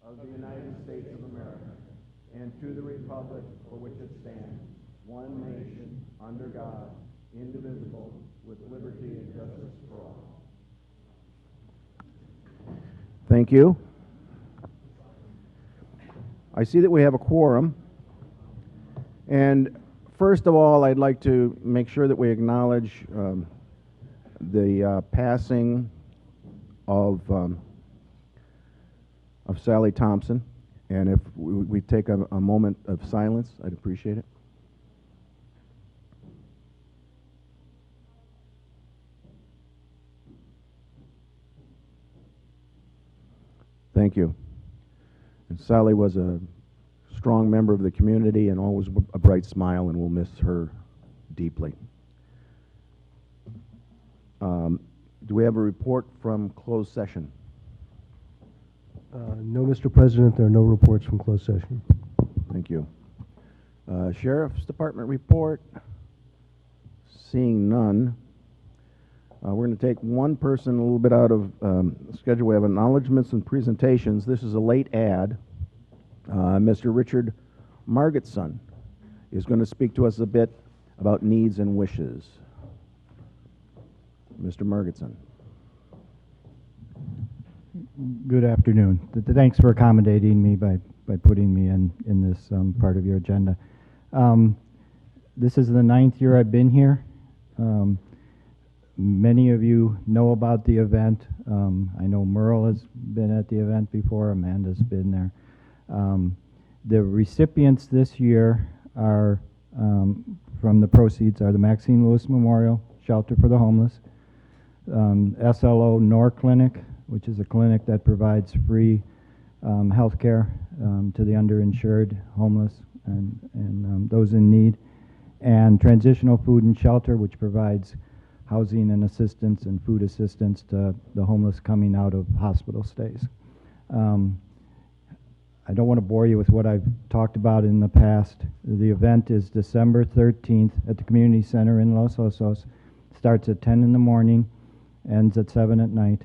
of the United States of America and to the republic for which it stands, one nation, under God, indivisible, with liberty and justice for all. Thank you. I see that we have a quorum. And first of all, I'd like to make sure that we acknowledge the passing of Sally Thompson. And if we take a moment of silence, I'd appreciate it. Thank you. And Sally was a strong member of the community and always a bright smile, and we'll miss her deeply. Do we have a report from closed session? No, Mr. President, there are no reports from closed session. Thank you. Sheriff's Department report. Seeing none. We're going to take one person a little bit out of schedule. We have acknowledgments and presentations. This is a late ad. Mr. Richard Margetson is going to speak to us a bit about needs and wishes. Mr. Margetson. Good afternoon. Thanks for accommodating me by putting me in this part of your agenda. This is the 9th year I've been here. Many of you know about the event. I know Merle has been at the event before. Amanda's been there. The recipients this year are, from the proceeds, are the Maxine Lewis Memorial Shelter for the Homeless, SLO NOR Clinic, which is a clinic that provides free health care to the underinsured, homeless, and those in need, and Transitional Food and Shelter, which provides housing and assistance and food assistance to the homeless coming out of hospital stays. I don't want to bore you with what I've talked about in the past. The event is December 13th at the Community Center in Los Osos. Starts at 10 in the morning, ends at 7 at night.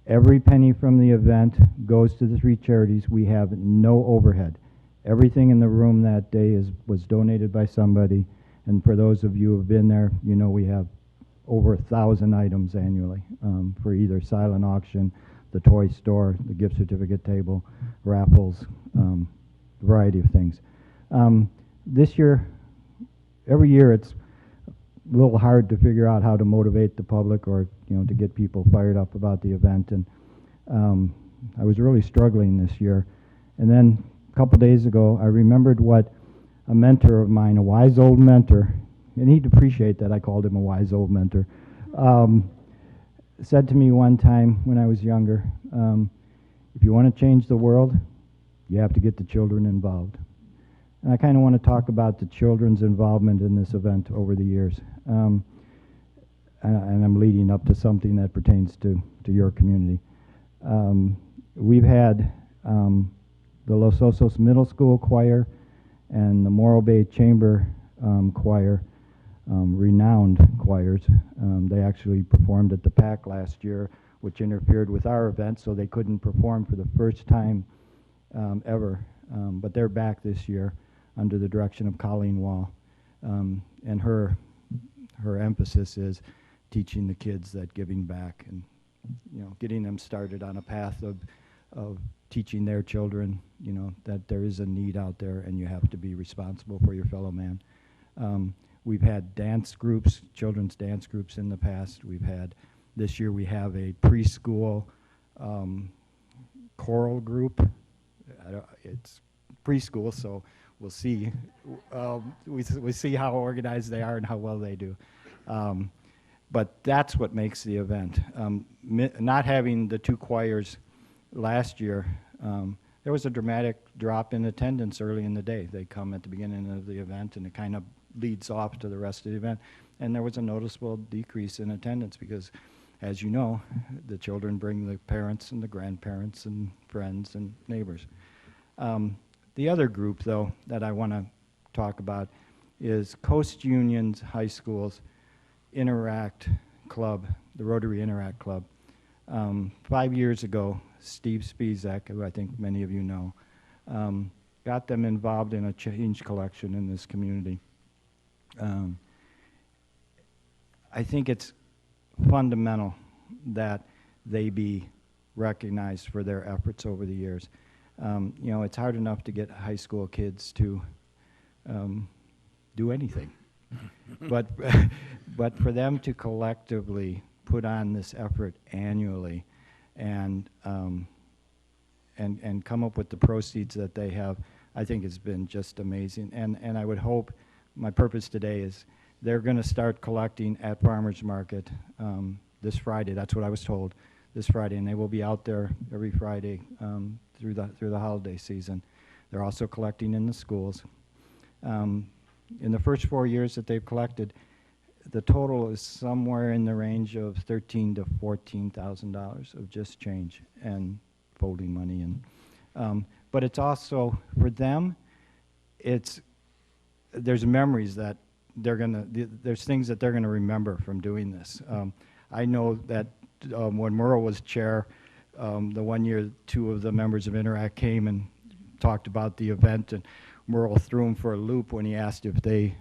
Every penny from the event goes to the 3 charities. We have no overhead. Everything in the room that day was donated by somebody. And for those of you who have been there, you know we have over 1,000 items annually for either silent auction, the toy store, the gift certificate table, raffles, variety of things. This year, every year it's a little hard to figure out how to motivate the public or to get people fired up about the event, and I was really struggling this year. And then a couple days ago, I remembered what a mentor of mine, a wise old mentor, and he'd appreciate that I called him a wise old mentor, said to me one time when I was younger, if you want to change the world, you have to get the children involved. And I kind of want to talk about the children's involvement in this event over the years. And I'm leading up to something that pertains to your community. We've had the Los Osos Middle School Choir and the Morro Bay Chamber Choir, renowned choirs. They actually performed at the PAC last year, which interfered with our event, so they couldn't perform for the first time ever. But they're back this year under the direction of Colleen Wall. And her emphasis is teaching the kids that giving back and getting them started on a path of teaching their children that there is a need out there and you have to be responsible for your fellow man. We've had dance groups, children's dance groups in the past. This year we have a preschool choral group. It's preschool, so we'll see. We see how organized they are and how well they do. But that's what makes the event. Not having the 2 choirs last year, there was a dramatic drop in attendance early in the day. They come at the beginning of the event, and it kind of leads off to the rest of the event. And there was a noticeable decrease in attendance because, as you know, the children bring the parents and the grandparents and friends and neighbors. The other group, though, that I want to talk about is Coast Union's High School's Interact Club, the Rotary Interact Club. 5 years ago, Steve Spizak, who I think many of you know, got them involved in a change collection in this community. I think it's fundamental that they be recognized for their efforts over the years. You know, it's hard enough to get high school kids to do anything. but for them to collectively put on this effort annually and come up with the proceeds that they have, I think has been just amazing. And I would hope, my purpose today is they're going to start collecting at Farmers Market this Friday. That's what I was told, this Friday, and they will be out there every Friday through the holiday season. They're also collecting in the schools. In the first 4 years that they've collected, the total is somewhere in the range of $13,000 to $14,000 of just change and folding money. And but it's also for them, there's memories that there's things that they're gonna remember from doing this. I know that when Merle was chair, the one year 2 of the members of Interact came and talked about the event, and Merle threw him for a loop when he asked if they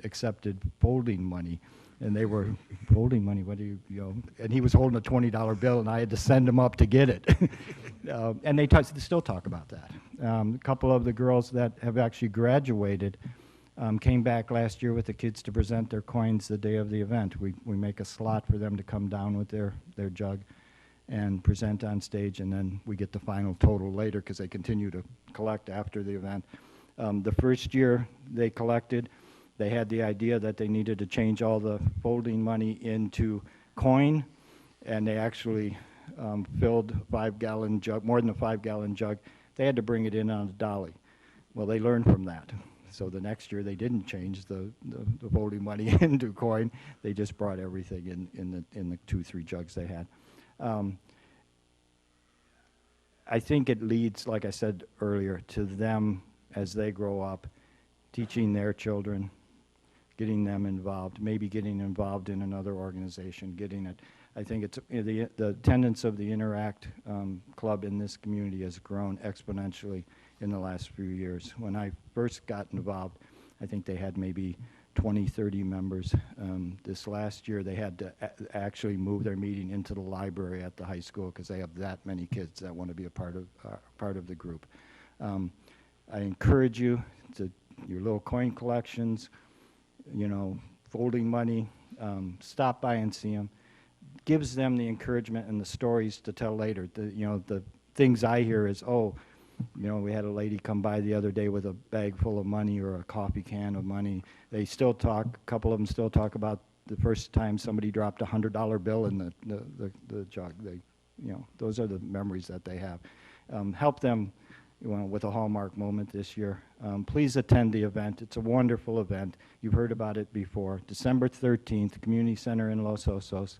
accepted folding money. And they were, folding money, what do you know? And he was holding a $20 bill, and I had to send him up to get it. And they still talk about that. A couple of the girls that have actually graduated came back last year with the kids to present their coins the day of the event. We make a slot for them to come down with their jug and present on stage, and then we get the final total later because they continue to collect after the event. The first year they collected, they had the idea that they needed to change all the folding money into coin, and they actually filled a 5-gallon jug, more than a 5-gallon jug. They had to bring it in on a dolly. Well, they learned from that. So the next year they didn't change the folding money into coin. They just brought everything in the 2-3 jugs they had. I think it leads, like I said earlier, to them as they grow up, teaching their children, getting them involved, maybe getting involved in another organization, getting it. I think it's the attendance of the Interact Club in this community has grown exponentially in the last few years. When I first got involved, I think they had maybe 20, 30 members. This last year, they had to actually move their meeting into the library at the high school because they have that many kids that want to be a part of the group. I encourage you to your little coin collections, you know, folding money, stop by and see them. Gives them the encouragement and the stories to tell later. The things I hear is, oh, you know, we had a lady come by the other day with a bag full of money or a coffee can of money. They still talk, a couple of them still talk about the first time somebody dropped a $100 bill in the jug. You know, those are the memories that they have. Help them, you know, with a hallmark moment this year. Please attend the event. It's a wonderful event. You've heard about it before. December 13th, Community Center in Los Osos.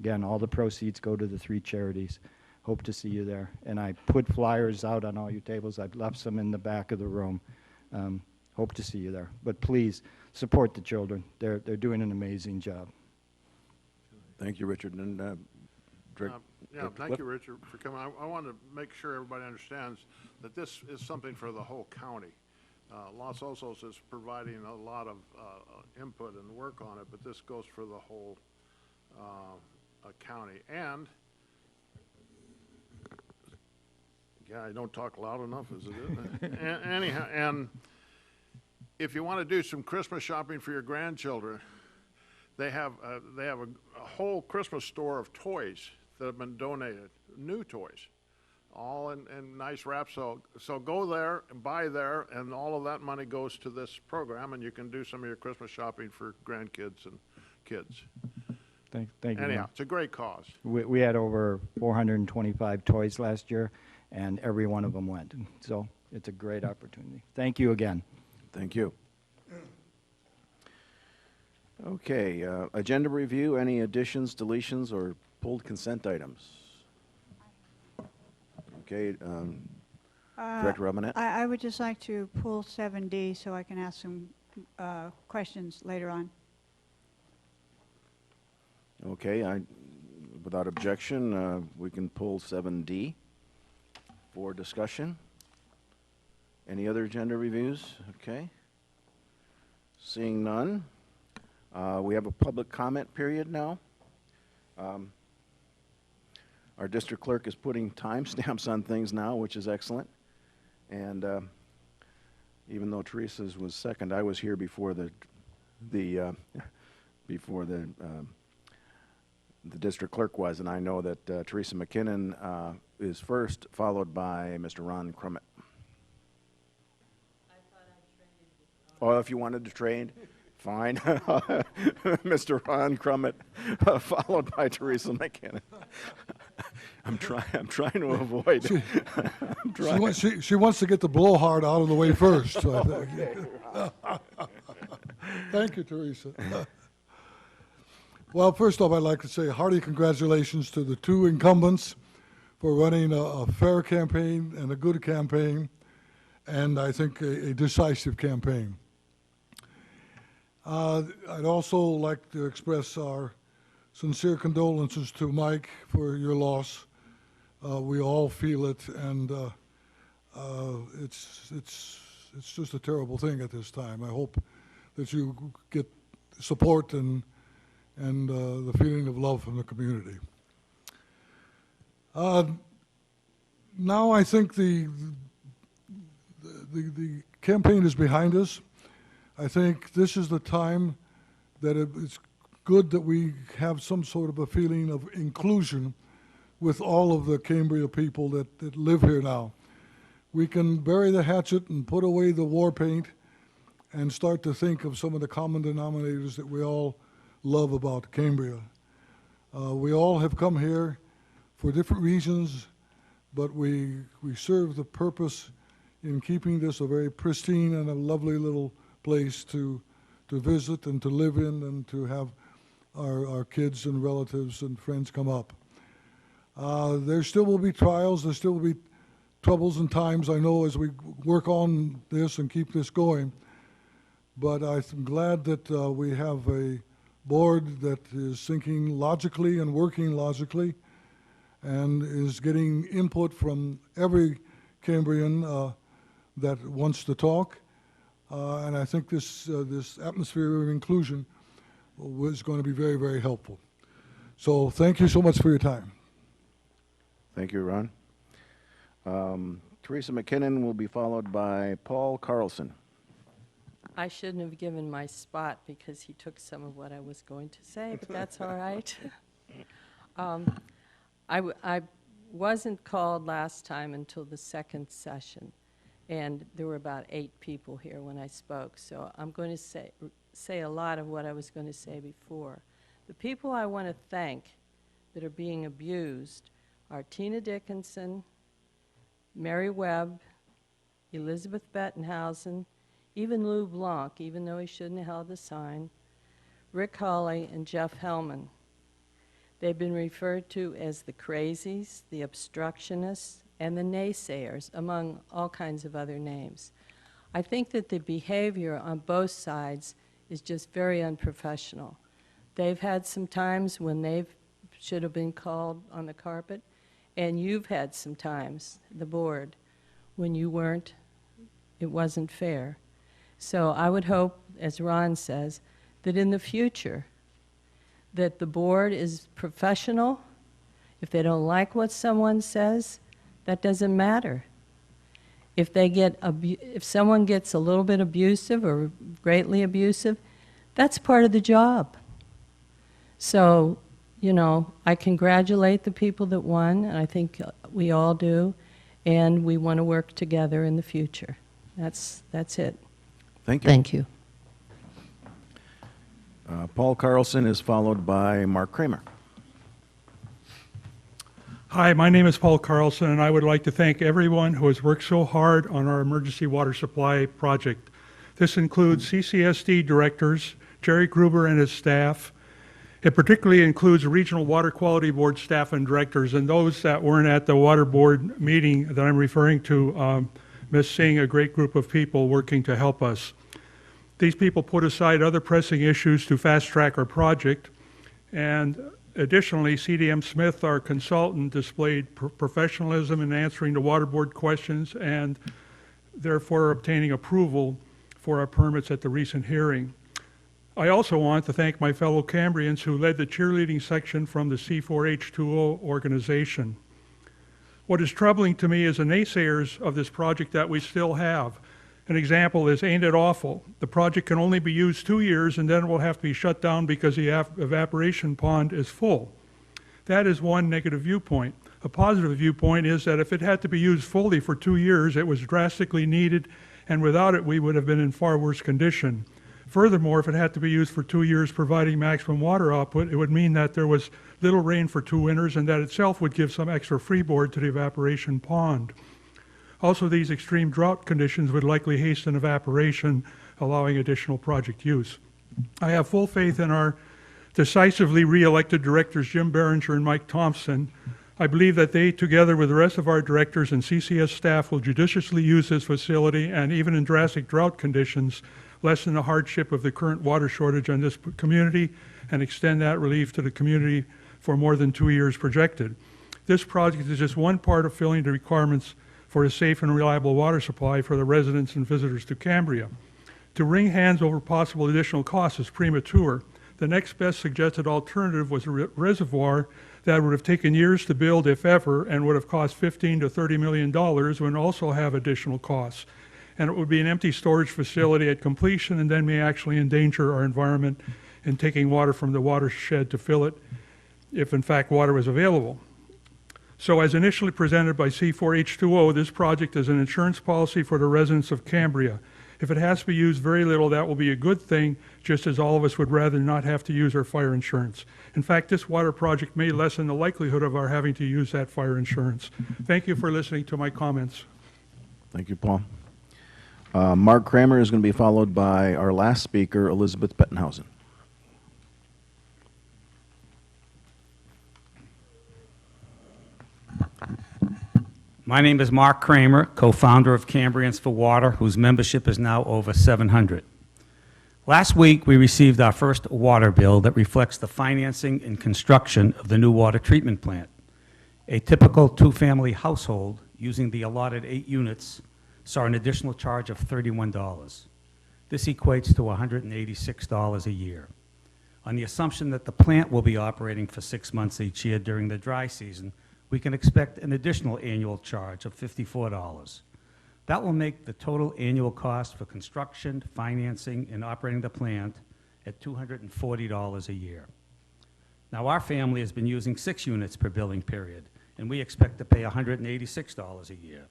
Again, all the proceeds go to the 3 charities. Hope to see you there. And I put flyers out on all your tables. I've left some in the back of the room. Hope to see you there. But please, support the children. They're doing an amazing job. Thank you, Richard. And thank you, Richard, for coming. I want to make sure everybody understands that this is something for the whole county. Los Osos is providing a lot of input and work on it, but this goes for the whole county. And yeah, I don't talk loud enough, is it? Anyhow, and if you want to do some Christmas shopping for your grandchildren, they have a whole Christmas store of toys that have been donated, new toys, all in nice wraps. So go there and buy there, and all of that money goes to this program, and you can do some of your Christmas shopping for grandkids and kids. Thank you. Anyhow, it's a great cause. We had over 425 toys last year, and every one of them went. So it's a great opportunity. Thank you again. thank you. Okay, agenda review, any additions, deletions, or pulled consent items? Okay, Director Robinette? I would just like to pull 7D so I can ask some questions later on. Okay, without objection, we can pull 7D. for discussion? Any other agenda reviews? Okay. Seeing none, we have a public comment period now. Our district clerk is putting timestamps on things now, which is excellent. And even though Teresa's was second, I was here before the district clerk was, and I know that Teresa McKinnon is first, followed by Mr. Ron Crummett. Oh, if you wanted to trade, fine. Mr. Ron Crummett, followed by Teresa McKinnon. I'm trying to avoid. She wants to get the blowhard out of the way first. I think. Thank you, Teresa. Well, first off, I'd like to say hearty congratulations to the two incumbents for running a fair campaign and a good campaign, and I think a decisive campaign. I'd also like to express our sincere condolences to Mike for your loss. We all feel it, and it's just a terrible thing at this time. I hope that you get support and the feeling of love from the community. Now I think the campaign is behind us. I think this is the time that it's good that we have some sort of a feeling of inclusion with all of the Cambria people that live here now. We can bury the hatchet and put away the war paint and start to think of some of the common denominators that we all love about Cambria. We all have come here for different reasons, but we serve the purpose in keeping this a very pristine and a lovely little place to visit and to live in and to have our kids and relatives and friends come up. There still will be trials, there still will be troubles and times, I know, as we work on this and keep this going. But I'm glad that we have a board that is thinking logically and working logically and is getting input from every Cambrian that wants to talk. And I think this atmosphere of inclusion was going to be very, very helpful. So thank you so much for your time. Thank you, Ron. Teresa McKinnon will be followed by Paul Carlson. I shouldn't have given my spot because he took some of what I was going to say, but that's all right. I wasn't called last time until the second session, and there were about 8 people here when I spoke, so I'm going to say a lot of what I was going to say before. The people I want to thank that are being abused are Tina Dickinson, Mary Webb, Elizabeth Bettenhausen, even Lou Blanc, even though he shouldn't have held the sign, Rick Hawley, and Jeff Hellman. They've been referred to as the crazies, the obstructionists, and the naysayers, among all kinds of other names. I think that the behavior on both sides is just very unprofessional. They've had some times when they should have been called on the carpet, and you've had some times, the board, when you weren't, it wasn't fair. So I would hope, as Ron says, that in the future, that the board is professional. If they don't like what someone says, that doesn't matter. If someone gets a little bit abusive or greatly abusive, that's part of the job. So, you know, I congratulate the people that won, and I think we all do, and we want to work together in the future. That's it. Thank you. Thank you. Paul Carlson is followed by Mark Kramer. Hi, my name is Paul Carlson, and I would like to thank everyone who has worked so hard on our emergency water supply project. This includes CCSD directors, Jerry Gruber and his staff. It particularly includes Regional Water Quality Board staff and directors, and those that weren't at the Water Board meeting that I'm referring to, miss seeing a great group of people working to help us. These people put aside other pressing issues to fast track our project, and Additionally, CDM Smith, our consultant, displayed professionalism in answering the water board questions and therefore obtaining approval for our permits at the recent hearing. I also want to thank my fellow Cambrians who led the cheerleading section from the C4H2O organization. What is troubling to me is the naysayers of this project that we still have. An example is, ain't it awful? The project can only be used 2 years and then it will have to be shut down because the evaporation pond is full. That is one negative viewpoint. A positive viewpoint is that if it had to be used fully for 2 years, it was drastically needed, and without it, we would have been in far worse condition. Furthermore, if it had to be used for 2 years providing maximum water output, it would mean that there was little rain for 2 winters, and that itself would give some extra freeboard to the evaporation pond. Also, these extreme drought conditions would likely hasten evaporation, allowing additional project use. I have full faith in our decisively re-elected directors Jim Behringer and Mike Thompson. I believe that they, together with the rest of our directors and CCS staff, will judiciously use this facility and, even in drastic drought conditions, lessen the hardship of the current water shortage on this community and extend that relief to the community for more than 2 years projected. This project is just one part of filling the requirements for a safe and reliable water supply for the residents and visitors to Cambria. To wring hands over possible additional costs is premature. The next best suggested alternative was a reservoir that would have taken years to build, if ever, and would have cost $15 to $30 million, and also have additional costs. And it would be an empty storage facility at completion and then may actually endanger our environment in taking water from the watershed to fill it, if in fact water was available. So as initially presented by C4H2O, this project is an insurance policy for the residents of Cambria. If it has to be used very little, that will be a good thing, just as all of us would rather not have to use our fire insurance. In fact, this water project may lessen the likelihood of our having to use that fire insurance. Thank you for listening to my comments. Thank you, Paul. Mark Kramer is going to be followed by our last speaker, Elizabeth Bettenhausen. My name is Mark Kramer, co-founder of Cambrians for Water, whose membership is now over 700. Last week, we received our first water bill that reflects the financing and construction of the new water treatment plant. A typical two-family household using the allotted 8 units saw an additional charge of $31. This equates to $186 a year. On the assumption that the plant will be operating for 6 months each year during the dry season, we can expect an additional annual charge of $54. That will make the total annual cost for construction, financing, and operating the plant at $240 a year. Now, our family has been using 6 units per billing period, and we expect to pay $186 a year.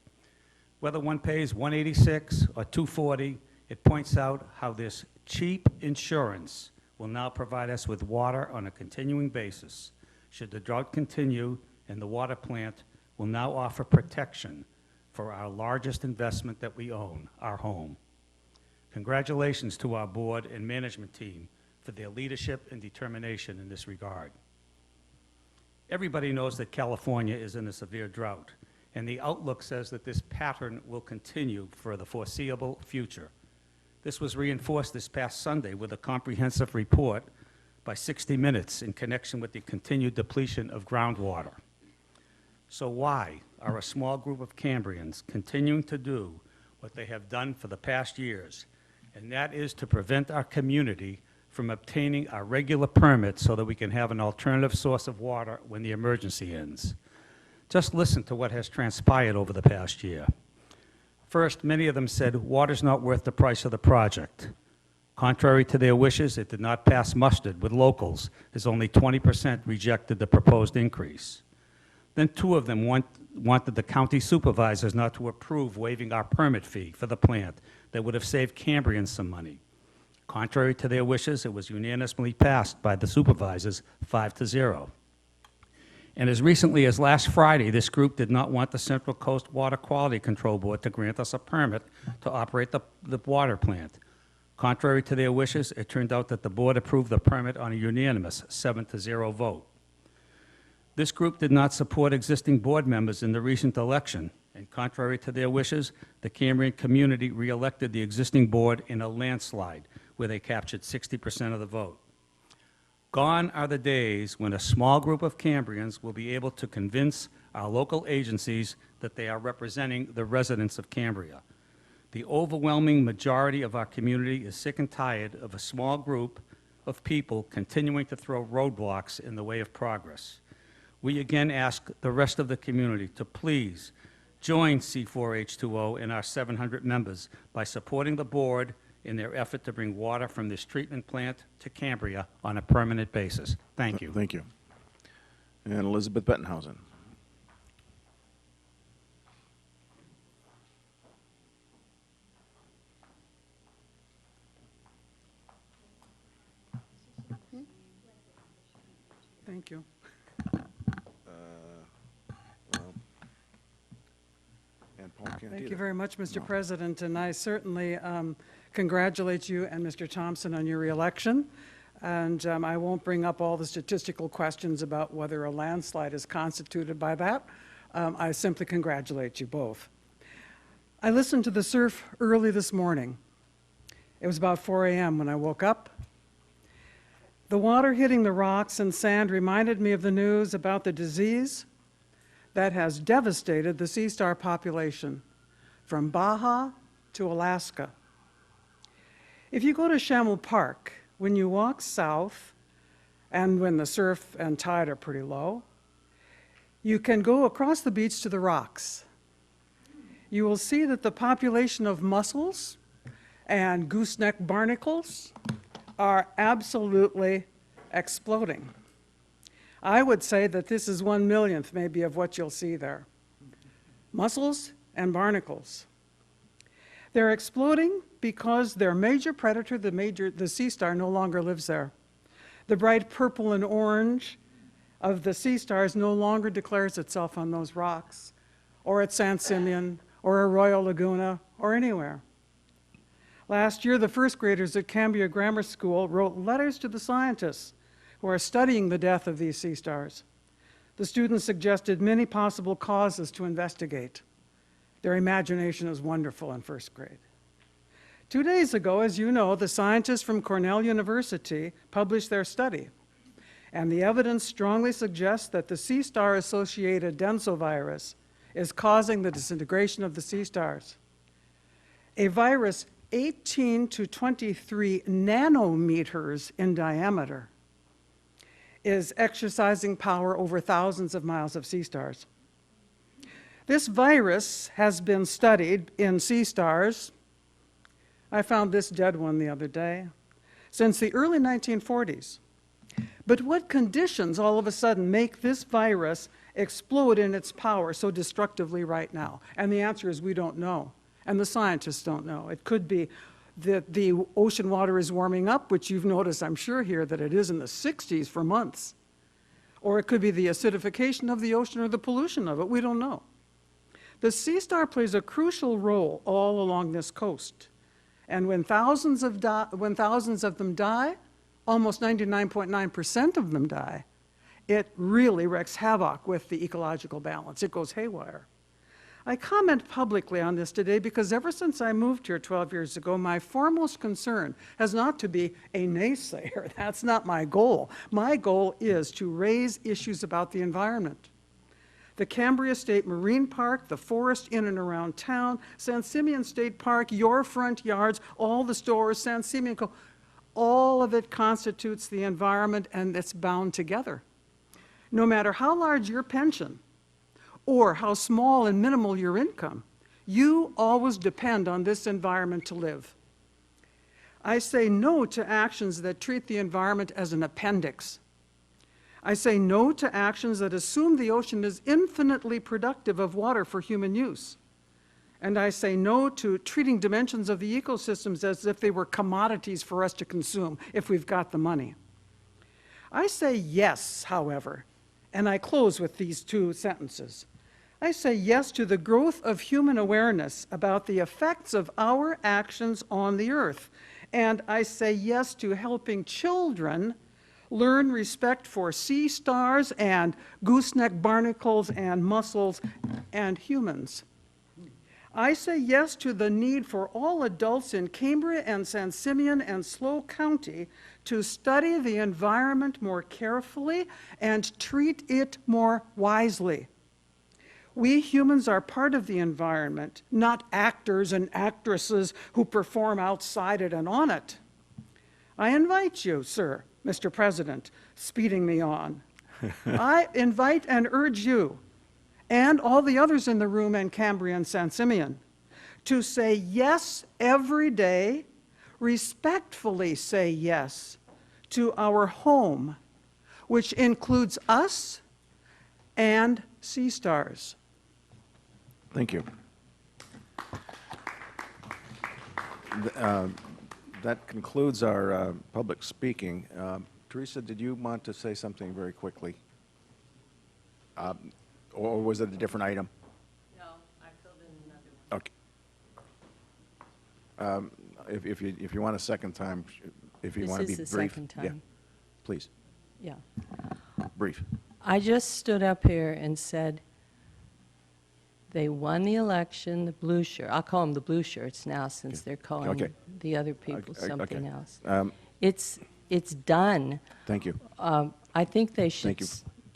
Whether one pays $186 or $240, it points out how this cheap insurance will now provide us with water on a continuing basis should the drought continue, and the water plant will now offer protection for our largest investment that we own, our home. Congratulations to our board and management team for their leadership and determination in this regard. Everybody knows that California is in a severe drought, and the outlook says that this pattern will continue for the foreseeable future. This was reinforced this past Sunday with a comprehensive report by 60 Minutes in connection with the continued depletion of groundwater. So why are a small group of Cambrians continuing to do what they have done for the past years, and that is to prevent our community from obtaining our regular permits so that we can have an alternative source of water when the emergency ends? Just listen to what has transpired over the past year. First, many of them said water's not worth the price of the project. Contrary to their wishes, it did not pass muster with locals, as only 20% rejected the proposed increase. Then 2 of them wanted the county supervisors not to approve waiving our permit fee for the plant that would have saved Cambrians some money. Contrary to their wishes, it was unanimously passed by the supervisors 5-0. And as recently as last Friday, this group did not want the Central Coast Water Quality Control Board to grant us a permit to operate the water plant. Contrary to their wishes, it turned out that the board approved the permit on a unanimous 7-0 vote. This group did not support existing board members in the recent election, and contrary to their wishes, the Cambrian community re-elected the existing board in a landslide, where they captured 60% of the vote. Gone are the days when a small group of Cambrians will be able to convince our local agencies that they are representing the residents of Cambria. The overwhelming majority of our community is sick and tired of a small group of people continuing to throw roadblocks in the way of progress. We again ask the rest of the community to please join C4H2O and our 700 members by supporting the board in their effort to bring water from this treatment plant to Cambria on a permanent basis. Thank you. Thank you. And Elizabeth Bettenhausen. Thank you. And Paul can't Thank either. you very much, Mr. No. President, and I certainly congratulate you and Mr. Thompson on your reelection. And I won't bring up all the statistical questions about whether a landslide is constituted by that. I simply congratulate you both. I listened to the surf early this morning. It was about 4 a.m. when I woke up. The water hitting the rocks and sand reminded me of the news about the disease that has devastated the sea star population from Baja to Alaska. If you go to Schammel Park, when you walk south and when the surf and tide are pretty low, you can go across the beach to the rocks. You will see that the population of mussels and gooseneck barnacles are absolutely exploding. I would say that this is 1/1,000,000th maybe of what you'll see there. Mussels and barnacles. They're exploding because their major predator, the sea star, no longer lives there. The bright purple and orange of the sea stars no longer declares itself on those rocks, or at San Simeon, or Arroyo Laguna, or anywhere. Last year, the first graders at Cambria Grammar School wrote letters to the scientists who are studying the death of these sea stars. The students suggested many possible causes to investigate. Their imagination is wonderful in first grade. 2 days ago, as you know, the scientists from Cornell University published their study, and the evidence strongly suggests that the sea star-associated densovirus is causing the disintegration of the sea stars. A virus 18 to 23 nanometers in diameter is exercising power over thousands of miles of sea stars. This virus has been studied in sea stars. I found this dead one the other day, since the early 1940s. But what conditions all of a sudden make this virus explode in its power so destructively right now? And the answer is we don't know, and the scientists don't know. It could be that the ocean water is warming up, which you've noticed, I'm sure, here, that it is in the 60s for months. Or it could be the acidification of the ocean or the pollution of it. We don't know. The sea star plays a crucial role all along this coast. And when thousands of them die, almost 99.9% of them die, it really wreaks havoc with the ecological balance. It goes haywire. I comment publicly on this today because ever since I moved here 12 years ago, my foremost concern has not to be a naysayer. That's not my goal. My goal is to raise issues about the environment. The Cambria State Marine Park, the forest in and around town, San Simeon State Park, your front yards, all the stores, San Simeon, all of it constitutes the environment, and it's bound together. No matter how large your pension or how small and minimal your income, you always depend on this environment to live. I say no to actions that treat the environment as an appendix. I say no to actions that assume the ocean is infinitely productive of water for human use. And I say no to treating dimensions of the ecosystems as if they were commodities for us to consume if we've got the money. I say yes, however, and I close with these two sentences. I say yes to the growth of human awareness about the effects of our actions on the earth. And I say yes to helping children learn respect for sea stars and gooseneck barnacles and mussels and humans. I say yes to the need for all adults in Cambria and San Simeon and SLO County to study the environment more carefully and treat it more wisely. We humans are part of the environment, not actors and actresses who perform outside it and on it. I invite you, sir, Mr. President, speeding me on. I invite and urge you and all the others in the room in Cambria and San Simeon to say yes every day, respectfully say yes to our home, which includes us and sea stars. Thank you. That concludes our public speaking. Teresa, did you want to say something very quickly? Or was it a different item? No, I filled in another one. Okay. If you want a second time, if you want to be brief. This is the second time. Yeah, please, Yeah. brief. I just stood up here and said, they won the election, the blue shirt. I'll call them the blue shirts now since they're calling Okay. the other people Okay. something else. It's done. Thank you. I think they should. Thank you.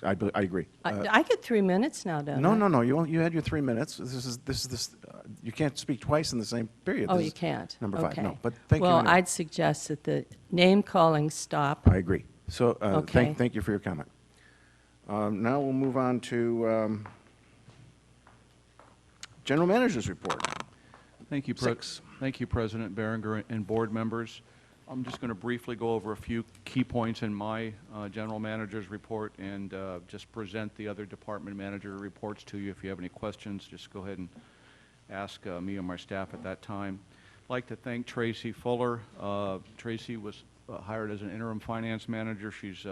I agree. I get 3 minutes now, don't I? No. You had your 3 minutes. This is you can't speak twice in the same period. Oh, This you is can't? Number 5. Okay. No, but thank you. Well, anyway. I'd suggest that the name calling stop. I agree. So Okay. thank you for your comment. Now we'll move on to General Manager's report. Thank you, 6. Thank you, President Berenger and board members. I'm just going to briefly go over a few key points in my general manager's report and just present the other department manager reports to you. If you have any questions, just go ahead and ask me or my staff at that time. I'd like to thank Tracy Fuller. Tracy was hired as an interim finance manager. She's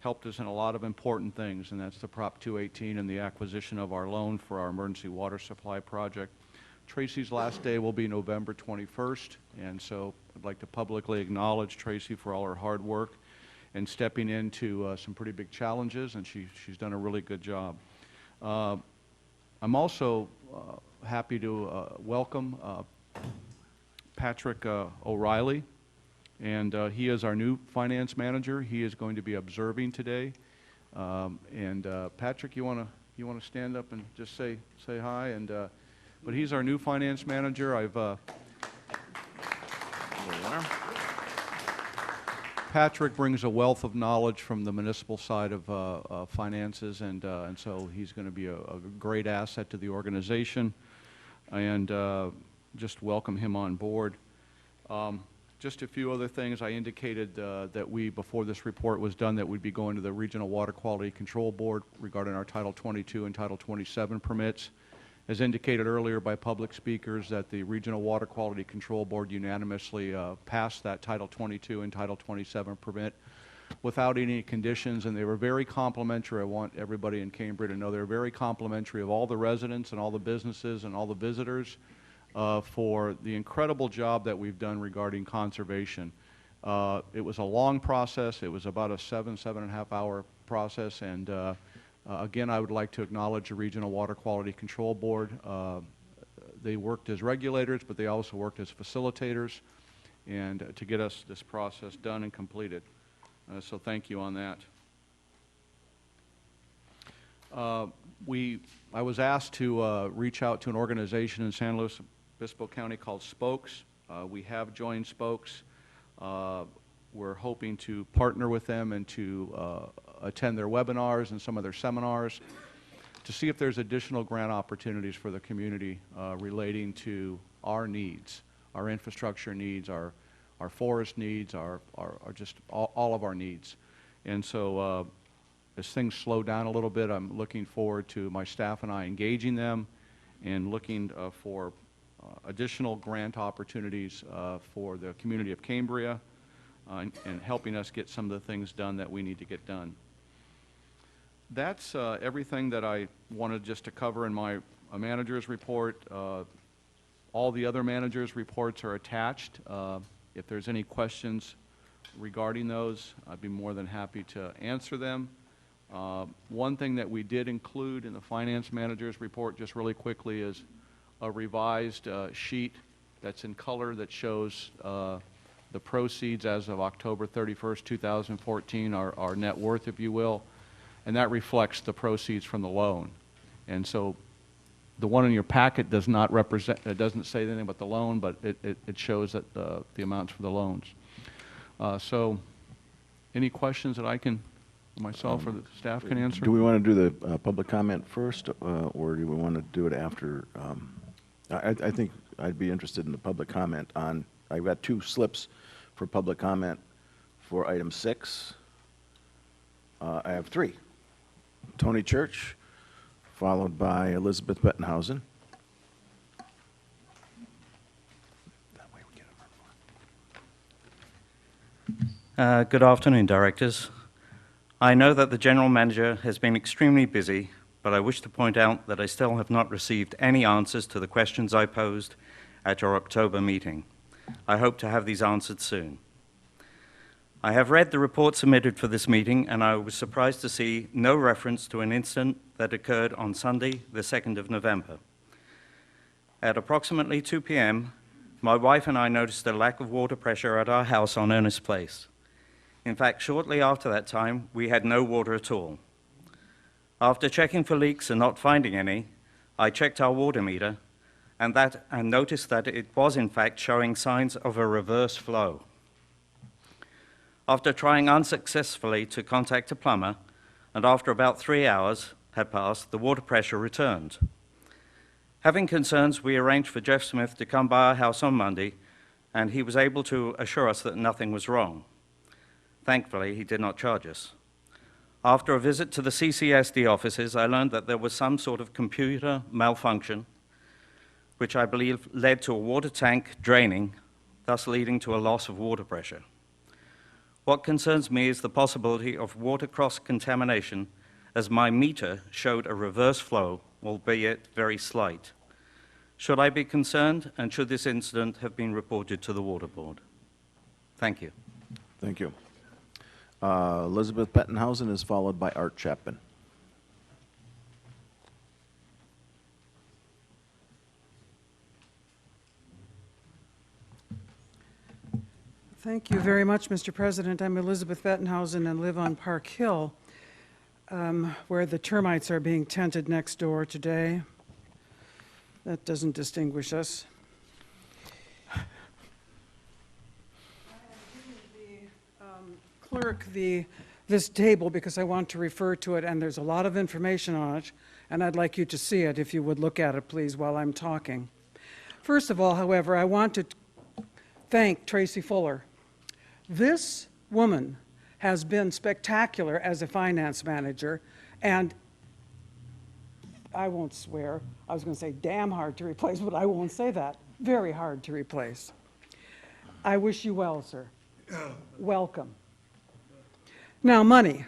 helped us in a lot of important things, and that's the Prop 218 and the acquisition of our loan for our emergency water supply project. Tracy's last day will be November 21st, and so I'd like to publicly acknowledge Tracy for all her hard work and stepping into some pretty big challenges, and she's done a really good job. I'm also happy to welcome Patrick O'Reilly, and he is our new finance manager. He is going to be observing today. Patrick, you want to stand up and just say hi? But he's our new finance manager. Patrick brings a wealth of knowledge from the municipal side of finances, and so he's going to be a great asset to the organization, and just welcome him on board. Just a few other things. I indicated that before this report was done, that we'd be going to the Regional Water Quality Control Board regarding our Title 22 and Title 27 permits. As indicated earlier by public speakers, that the Regional Water Quality Control Board unanimously passed that Title 22 and Title 27 permit without any conditions, and they were very complimentary. I want everybody in Cambria to know they're very complimentary of all the residents and all the businesses and all the visitors for the incredible job that we've done regarding conservation. It was a long process. It was about a 7.5 hour process, and again, I would like to acknowledge the Regional Water Quality Control Board. They worked as regulators, but they also worked as facilitators, and to get us this process done and completed. So thank you on that. I was asked to reach out to an organization in San Luis Obispo County called Spokes. We have joined Spokes. We're hoping to partner with them and to attend their webinars and some of their seminars to see if there's additional grant opportunities for the community relating to our needs, our infrastructure needs, our forest needs, our just all of our needs. And so as things slow down a little bit, I'm looking forward to my staff and I engaging them and looking for additional grant opportunities for the community of Cambria and helping us get some of the things done that we need to get done. That's everything that I wanted just to cover in my manager's report. All the other managers' reports are attached. If there's any questions regarding those, I'd be more than happy to answer them. One thing that we did include in the finance manager's report, just really quickly, is a revised sheet that's in color that shows the proceeds as of October 31st, 2014, our net worth, if you will, and that reflects the proceeds from the loan. And so the one in your packet does not represent, it doesn't say anything about the loan, but it shows that the amounts for the loans. So any questions that I can, myself or the staff can answer? Do we want to do the public comment first, or do we want to do it after? I think I'd be interested in the public comment on, I've got 2 slips for public comment for item 6. I have 3. Tony Church, followed by Elizabeth Bettenhausen. That way we get them. Good afternoon, directors. I know that the general manager has been extremely busy, but I wish to point out that I still have not received any answers to the questions I posed at your October meeting. I hope to have these answered soon. I have read the report submitted for this meeting, and I was surprised to see no reference to an incident that occurred on Sunday, the 2nd of November. At approximately 2 p.m., my wife and I noticed a lack of water pressure at our house on Ernest Place. In fact, shortly after that time, we had no water at all. After checking for leaks and not finding any, I checked our water meter and noticed that it was in fact showing signs of a reverse flow. After trying unsuccessfully to contact a plumber, and after about 3 hours had passed, the water pressure returned. Having concerns, we arranged for Jeff Smith to come by our house on Monday, and he was able to assure us that nothing was wrong. Thankfully, he did not charge us. After a visit to the CCSD offices, I learned that there was some sort of computer malfunction, which I believe led to a water tank draining, thus leading to a loss of water pressure. What concerns me is the possibility of water cross-contamination, as my meter showed a reverse flow, albeit very slight. Should I be concerned, and should this incident have been reported to the Water Board? Thank you. Thank you. Elizabeth Bettenhausen is followed by Art Chapman. Thank you very much, Mr. President. I'm Elizabeth Bettenhausen and live on Park Hill, where the termites are being tented next door today. That doesn't distinguish us. I have given the clerk this table because I want to refer to it, and there's a lot of information on it, and I'd like you to see it if you would look at it, please, while I'm talking. First of all, however, I want to thank Tracy Fuller. This woman has been spectacular as a finance manager, and I won't swear. I was going to say damn hard to replace, but I won't say that. Very hard to replace. I wish you well, sir. Welcome. Now, money.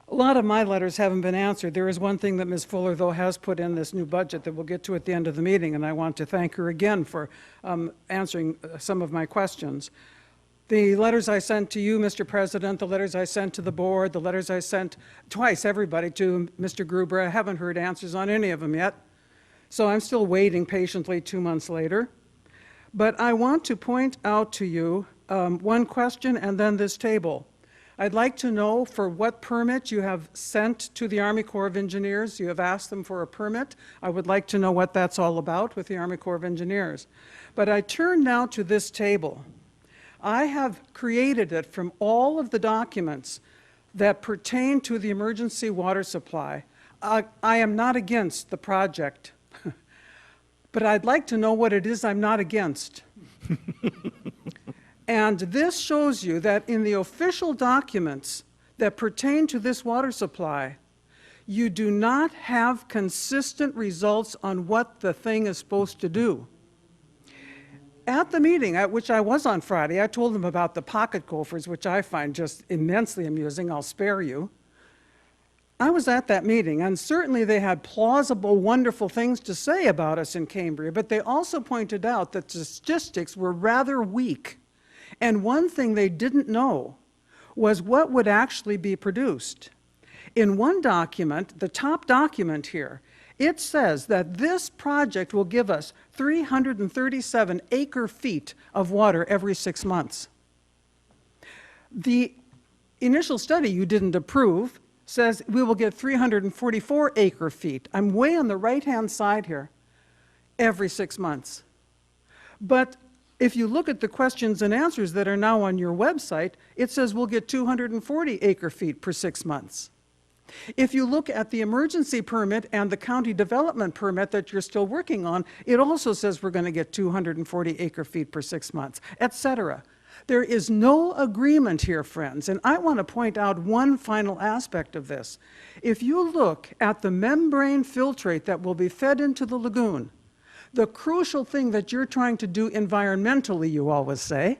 A lot of my letters haven't been answered. There is one thing that Ms. Fuller, though, has put in this new budget that we'll get to at the end of the meeting, and I want to thank her again for answering some of my questions. The letters I sent to you, Mr. President, the letters I sent to the board, the letters I sent twice, everybody, to Mr. Gruber, I haven't heard answers on any of them yet. So I'm still waiting patiently 2 months later. But I want to point out to you one question and then this table. I'd like to know for what permit you have sent to the Army Corps of Engineers. You have asked them for a permit. I would like to know what that's all about with the Army Corps of Engineers. But I turn now to this table. I have created it from all of the documents that pertain to the emergency water supply. I am not against the project, but I'd like to know what it is I'm not against. And this shows you that in the official documents that pertain to this water supply, you do not have consistent results on what the thing is supposed to do. At the meeting, at which I was on Friday, I told them about the pocket gophers, which I find just immensely amusing. I'll spare you. I was at that meeting, and certainly they had plausible, wonderful things to say about us in Cambria, but they also pointed out that the statistics were rather weak. And one thing they didn't know was what would actually be produced. In one document, the top document here, It says that this project will give us 337 acre-feet of water every 6 months. The initial study you didn't approve says we will get 344 acre-feet. I'm way on the right-hand side here, every 6 months. But if you look at the questions and answers that are now on your website, it says we'll get 240 acre-feet per 6 months. If you look at the emergency permit and the county development permit that you're still working on, it also says we're going to get 240 acre-feet per 6 months, etc. There is no agreement here, friends, and I want to point out one final aspect of this. If you look at the membrane filtrate that will be fed into the lagoon, the crucial thing that you're trying to do environmentally, you always say,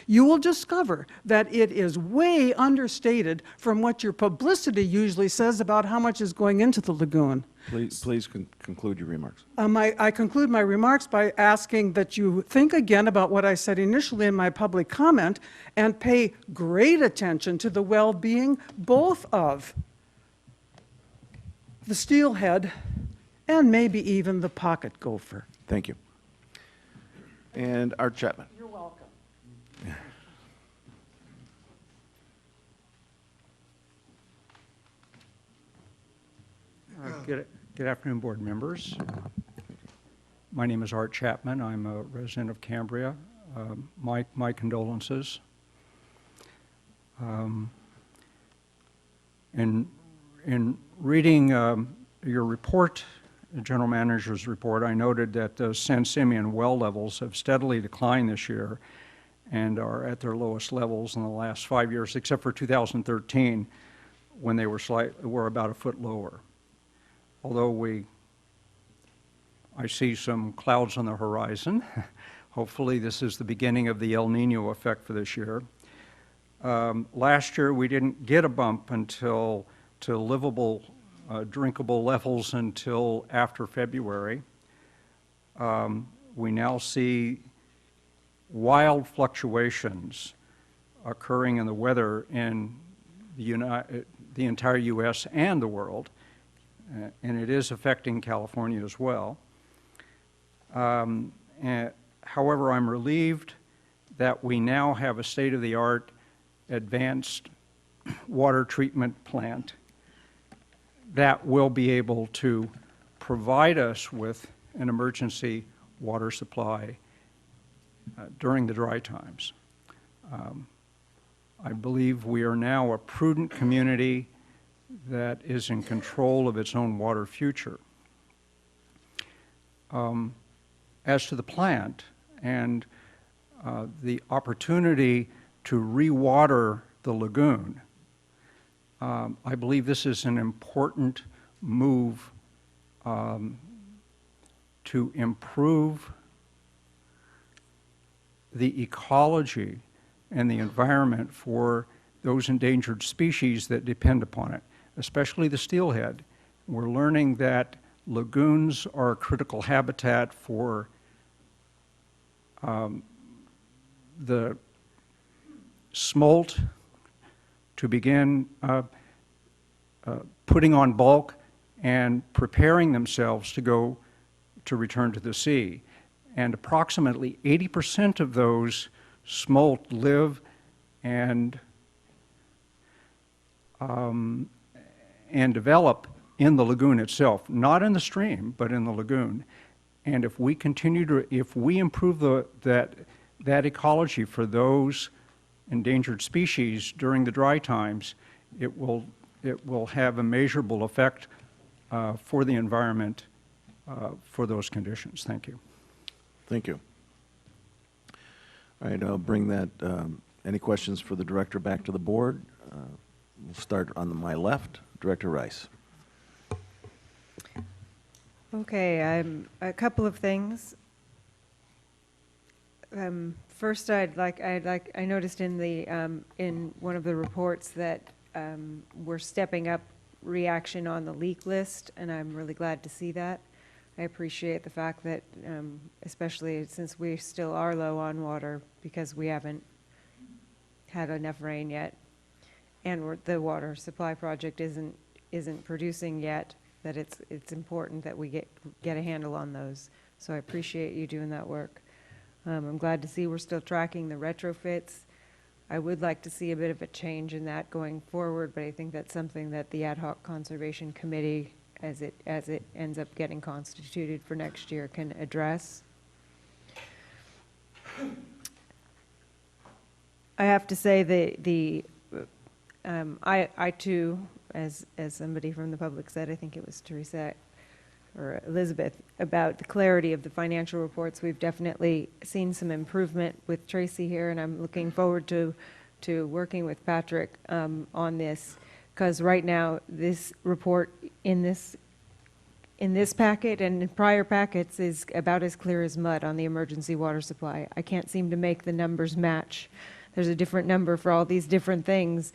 you will discover that it is way understated from what your publicity usually says about how much is going into the lagoon. Please conclude your remarks. I conclude my remarks by asking that you think again about what I said initially in my public comment and pay great attention to the well-being both of the steelhead and maybe even the pocket gopher. Thank you. And Art Chapman. You're welcome. Good afternoon, board members. My name is Art Chapman. I'm a resident of Cambria. My condolences. In reading your report, the general manager's report, I noted that the San Simeon well levels have steadily declined this year and are at their lowest levels in the last 5 years, except for 2013, when they were about a foot lower. Although I see some clouds on the horizon. Hopefully this is the beginning of the El Nino effect for this year. Last year we didn't get a bump to livable, drinkable levels until after February. We now see wild fluctuations occurring in the weather in the entire U.S. and the world. And it is affecting California as well. However, I'm relieved that we now have a state-of-the-art advanced water treatment plant that will be able to provide us with an emergency water supply during the dry times. I believe we are now a prudent community that is in control of its own water future. As to the plant and the opportunity to re-water the lagoon, I believe this is an important move to improve the ecology and the environment for those endangered species that depend upon it, especially the steelhead. We're learning that lagoons are a critical habitat for the smolt to begin putting on bulk and preparing themselves to return to the sea. And approximately 80% of those smolt live and develop in the lagoon itself, not in the stream, but in the lagoon. And if we improve that ecology for those endangered species during the dry times, it will have a measurable effect for the environment for those conditions. Thank you. Thank you. All right, I'll bring that. Any questions for the director back to the board? We'll start on my left, Director Rice. Okay, a couple of things. First, I noticed in one of the reports that we're stepping up reaction on the leak list, and I'm really glad to see that. I appreciate the fact that, especially since we still are low on water because we haven't had enough rain yet, and the water supply project isn't producing yet, that it's important that we get a handle on those. So I appreciate you doing that work. I'm glad to see we're still tracking the retrofits. I would like to see a bit of a change in that going forward, but I think that's something that the Ad hoc Conservation Committee, as it ends up getting constituted for next year, can address. I have to say I too, as somebody from the public said, I think it was Teresa or Elizabeth, about the clarity of the financial reports. We've definitely seen some improvement with Tracy here, and I'm looking forward to working with Patrick on this, because right now this report in this packet and in prior packets is about as clear as mud on the emergency water supply. I can't seem to make the numbers match. There's a different number for all these different things.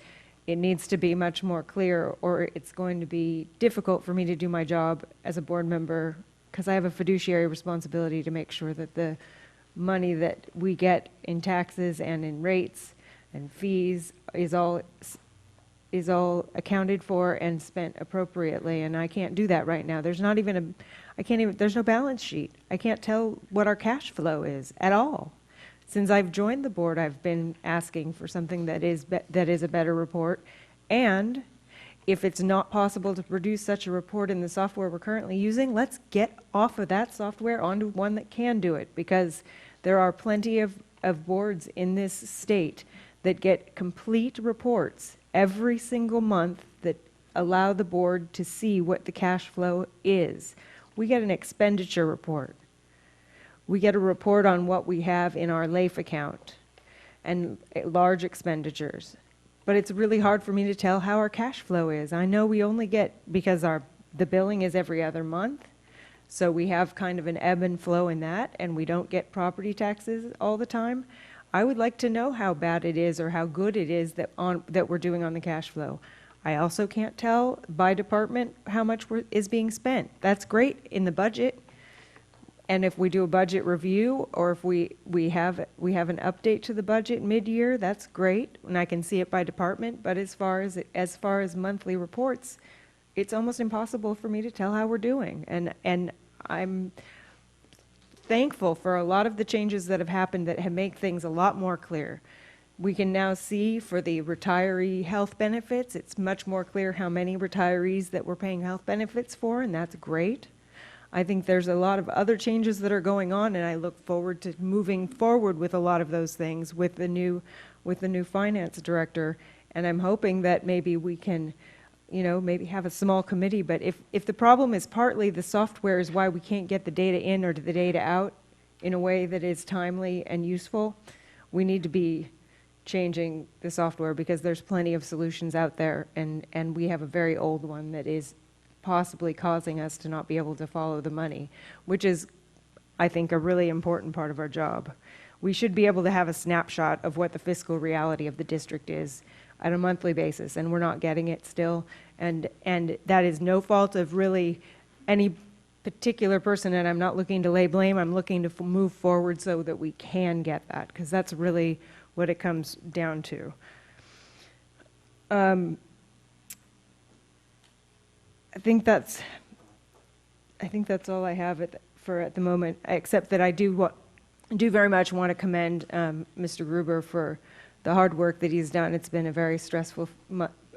It needs to be much more clear, or it's going to be difficult for me to do my job as a board member, because I have a fiduciary responsibility to make sure that the money that we get in taxes and in rates and fees is all accounted for and spent appropriately, and I can't do that right now. There's not even there's no balance sheet. I can't tell what our cash flow is at all. Since I've joined the board, I've been asking for something that is a better report, and if it's not possible to produce such a report in the software we're currently using, let's get off of that software onto one that can do it, because there are plenty of boards in this state that get complete reports every single month that allow the board to see what the cash flow is. We get an expenditure report. We get a report on what we have in our LAIF account and large expenditures. But it's really hard for me to tell how our cash flow is. I know we only get, because the billing is every other month, so we have kind of an ebb and flow in that, and we don't get property taxes all the time. I would like to know how bad it is or how good it is that we're doing on the cash flow. I also can't tell by department how much is being spent. That's great in the budget. And if we do a budget review, or if we have an update to the budget mid-year, that's great, and I can see it by department. But as far as monthly reports, it's almost impossible for me to tell how we're doing. And I'm thankful for a lot of the changes that have happened that have made things a lot more clear. We can now see for the retiree health benefits, it's much more clear how many retirees that we're paying health benefits for, and that's great. I think there's a lot of other changes that are going on, and I look forward to moving forward with a lot of those things with the new finance director. And I'm hoping that maybe we can, maybe have a small committee. But if the problem is partly the software is why we can't get the data in or the data out in a way that is timely and useful, we need to be changing the software, because there's plenty of solutions out there, and we have a very old one that is possibly causing us to not be able to follow the money, which is, I think, a really important part of our job. We should be able to have a snapshot of what the fiscal reality of the district is on a monthly basis, and we're not getting it still. And that is no fault of really any particular person, and I'm not looking to lay blame. I'm looking to move forward so that we can get that, because that's really what it comes down to. I think that's all I have at the moment, except that I do very much want to commend Mr. Gruber for the hard work that he's done. It's been a very stressful,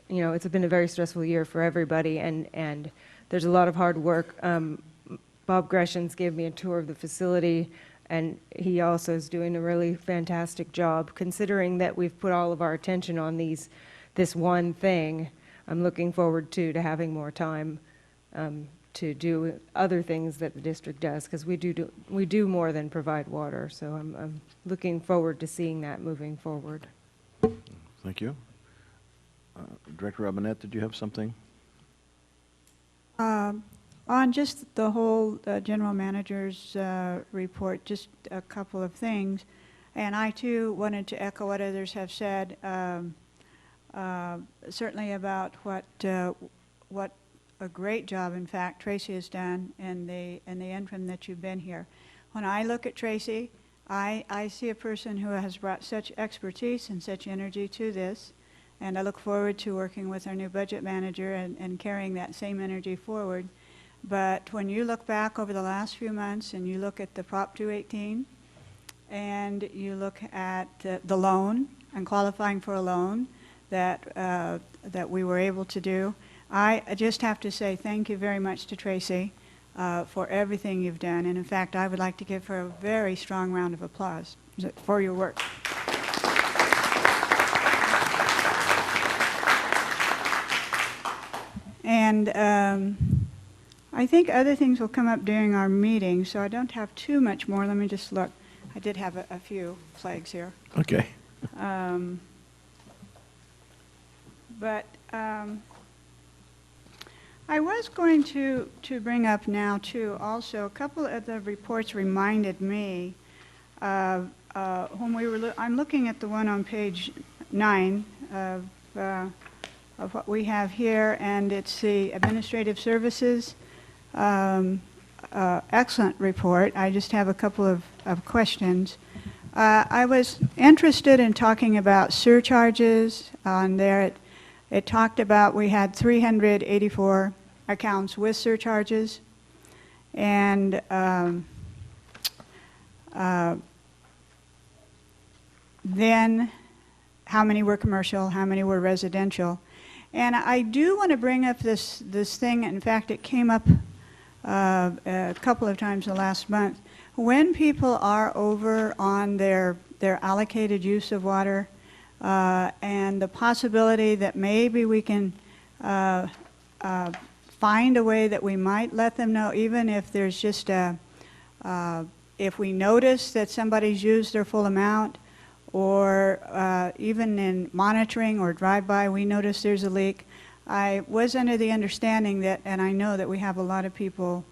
it's been a very stressful year for everybody, and there's a lot of hard work. Bob Greshams gave me a tour of the facility, and he also is doing a really fantastic job, considering that we've put all of our attention on this one thing. I'm looking forward to having more time to do other things that the district does, because we do more than provide water. So I'm looking forward to seeing that moving forward. Thank you. Director Robinette, did you have something? On just the whole general manager's report, just a couple of things. And I too wanted to echo what others have said. Certainly about what a great job, in fact, Tracy has done in the interim that you've been here. When I look at Tracy, I see a person who has brought such expertise and such energy to this, and I look forward to working with our new budget manager and carrying that same energy forward. But when you look back over the last few months and you look at the Prop 218 and you look at the loan and qualifying for a loan that we were able to do, I just have to say thank you very much to Tracy for everything you've done. And in fact, I would like to give her a very strong round of applause for your work. And I think other things will come up during our meeting, so I don't have too much more. Let me just look. I did have a few flags here. Okay. But I was going to bring up now, too, also, a couple of the reports reminded me of when we were, I'm looking at the one on page 9 of what we have here, and it's the Administrative Services excellent report. I just have a couple of questions. I was interested in talking about surcharges. On there, it talked about we had 384 accounts with surcharges, and then how many were commercial, how many were residential. And I do want to bring up this thing. In fact, it came up a couple of times the last month. When people are over on their allocated use of water, and the possibility that maybe we can find a way that we might let them know, even if there's just if we notice that somebody's used their full amount, or even in monitoring or drive-by, we notice there's a leak. I was under the understanding that, and I know that we have a lot of people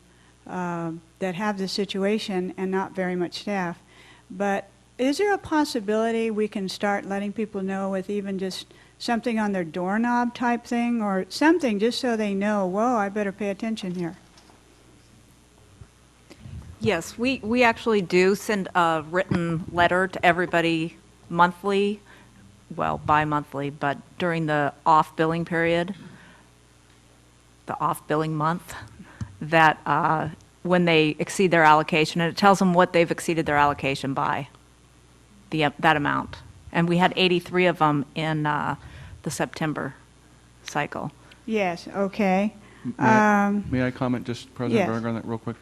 that have this situation and not very much staff, but is there a possibility we can start letting people know with even just something on their doorknob type thing, or something just so they know, whoa, I better pay attention here? Yes, we actually do send a written letter to everybody monthly, well, bi-monthly, but during the off-billing period, the off-billing month, that when they exceed their allocation, and it tells them what they've exceeded their allocation by, that amount. And we had 83 of them in the September cycle. Yes, okay. May I comment, just President Yes. Berger, on that real quick?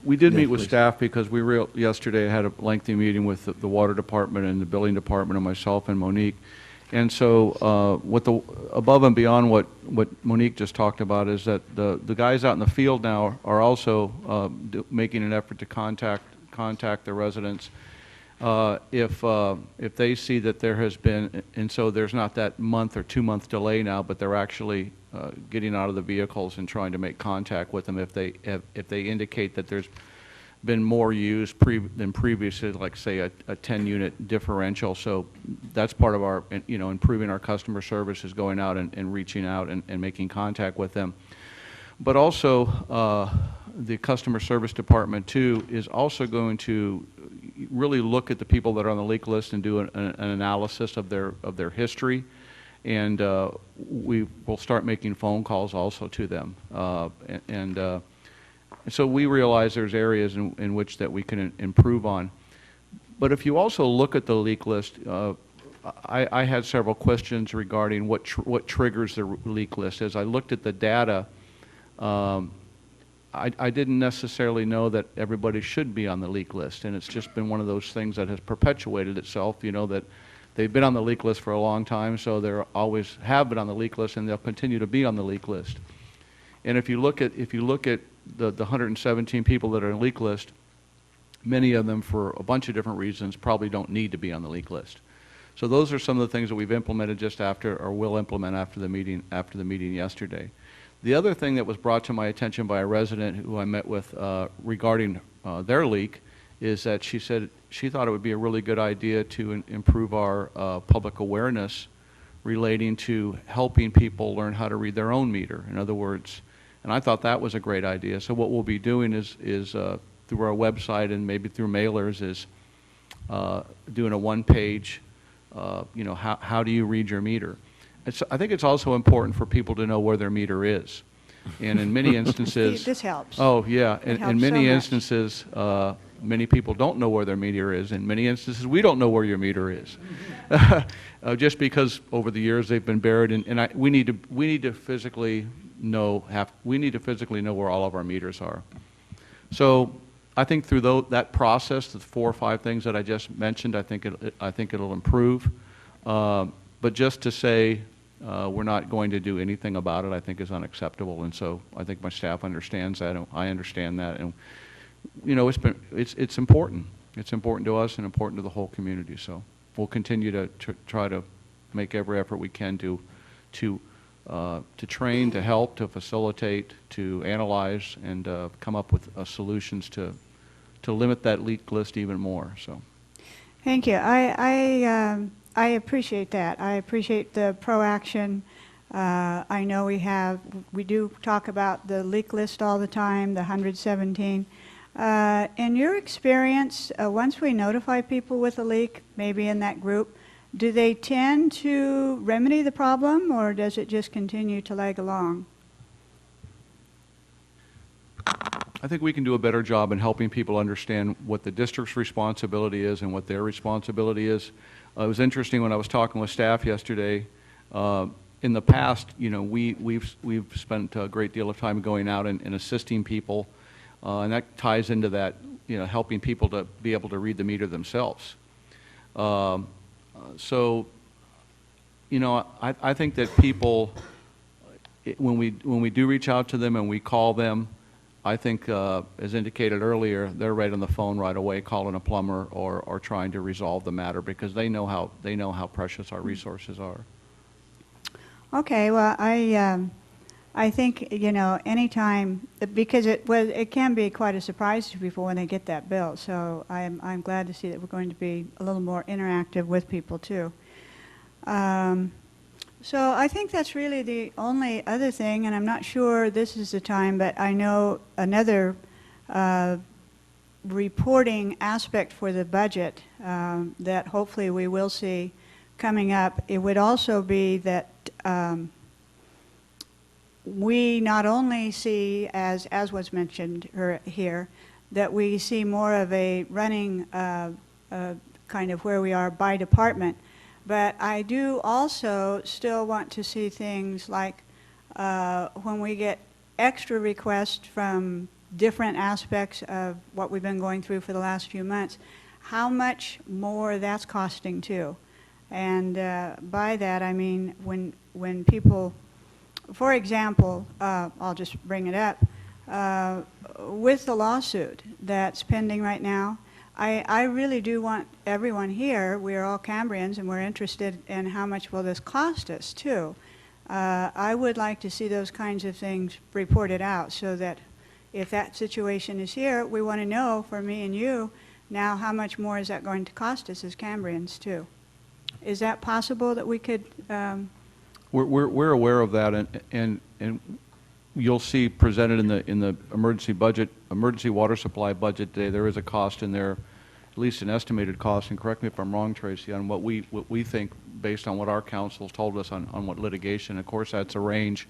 We did Yes, meet with please. staff because yesterday I had a lengthy meeting with the water department and the billing department and myself and Monique. And so above and beyond what Monique just talked about is that the guys out in the field now are also making an effort to contact the residents if they see that there has been, and so there's not that month or 2 month delay now, but they're actually getting out of the vehicles and trying to make contact with them if they indicate that there's been more use than previously, like say a 10 unit differential. So that's part of our, improving our customer service, is going out and reaching out and making contact with them. But also the customer service department too is also going to really look at the people that are on the leak list and do an analysis of their history, and we will start making phone calls also to them, and so we realize there's areas in which that we can improve on. But if you also look at the leak list, I had several questions regarding what triggers the leak list. As I looked at the data, I didn't necessarily know that everybody should be on the leak list, and it's just been one of those things that has perpetuated itself, that they've been on the leak list for a long time, so they always have been on the leak list, and they'll continue to be on the leak list. And if you look at the 117 people that are on the leak list, many of them, for a bunch of different reasons, probably don't need to be on the leak list. So those are some of the things that we've implemented just after, or will implement after the meeting yesterday. The other thing that was brought to my attention by a resident who I met with regarding their leak is that she said she thought it would be a really good idea to improve our public awareness relating to helping people learn how to read their own meter. In other words, and I thought that was a great idea. So what we'll be doing is through our website and maybe through mailers is doing a one-page, how do you read your meter? I think it's also important for people to know where their meter is. And in many instances... This helps. Oh, yeah. It In helps many so much. instances, many people don't know where their meter is. In many instances, we don't know where your meter is. Just because over the years they've been buried, and we need to physically know where all of our meters are. So I think through that process, the 4 or 5 things that I just mentioned, I think it'll improve. But just to say we're not going to do anything about it, I think is unacceptable. And so I think my staff understands that, and I understand that. And you know, it's important. It's important to us and important to the whole community. So we'll continue to try to make every effort we can to train, to help, to facilitate, to analyze, and come up with solutions to limit that leak list even more. So, Thank you. I appreciate that. I appreciate the proaction. I know we do talk about the leak list all the time, the 117. In your experience, once we notify people with a leak, maybe in that group, do they tend to remedy the problem, or does it just continue to lag along? I think we can do a better job in helping people understand what the district's responsibility is and what their responsibility is. It was interesting when I was talking with staff yesterday. In the past, you know, we've spent a great deal of time going out and assisting people, and that ties into that, you know, helping people to be able to read the meter themselves. So, you know, I think that people, when we do reach out to them and we call them, I think, as indicated earlier, they're right on the phone right away, calling a plumber or trying to resolve the matter because they know how precious our resources are. Okay, well, I think, you know, anytime, because it can be quite a surprise to people when they get that bill. So I'm glad to see that we're going to be a little more interactive with people too. So I think that's really the only other thing, and I'm not sure this is the time, but I know another reporting aspect for the budget that hopefully we will see coming up. It would also be that we not only see, as was mentioned here, that we see more of a running kind of where we are by department. But I do also still want to see things like when we get extra requests from different aspects of what we've been going through for the last few months, how much more that's costing too. And by that I mean when people, for example, I'll just bring it up, with the lawsuit that's pending right now, I really do want everyone here, we're all Cambrians and we're interested in how much will this cost us too. I would like to see those kinds of things reported out so that if that situation is here, we want to know for me and you now how much more is that going to cost us as Cambrians too. Is that possible that we could? We're aware of that, and you'll see presented in the emergency water supply budget today. There is a cost in there, at least an estimated cost. And correct me if I'm wrong, Tracy, on what we think based on what our council's told us on what litigation. Of course, that's a range.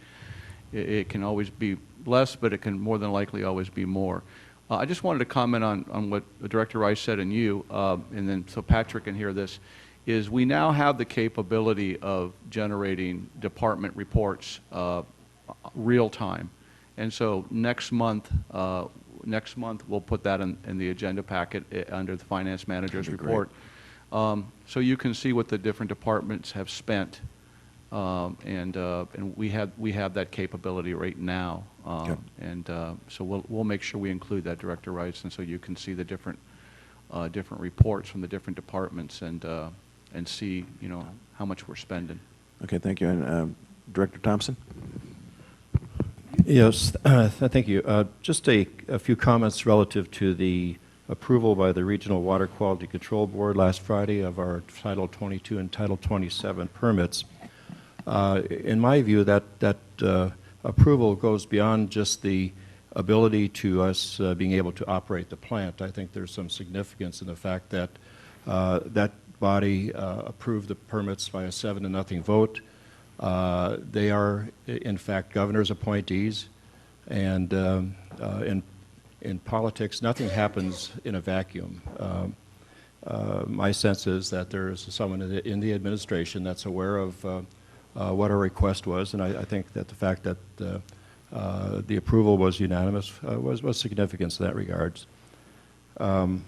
It can always be less, but it can more than likely always be more. I just wanted to comment on what Director Rice said and you, and then so Patrick can hear this. Is we now have the capability of generating department reports real time. And so next month we'll put that in the agenda packet under the finance manager's report. So you can see what the different departments have spent. And we have that capability right now. So we'll make sure we include that, Director Rice, and so you can see the different reports from the different departments and see, you know, how much we're spending. Okay, thank you. And Director Thompson? Yes, thank you. Just a few comments relative to the approval by the Regional Water Quality Control Board last Friday of our Title 22 and Title 27 permits. In my view, that approval goes beyond just the ability to us being able to operate the plant. I think there's some significance in the fact that that body approved the permits by a 7-0 vote. They are, in fact, governor's appointees. And in politics, nothing happens in a vacuum. My sense is that there is someone in the administration that's aware of what our request was, and I think that the fact that the approval was unanimous was significant in that regards. I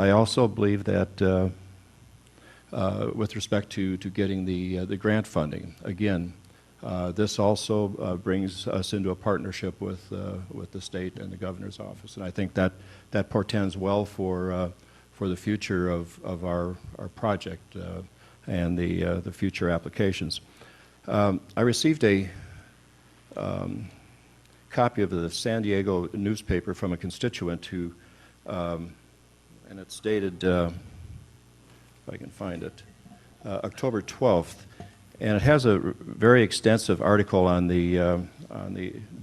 also believe that with respect to getting the grant funding, again, this also brings us into a partnership with the state and the governor's office, and I think that portends well for the future of our project and the future applications. I received a copy of the San Diego newspaper from a constituent who, and it's dated, if I can find it, October 12th, and it has a very extensive article on the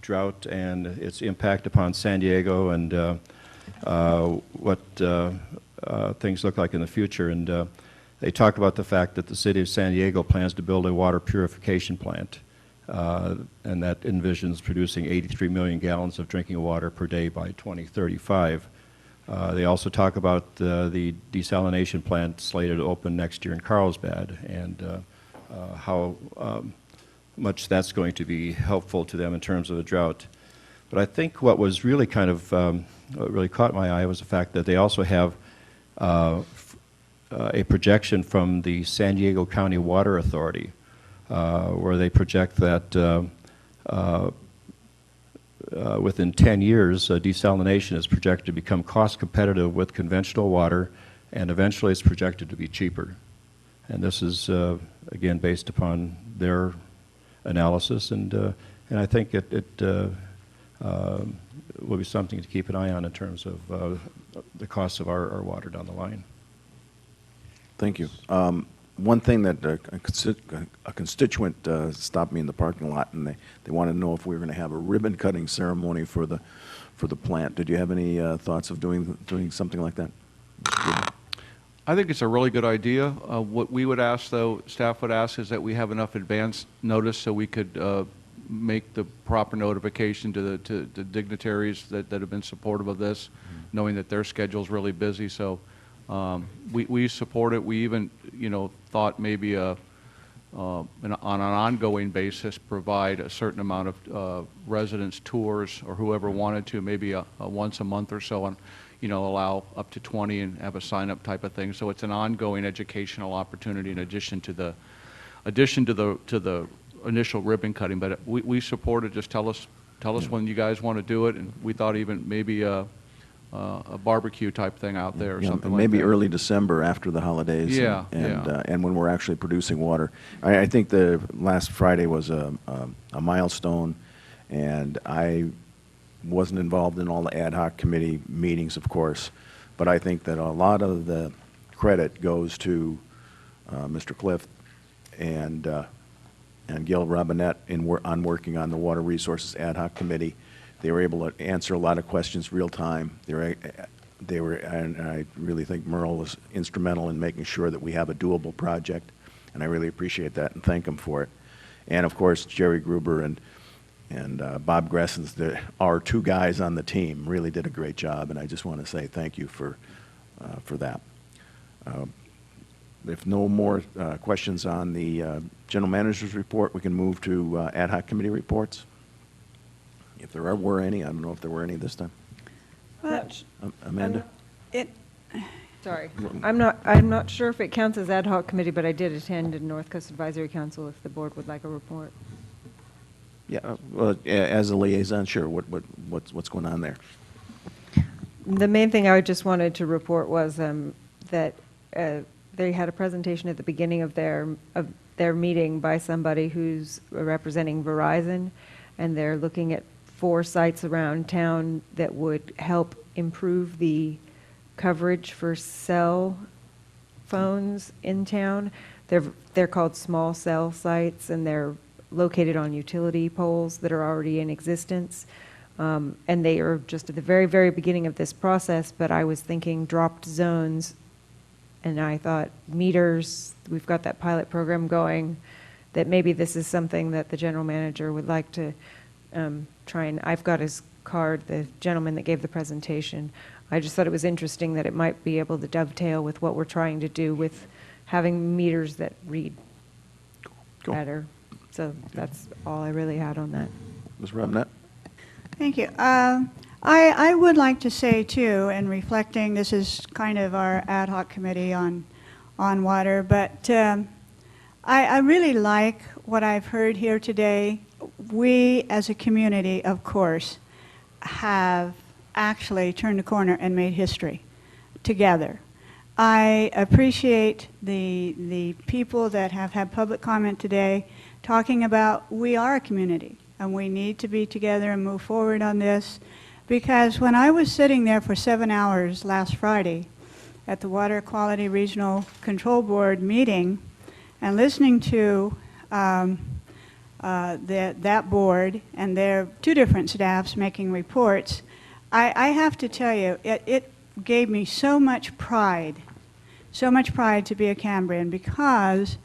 drought and its impact upon San Diego and what things look like in the future. And they talk about the fact that the city of San Diego plans to build a water purification plant, and that envisions producing 83 million gallons of drinking water per day by 2035. They also talk about the desalination plant slated to open next year in Carlsbad, and how much that's going to be helpful to them in terms of the drought. But I think what was really kind of, what really caught my eye was the fact that they also have a projection from the San Diego County Water Authority, where they project that within 10 years, desalination is projected to become cost competitive with conventional water, and eventually it's projected to be cheaper. And this is, again, based upon their analysis, and I think it will be something to keep an eye on in terms of the cost of our water down the line. Thank you. One thing that a constituent stopped me in the parking lot, and they wanted to know if we were going to have a ribbon cutting ceremony for the plant. Did you have any thoughts of doing something like that? I think it's a really good idea. What we would ask, though, staff would ask, is that we have enough advance notice so we could make the proper notification to the dignitaries that have been supportive of this, knowing that their schedule's really busy. So we support it. We even, thought maybe on an ongoing basis provide a certain amount of residence tours, or whoever wanted to, maybe once a month or so, and allow up to 20 and have a sign-up type of thing. So it's an ongoing educational opportunity in addition to the initial ribbon cutting. But we support it. Just tell us when you guys want to do it, and we thought even maybe a barbecue type thing out there or something like that. Maybe early December after the holidays. Yeah, and when we're actually producing water. I think the last Friday was a milestone, and I wasn't involved in all the ad hoc committee meetings, of course, but I think that a lot of the credit goes to Mr. Clift and Gil Robinette on working on the Water Resources Ad Hoc Committee. They were able to answer a lot of questions real time. They were, and I really think Merle was instrumental in making sure that we have a doable project, and I really appreciate that and thank them for it. And of course, Jerry Gruber and Bob Gressens, our two guys on the team, really did a great job, and I just want to say thank you for that. If no more questions on the General Manager's report, we can move to ad hoc committee reports. If there were any, I don't know if there were any this time. Amanda? Sorry, I'm not sure if it counts as ad hoc committee, but I did attend a North Coast Advisory Council. If the board would like a report. Yeah, well, as a liaison, sure. What's going on there? The main thing I just wanted to report was that they had a presentation at the beginning of their meeting by somebody who's representing Verizon, and they're looking at 4 sites around town that would help improve the coverage for cell phones in town. They're called small cell sites, and they're located on utility poles that are already in existence. And they are just at the very, very beginning of this process, but I was thinking dropped zones, and I thought meters, we've got that pilot program going, that maybe this is something that the general manager would like to try and, I've got his card, the gentleman that gave the presentation. I just thought it was interesting that it might be able to dovetail with what we're trying to do with having meters that read better. So that's all I really had on that. Ms. Robnett? Thank you. I would like to say, too, in reflecting, this is kind of our ad hoc committee on water, but I really like what I've heard here today. We, as a community, of course, have actually turned a corner and made history together. I appreciate the people that have had public comment today talking about we are a community and we need to be together and move forward on this, because when I was sitting there for 7 hours last Friday at the Water Quality Regional Control Board meeting and listening to that board and their two different staffs making reports, I have to tell you, it gave me so much pride to be a Cambrian, because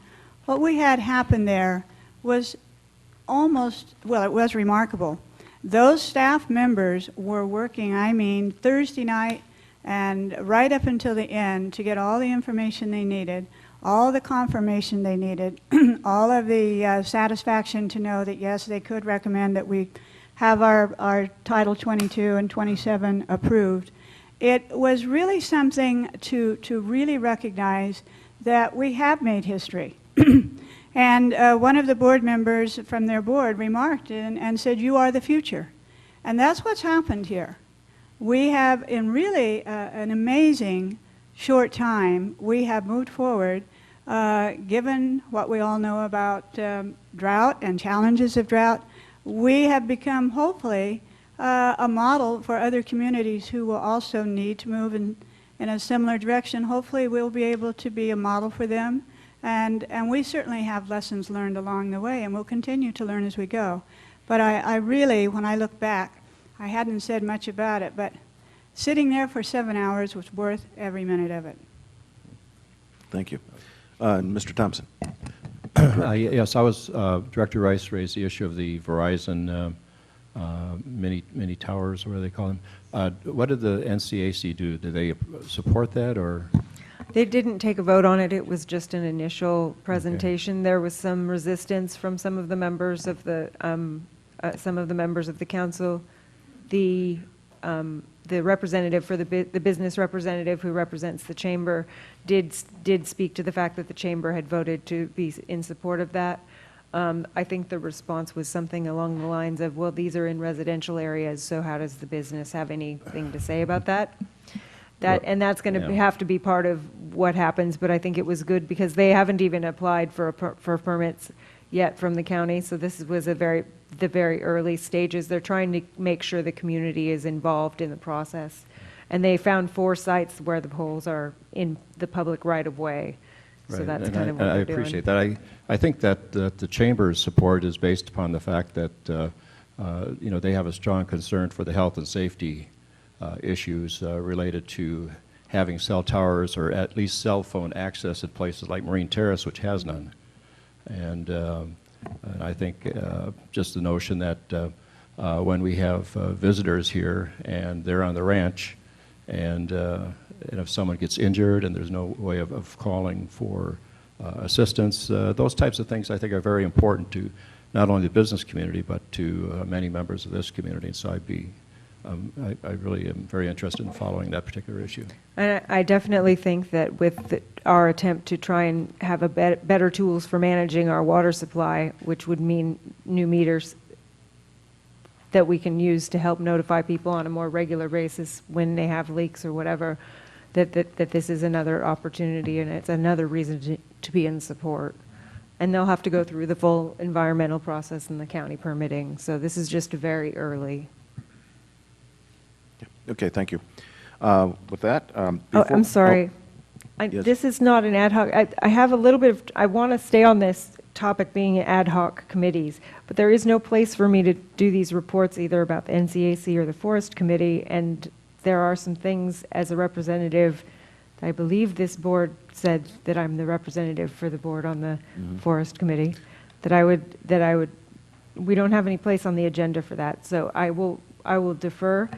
what we had happen there was almost, well, it was remarkable. Those staff members were working, I mean, Thursday night and right up until the end to get all the information they needed, all the confirmation they needed, all of the satisfaction to know that, yes, they could recommend that we have our Title 22 and 27 approved. It was really something to really recognize that we have made history. And one of the board members from their board remarked and said, "You are the future." And that's what's happened here. We have, in really an amazing short time, we have moved forward, given what we all know about drought and challenges of drought. We have become, hopefully, a model for other communities who will also need to move in a similar direction. Hopefully, we'll be able to be a model for them. And we certainly have lessons learned along the way, and we'll continue to learn as we go. But I really, when I look back, I hadn't said much about it, but sitting there for 7 hours was worth every minute of it. Thank you. Mr. Thompson? Yes, Director Rice raised the issue of the Verizon mini towers, what do they call them? What did the NCAC do? Did they support that, or? They didn't take a vote on it. It was just an initial presentation. Okay. There was some resistance from some of the members of the council. The representative for the business representative who represents the chamber did speak to the fact that the chamber had voted to be in support of that. I think the response was something along the lines of, well, these are in residential areas, so how does the business have anything to say about that? And that's going to have to be part of what happens, but I think it was good because they haven't even applied for permits yet from the county, so this was the very early stages. They're trying to make sure the community is involved in the process. And they found 4 sites where the poles are in the public right-of-way. So that's kind of what they're doing. I appreciate that. I think that the chamber's support is based upon the fact that they have a strong concern for the health and safety issues related to having cell towers or at least cell phone access at places like Marine Terrace, which has none. And I think just the notion that when we have visitors here and they're on the ranch, and if someone gets injured and there's no way of calling for assistance, those types of things I think are very important to not only the business community but to many members of this community. And so I really am very interested in following that particular issue. And I definitely think that with our attempt to try and have better tools for managing our water supply, which would mean new meters that we can use to help notify people on a more regular basis when they have leaks or whatever, that this is another opportunity and it's another reason to be in support. And they'll have to go through the full environmental process and the county permitting. So this is just very early. Okay, thank you. With that, I'm sorry. Yes. This is not an ad hoc. I have a little bit of, I want to stay on this topic being ad hoc committees, but there is no place for me to do these reports either about the NCAC or the Forest Committee, and there are some things as a representative, I believe this board said that I'm the representative for the board on the Forest Committee, that I would we don't have any place on the agenda for that. So I will defer,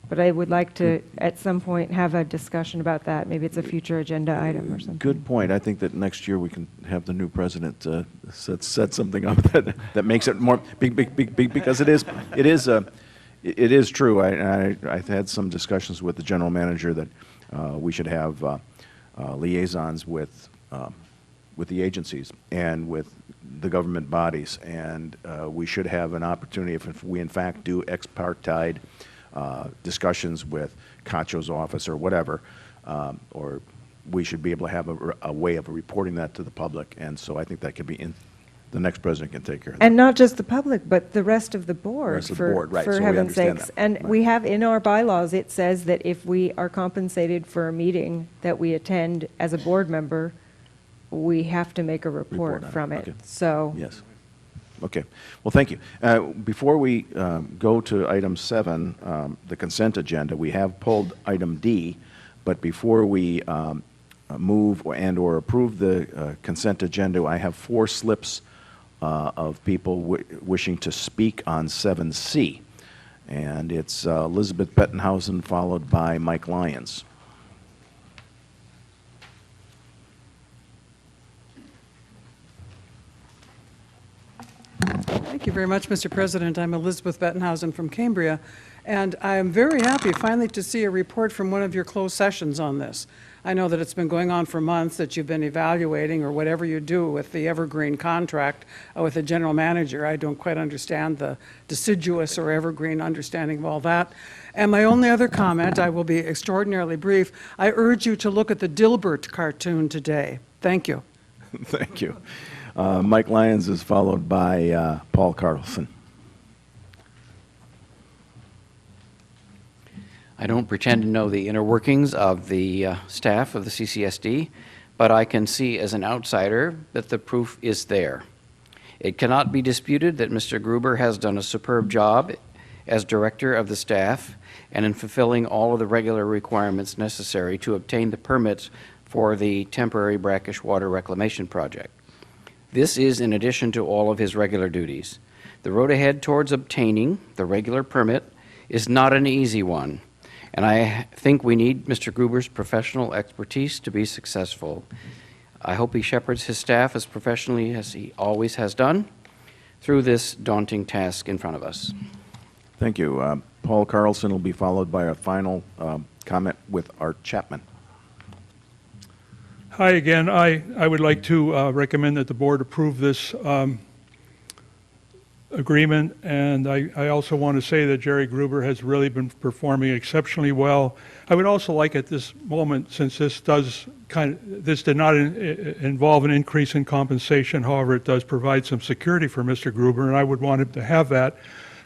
but I would like to, at some point, have a discussion about that. Maybe it's a future agenda item or something. Good point. I think that next year we can have the new president set something up that makes it more big, because it is true. I've had some discussions with the general manager that we should have liaisons with the agencies and with the government bodies, and we should have an opportunity, if we in fact do ex parte discussions with Cacho's office or whatever, or we should be able to have a way of reporting that to the public, and so I think that could be the next president can take care of that. And not just the public, but the rest of the board, Rest of the board, right, for so we heaven's understand sakes. that. And Right. we have in our bylaws, it says that if we are compensated for a meeting that we attend as a board member, we have to make a report on it. from it. Okay. So. Yes. Okay. Well, thank you. Before we go to item 7, the consent agenda, we have pulled item D, but before we move and/or approve the consent agenda, I have 4 slips of people wishing to speak on 7C. And it's Elizabeth Bettenhausen, followed by Mike Lyons. Thank you very much, Mr. President. I'm Elizabeth Bettenhausen from Cambria, and I am very happy finally to see a report from one of your closed sessions on this. I know that it's been going on for months, that you've been evaluating or whatever you do with the evergreen contract with the general manager. I don't quite understand the deciduous or evergreen understanding of all that. And my only other comment, I will be extraordinarily brief, I urge you to look at the Dilbert cartoon today. Thank you. Thank you. Mike Lyons is followed by Paul Carlson. I don't pretend to know the inner workings of the staff of the CCSD, but I can see as an outsider that the proof is there. It cannot be disputed that Mr. Gruber has done a superb job as director of the staff and in fulfilling all of the regular requirements necessary to obtain the permits for the temporary brackish water reclamation project. This is in addition to all of his regular duties. The road ahead towards obtaining the regular permit is not an easy one, and I think we need Mr. Gruber's professional expertise to be successful. I hope he shepherds his staff as professionally as he always has done through this daunting task in front of us. Thank you. Paul Carlson will be followed by a final comment with Art Chapman. Hi again. I would like to recommend that the board approve this agreement, and I also want to say that Jerry Gruber has really been performing exceptionally well. I would also like at this moment, since this did not involve an increase in compensation, however, it does provide some security for Mr. Gruber, and I would want him to have that.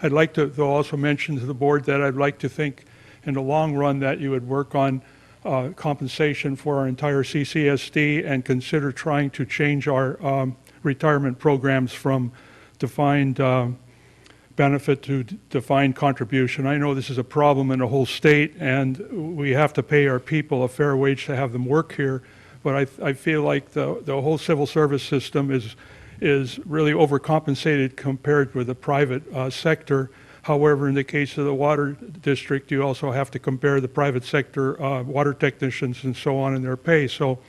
I'd like to though also mention to the board that I'd like to think in the long run that you would work on compensation for our entire CCSD and consider trying to change our retirement programs from defined benefit to defined contribution. I know this is a problem in the whole state, and we have to pay our people a fair wage to have them work here, but I feel like the whole civil service system is really overcompensated compared with the private sector. However, in the case of the water district, you also have to compare the private sector water technicians and so on in their pay. So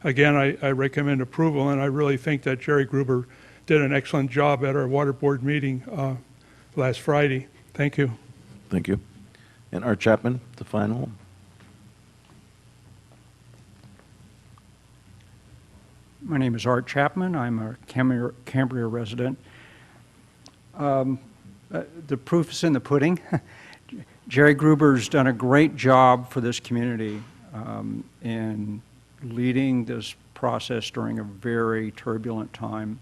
again, I recommend approval, and I really think that Jerry Gruber did an excellent job at our water board meeting last Friday. Thank you. Thank you. And Art Chapman, the final. My name is Art Chapman. I'm a Cambria resident. The proof is in the pudding. Jerry Gruber's done a great job for this community in leading this process during a very turbulent time.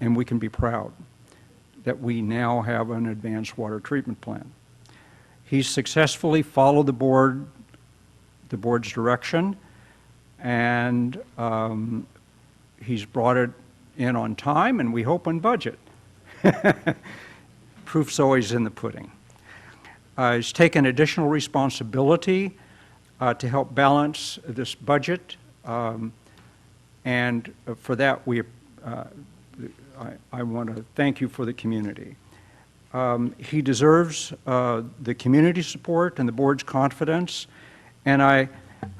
And we can be proud that we now have an advanced water treatment plant. He's successfully followed the board's direction, and he's brought it in on time, and we hope on budget. Proof's always in the pudding. He's taken additional responsibility to help balance this budget, and for that I want to thank you for the community. He deserves the community support and the board's confidence, and I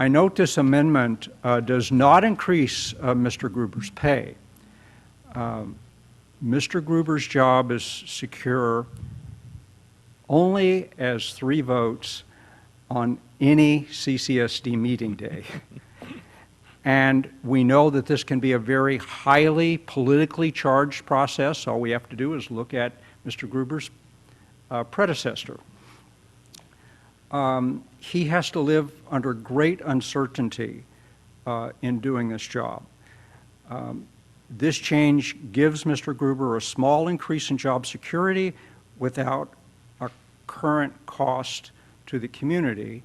note this amendment does not increase Mr. Gruber's pay. Mr. Gruber's job is secure only as 3 votes on any CCSD meeting day. And we know that this can be a very highly politically charged process. All we have to do is look at Mr. Gruber's predecessor. He has to live under great uncertainty in doing this job. This change gives Mr. Gruber a small increase in job security without a current cost to the community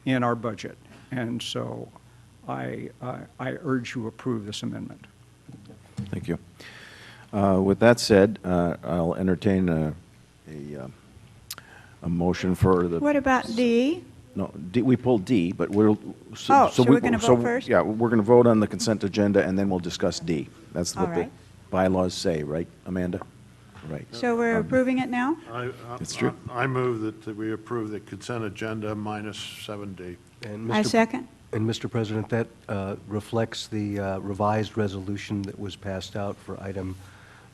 in our budget. And so I urge you to approve this amendment. Thank you. With that said, I'll entertain a motion for the... What about D? No, D, we pulled D, but we'll... So we're going to vote first? Yeah, we're going to vote on the consent agenda, and then we'll discuss D. That's All what the right. bylaws say, right, Amanda? Right. So we're approving it now? It's true. I move that we approve the consent agenda minus 7D. And I second. And Mr. President, that reflects the revised resolution that was passed out for item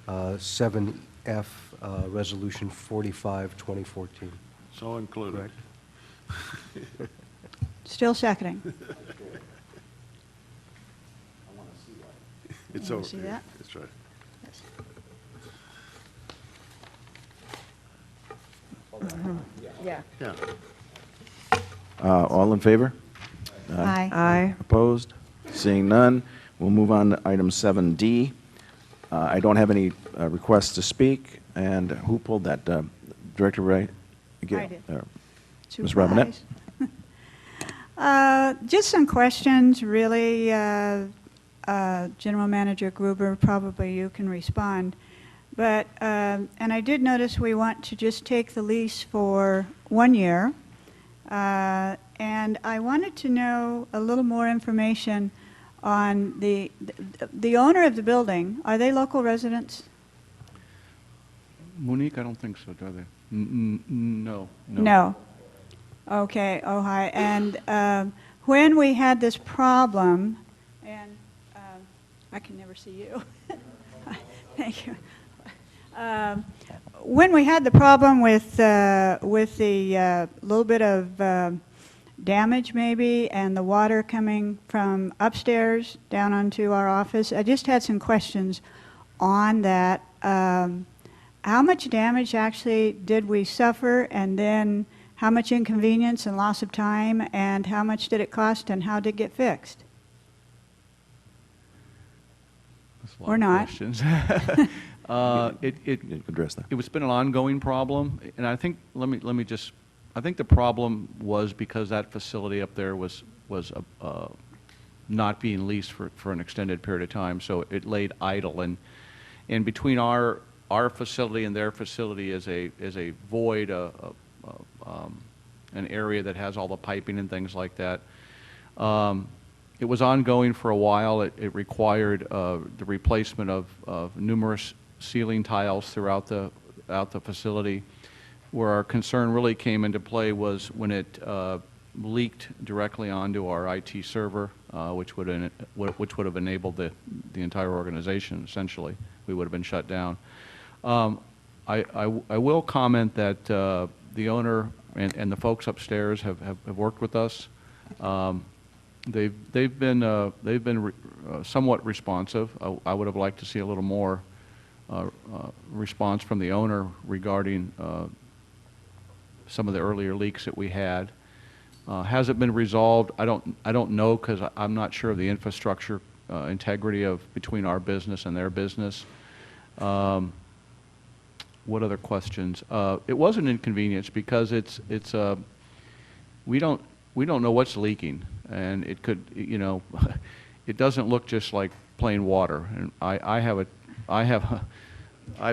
7F, Resolution 45, 2014. So included. Still seconding. It's You wanna over see here. that? That's right. Yeah. Yeah. All in favor? Aye. Aye. Opposed? Seeing none, we'll move on to item 7D. I don't have any requests to speak, and who pulled that? Director Ray? I did. Ms. Robinette? Just some questions, really. General Manager Gruber, probably you can respond. But, and I did notice we want to just take the lease for 1 year. And I wanted to know a little more information on the owner of the building. Are they local residents? Monique, I don't think so, do they? No. No. Okay, Ojai. And when we had this problem, and I can never see you. Thank you. When we had the problem with the little bit of damage maybe and the water coming from upstairs down onto our office, I just had some questions on that. How much damage actually did we suffer, and then how much inconvenience and loss of time, and how much did it cost, and how did it get fixed? That's a lot Or of not. questions. Address that. It's been an ongoing problem, and I think, let me just, I think the problem was because that facility up there was not being leased for an extended period of time, so it laid idle, and between our facility and their facility is a void, an area that has all the piping and things like that. It was ongoing for a while. It required the replacement of numerous ceiling tiles throughout the facility. Where our concern really came into play was when it leaked directly onto our IT server, which would have enabled the entire organization. Essentially, we would have been shut down. I will comment that the owner and the folks upstairs have worked with us. They've been somewhat responsive. I would have liked to see a little more response from the owner regarding some of the earlier leaks that we had. Has it been resolved? I don't know, because I'm not sure of the infrastructure integrity between our business and their business. What other questions? It was an inconvenience because we don't know what's leaking, and it could, it doesn't look just like plain water. And I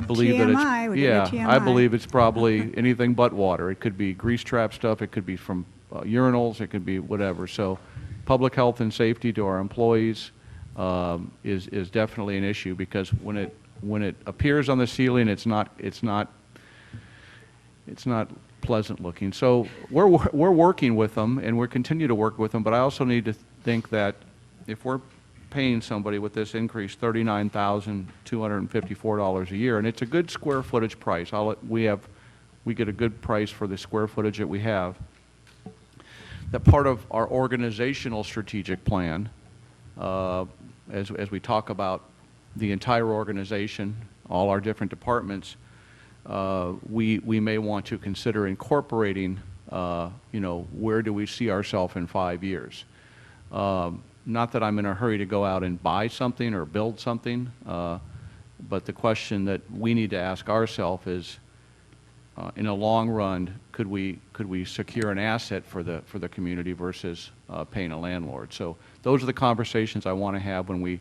believe that TMI, we did a TMI. I believe it's probably anything but water. It could be grease trap stuff. It could be from urinals. It could be whatever. So, public health and safety to our employees is definitely an issue, because when when it appears on the ceiling, it's not pleasant looking. So we're working with them, and we'll continue to work with them, but I also need to think that if we're paying somebody with this increase $39,254 a year, and it's a good square footage price. We get a good price for the square footage that we have. That part of our organizational strategic plan, as we talk about the entire organization, all our different departments, we may want to consider incorporating, where do we see ourselves in 5 years? Not that I'm in a hurry to go out and buy something or build something, but the question that we need to ask ourselves is, in a long run, could we secure an asset for the community versus paying a landlord? So those are the conversations I want to have when we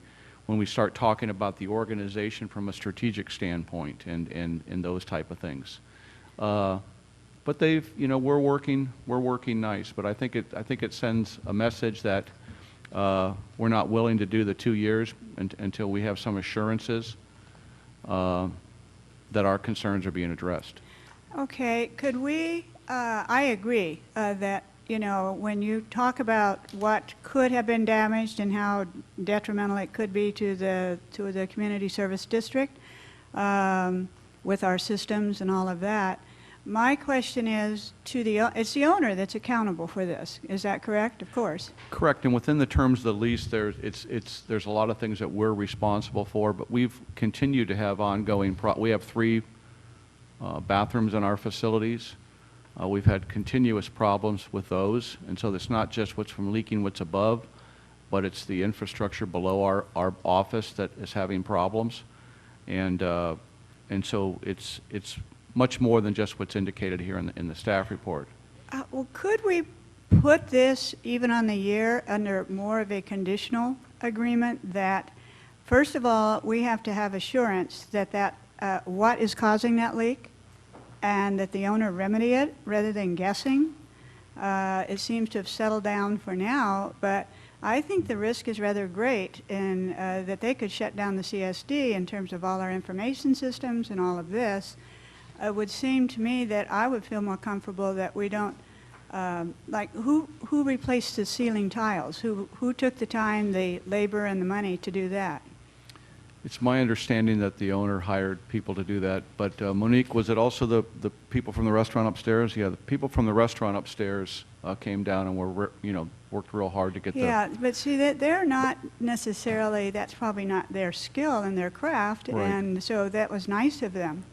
start talking about the organization from a strategic standpoint and those type of things. But we're working nice. But I think it sends a message that we're not willing to do the 2 years until we have some assurances that our concerns are being addressed. Okay, could we, I agree that, when you talk about what could have been damaged and how detrimental it could be to the community service district with our systems and all of that, my question is it's the owner that's accountable for this. Is that correct? Of course. Correct, and within the terms of the lease, there's a lot of things that we're responsible for, but we've continued to have ongoing. We have 3 bathrooms in our facilities. We've had continuous problems with those, and so it's not just what's from leaking what's above, but it's the infrastructure below our office that is having problems, and so it's much more than just what's indicated here in the staff report. Well, could we put this even on the year under more of a conditional agreement that, first of all, we have to have assurance that what is causing that leak and that the owner remedy it rather than guessing? It seems to have settled down for now, but I think the risk is rather great in that they could shut down the CSD in terms of all our information systems and all of this. It would seem to me that I would feel more comfortable that we don't, who replaced the ceiling tiles? Who took the time, the labor, and the money to do that? It's my understanding that the owner hired people to do that, but Monique, was it also the people from the restaurant upstairs? Yeah, the people from the restaurant upstairs came down and worked real hard to get Yeah, but see, they're not necessarily, that's probably not their skill and their craft, Right. And so that was nice of them.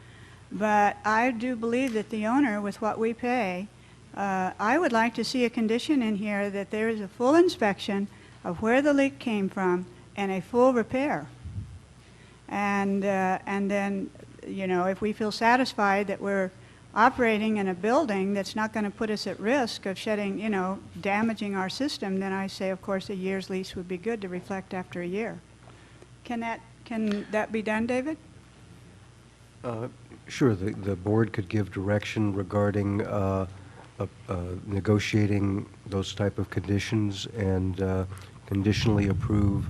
But I do believe that the owner, with what we pay, I would like to see a condition in here that there is a full inspection of where the leak came from and a full repair. And then, if we feel satisfied that we're operating in a building that's not going to put us at risk of damaging our system, then I say, of course, a year's lease would be good to reflect after a year. Can that be done, David? Sure, the board could give direction regarding negotiating those type of conditions and conditionally approve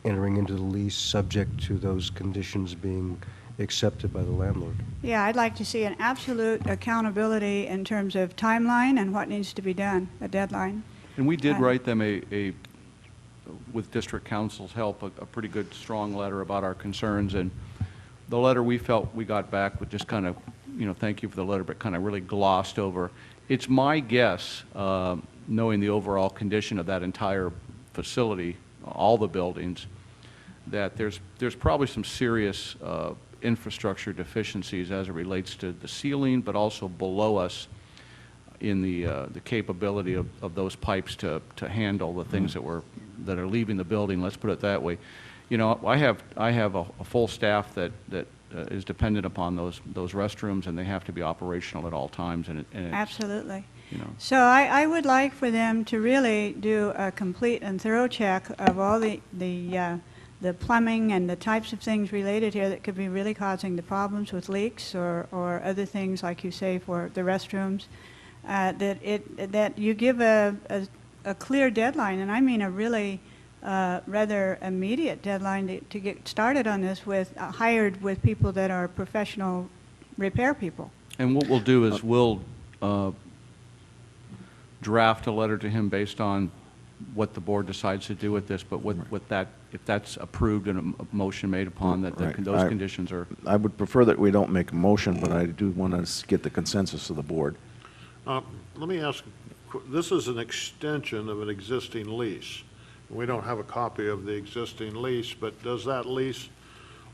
entering into the lease subject to those conditions being accepted by the landlord. Yeah, I'd like to see an absolute accountability in terms of timeline and what needs to be done, a deadline. And we did write them with district council's help, a pretty good, strong letter about our concerns. And the letter we felt we got back with just kind of, thank you for the letter, but kind of really glossed over. It's my guess, knowing the overall condition of that entire facility, all the buildings, that there's probably some serious infrastructure deficiencies as it relates to the ceiling, but also below us in the capability of those pipes to handle the things that are leaving the building. Let's put it that way. I have a full staff that is dependent upon those restrooms, and they have to be operational at all times. And absolutely. So I would like for them to really do a complete and thorough check of all the plumbing and the types of things related here that could be really causing the problems with leaks or other things, like you say, for the restrooms. That you give a clear deadline, and I mean a really rather immediate deadline to get started on this with, hired with people that are professional repair people. And what we'll do is we'll draft a letter to him based on what the board decides to do with this, but with that, if that's approved and a motion made upon that, Right. those conditions are. I would prefer that we don't make a motion, but I do want to get the consensus of the board. Let me ask, this is an extension of an existing lease. We don't have a copy of the existing lease, but does that lease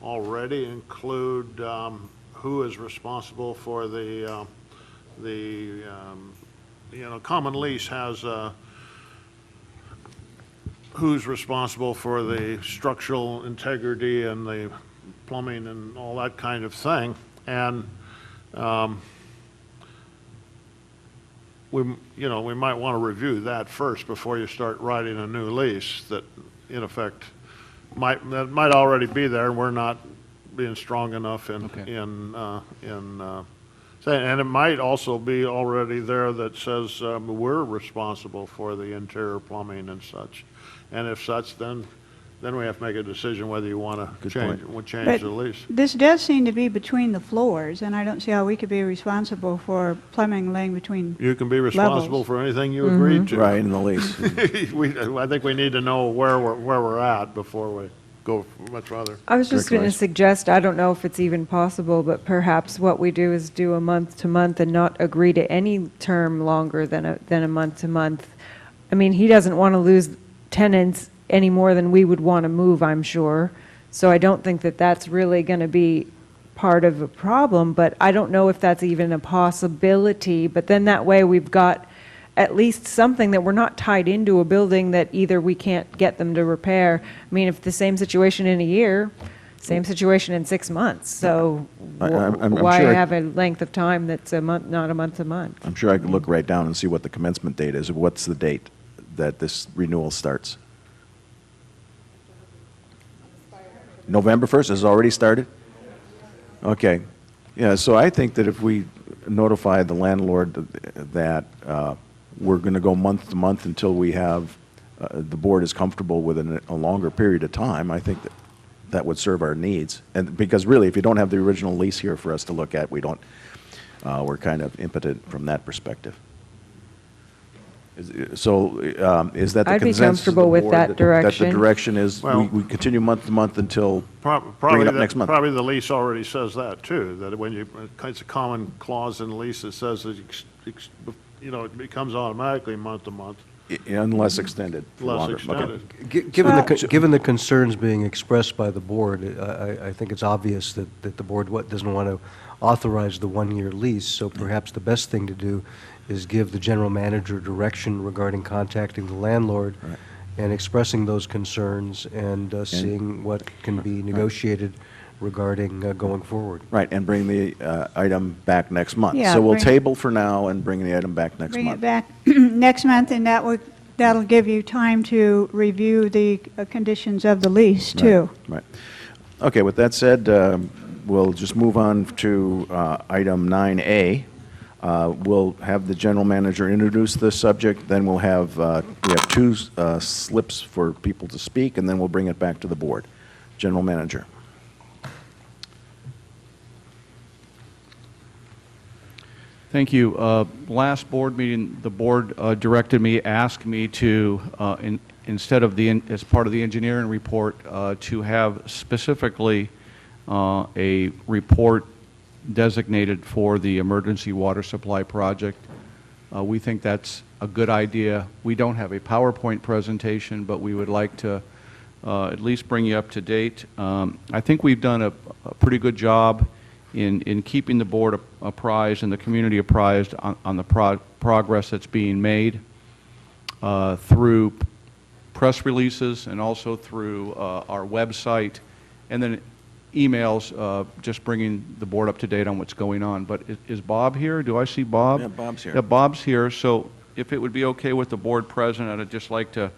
already include who is responsible for the common lease has who's responsible for the structural integrity and the plumbing and all that kind of thing. And we might want to review that first before you start writing a new lease that, in effect, might already be there, and we're not being strong enough in saying, and it might also be already there that says we're responsible for the interior plumbing and such. And if such, then we have to make a decision whether you want to change But the lease. this does seem to be between the floors, and I don't see how we could be responsible for plumbing laying between You can be responsible levels. for anything you agreed to. Right, in the lease. I think we need to know where we're at before we go much further. I was just going to Rice. suggest, I don't know if it's even possible, but perhaps what we do is do a month to month and not agree to any term longer than a month to month. I mean, he doesn't want to lose tenants any more than we would want to move, I'm sure. So I don't think that that's really going to be part of a problem, but I don't know if that's even a possibility. But then that way we've got at least something that we're not tied into a building that either we can't get them to repair. I mean, if the same situation in a year, same situation in 6 months. So I'm why sure have a length of time that's a month, not a month to month? I'm sure I could look right down and see what the commencement date is. What's the date that this renewal starts? November 1st, has it already started? Okay. Yeah, so I think that if we notify the landlord that we're going to go month to month until we have, the board is comfortable with a longer period of time, I think that would serve our needs. And because really, if you don't have the original lease here for us to look at, we're kind of impotent from that perspective. So is that the I'd be consensus of the comfortable with board that direction. That the direction is Well- we continue month to month until bring Probably it up next month? Probably the lease already says that too, that when it's a common clause in the lease that says that, it becomes automatically month to month. Unless extended. for Less longer. extended. Okay. Given the concerns being expressed by the board, I think it's obvious that the board doesn't want to authorize the one-year lease, so perhaps the best thing to do is give the general manager direction regarding contacting the landlord and expressing those concerns and seeing what can be negotiated regarding going forward. Right, and bring the item back next month. Yeah, So we'll bring- table for now and bring the item back next Bring it month. back next month, and that'll give you time to review the conditions of the lease, too. Right. Okay, with that said, we'll just move on to item 9A. We'll have the general manager introduce the subject, then we have two slips for people to speak, and then we'll bring it back to the board. General manager. Thank you. Last board meeting, the board asked me to, instead of as part of the engineering report, to have specifically a report designated for the emergency water supply project. We think that's a good idea. We don't have a PowerPoint presentation, but we would like to at least bring you up to date. I think we've done a pretty good job in keeping the board apprised and the community apprised on the progress that's being made through press releases and also through our website, and then emails just bringing the board up to date on what's going on. But is Bob here? Do I see Bob? Yeah, Bob's here. Yeah, Bob's here. So if it would be okay with the board president, I'd just like to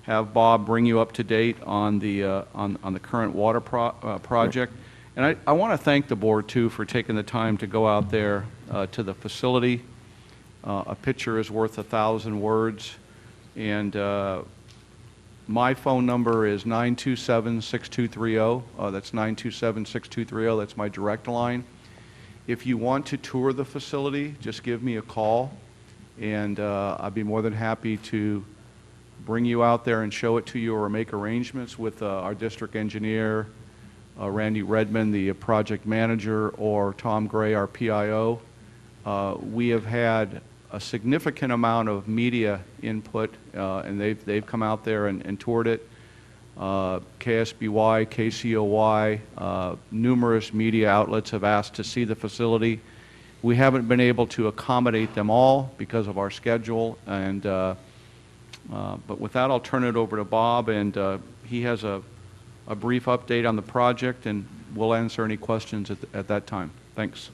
have Bob bring you up to date on the current water project. And I want to thank the board, too, for taking the time to go out there to the facility. A picture is worth 1,000 words. And My phone number is 927-6230. That's 927-6230. That's my direct line. If you want to tour the facility, just give me a call, and I'd be more than happy to bring you out there and show it to you, or make arrangements with our district engineer, Randy Redmond, the project manager, or Tom Gray, our PIO. We have had a significant amount of media input, and they've come out there and toured it. KSBY, KCOY, numerous media outlets have asked to see the facility. We haven't been able to accommodate them all because of our schedule, and but with that, I'll turn it over to Bob, and he has a brief update on the project, and we'll answer any questions at that time. Thanks.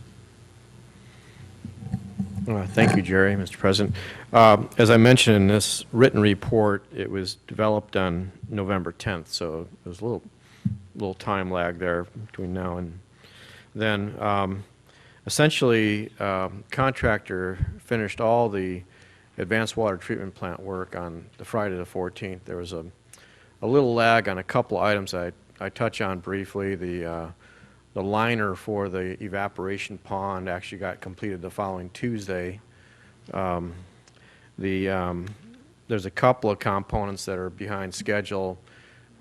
Thank you, Jerry, Mr. President. As I mentioned in this written report, it was developed on November 10th, so there's a little time lag there between now and then. Essentially, contractor finished all the advanced water treatment plant work on the Friday the 14th. There was a little lag on a couple of items I touch on briefly. The liner for the evaporation pond actually got completed the following Tuesday. There's a couple of components that are behind schedule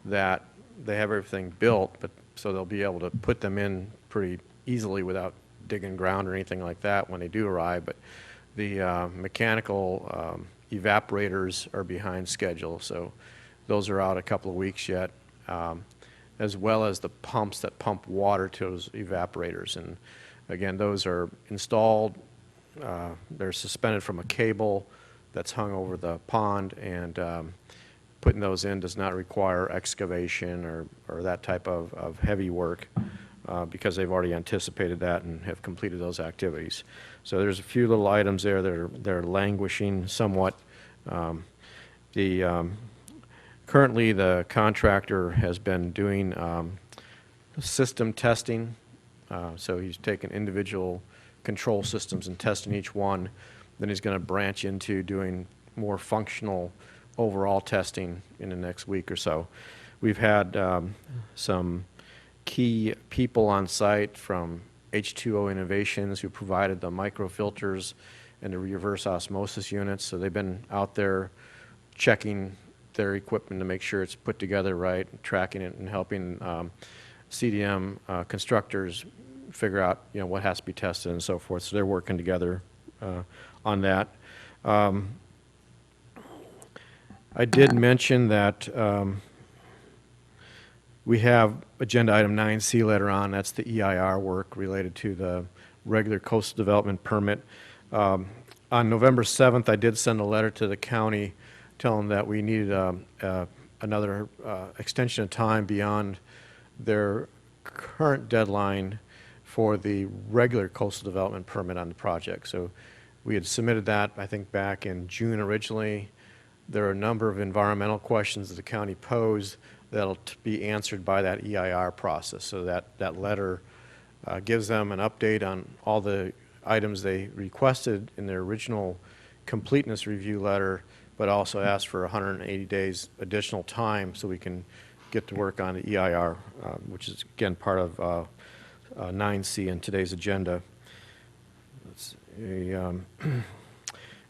that they have everything built, but so they'll be able to put them in pretty easily without digging ground or anything like that when they do arrive. But the mechanical evaporators are behind schedule, so those are out a couple of weeks yet. As well as the pumps that pump water to those evaporators. And again, those are installed, they're suspended from a cable that's hung over the pond, and putting those in does not require excavation or that type of heavy work because they've already anticipated that and have completed those activities. So there's a few little items there that are languishing somewhat. Currently, the contractor has been doing system testing. So he's taken individual control systems and testing each one. Then he's going to branch into doing more functional overall testing in the next week or so. We've had some key people on site from H2O Innovations who provided the microfilters and the reverse osmosis units. So they've been out there checking their equipment to make sure it's put together right, tracking it, and helping CDM constructors figure out what has to be tested and so forth. So they're working together on that. I did mention that we have agenda item 9C later on. That's the EIR work related to the regular coastal development permit. On November 7th, I did send a letter to the county telling them that we needed another extension of time beyond their current deadline for the regular coastal development permit on the project. So we had submitted that, I think, back in June originally. There are a number of environmental questions that the county posed that'll be answered by that EIR process. So that letter gives them an update on all the items they requested in their original completeness review letter, but also asked for 180 days additional time so we can get to work on the EIR, which is, again, part of 9C in today's agenda. Of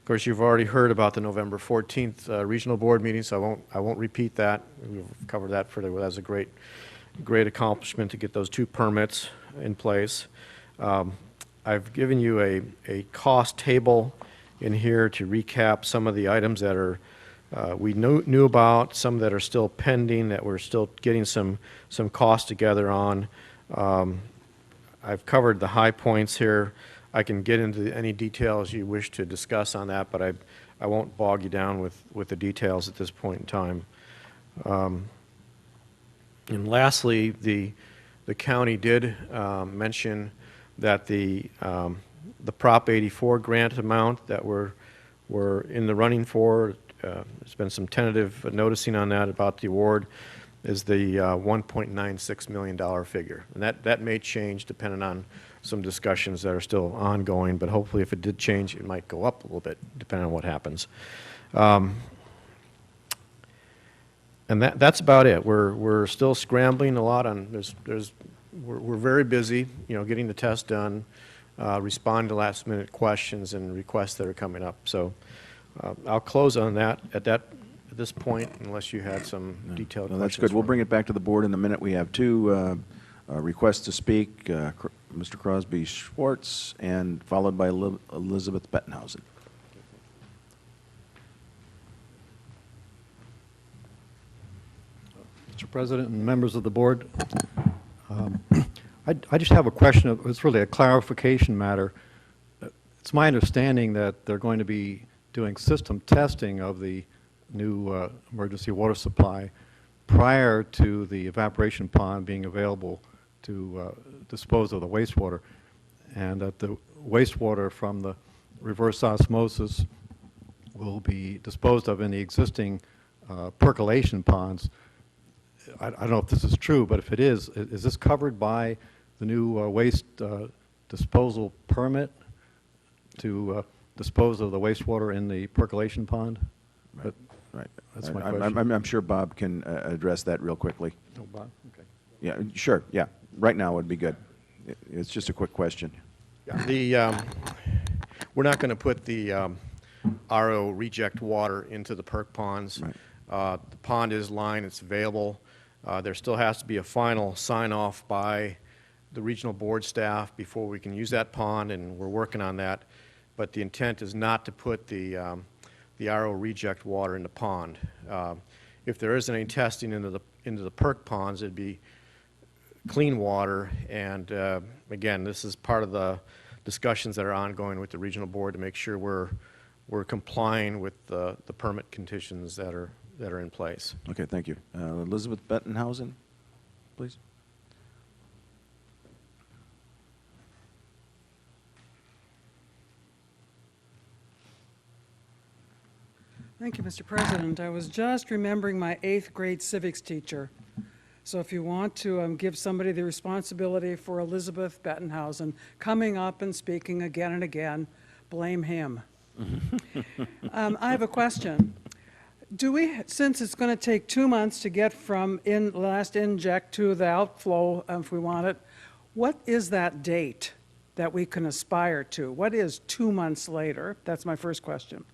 course, you've already heard about the November 14th regional board meeting, so I won't repeat that. We've covered that further. That was a great accomplishment to get those two permits in place. I've given you a cost table in here to recap some of the items that are we knew about, some that are still pending, that we're still getting some costs together on. I've covered the high points here. I can get into any details you wish to discuss on that, but I won't bog you down with the details at this point in time. And lastly, the county did mention that the Prop 84 grant amount that we're in the running for, there's been some tentative noticing on that about the award, is the $1.96 million figure. And that may change depending on some discussions that are still ongoing, but hopefully if it did change, it might go up a little bit depending on what happens. And that's about it. We're still scrambling a lot on, we're very busy, getting the test done, responding to last minute questions and requests that are coming up. So I'll close on that at this point, unless you had some detailed questions. That's good. We'll for bring me. it back to the board in a minute. We have two requests to speak, Mr. Crosby Schwartz, and followed by Elizabeth Bettenhausen. Mr. President and members of the board, I just have a question. It's really a clarification matter. It's my understanding that they're going to be doing system testing of the new emergency water supply prior to the evaporation pond being available to dispose of the wastewater, and that the wastewater from the reverse osmosis will be disposed of in the existing percolation ponds. I don't know if this is true, but if it is this covered by the new waste disposal permit to dispose of the wastewater in the percolation pond? Right. That's my question. I'm sure Bob can address that real quickly. Oh, Bob, okay. Yeah, sure, yeah. Right now would be good. It's just a quick question. Yeah, we're not going to put the RO reject water into the perk ponds. Right. The pond is lined, it's available. There still has to be a final sign-off by the regional board staff before we can use that pond, and we're working on that. But the intent is not to put the RO reject water in the pond. If there isn't any testing into the perk ponds, it'd be clean water. And again, this is part of the discussions that are ongoing with the regional board to make sure we're complying with the permit conditions that are in place. Okay, thank you. Elizabeth Bettenhausen, please. Thank you, Mr. President. I was just remembering my 8th grade civics teacher. So if you want to give somebody the responsibility for Elizabeth Bettenhausen coming up and speaking again and again, blame him. I have a question. Since it's going to take 2 months to get from last inject to the outflow, if we want it, what is that date that we can aspire to? What is 2 months later? That's my first question.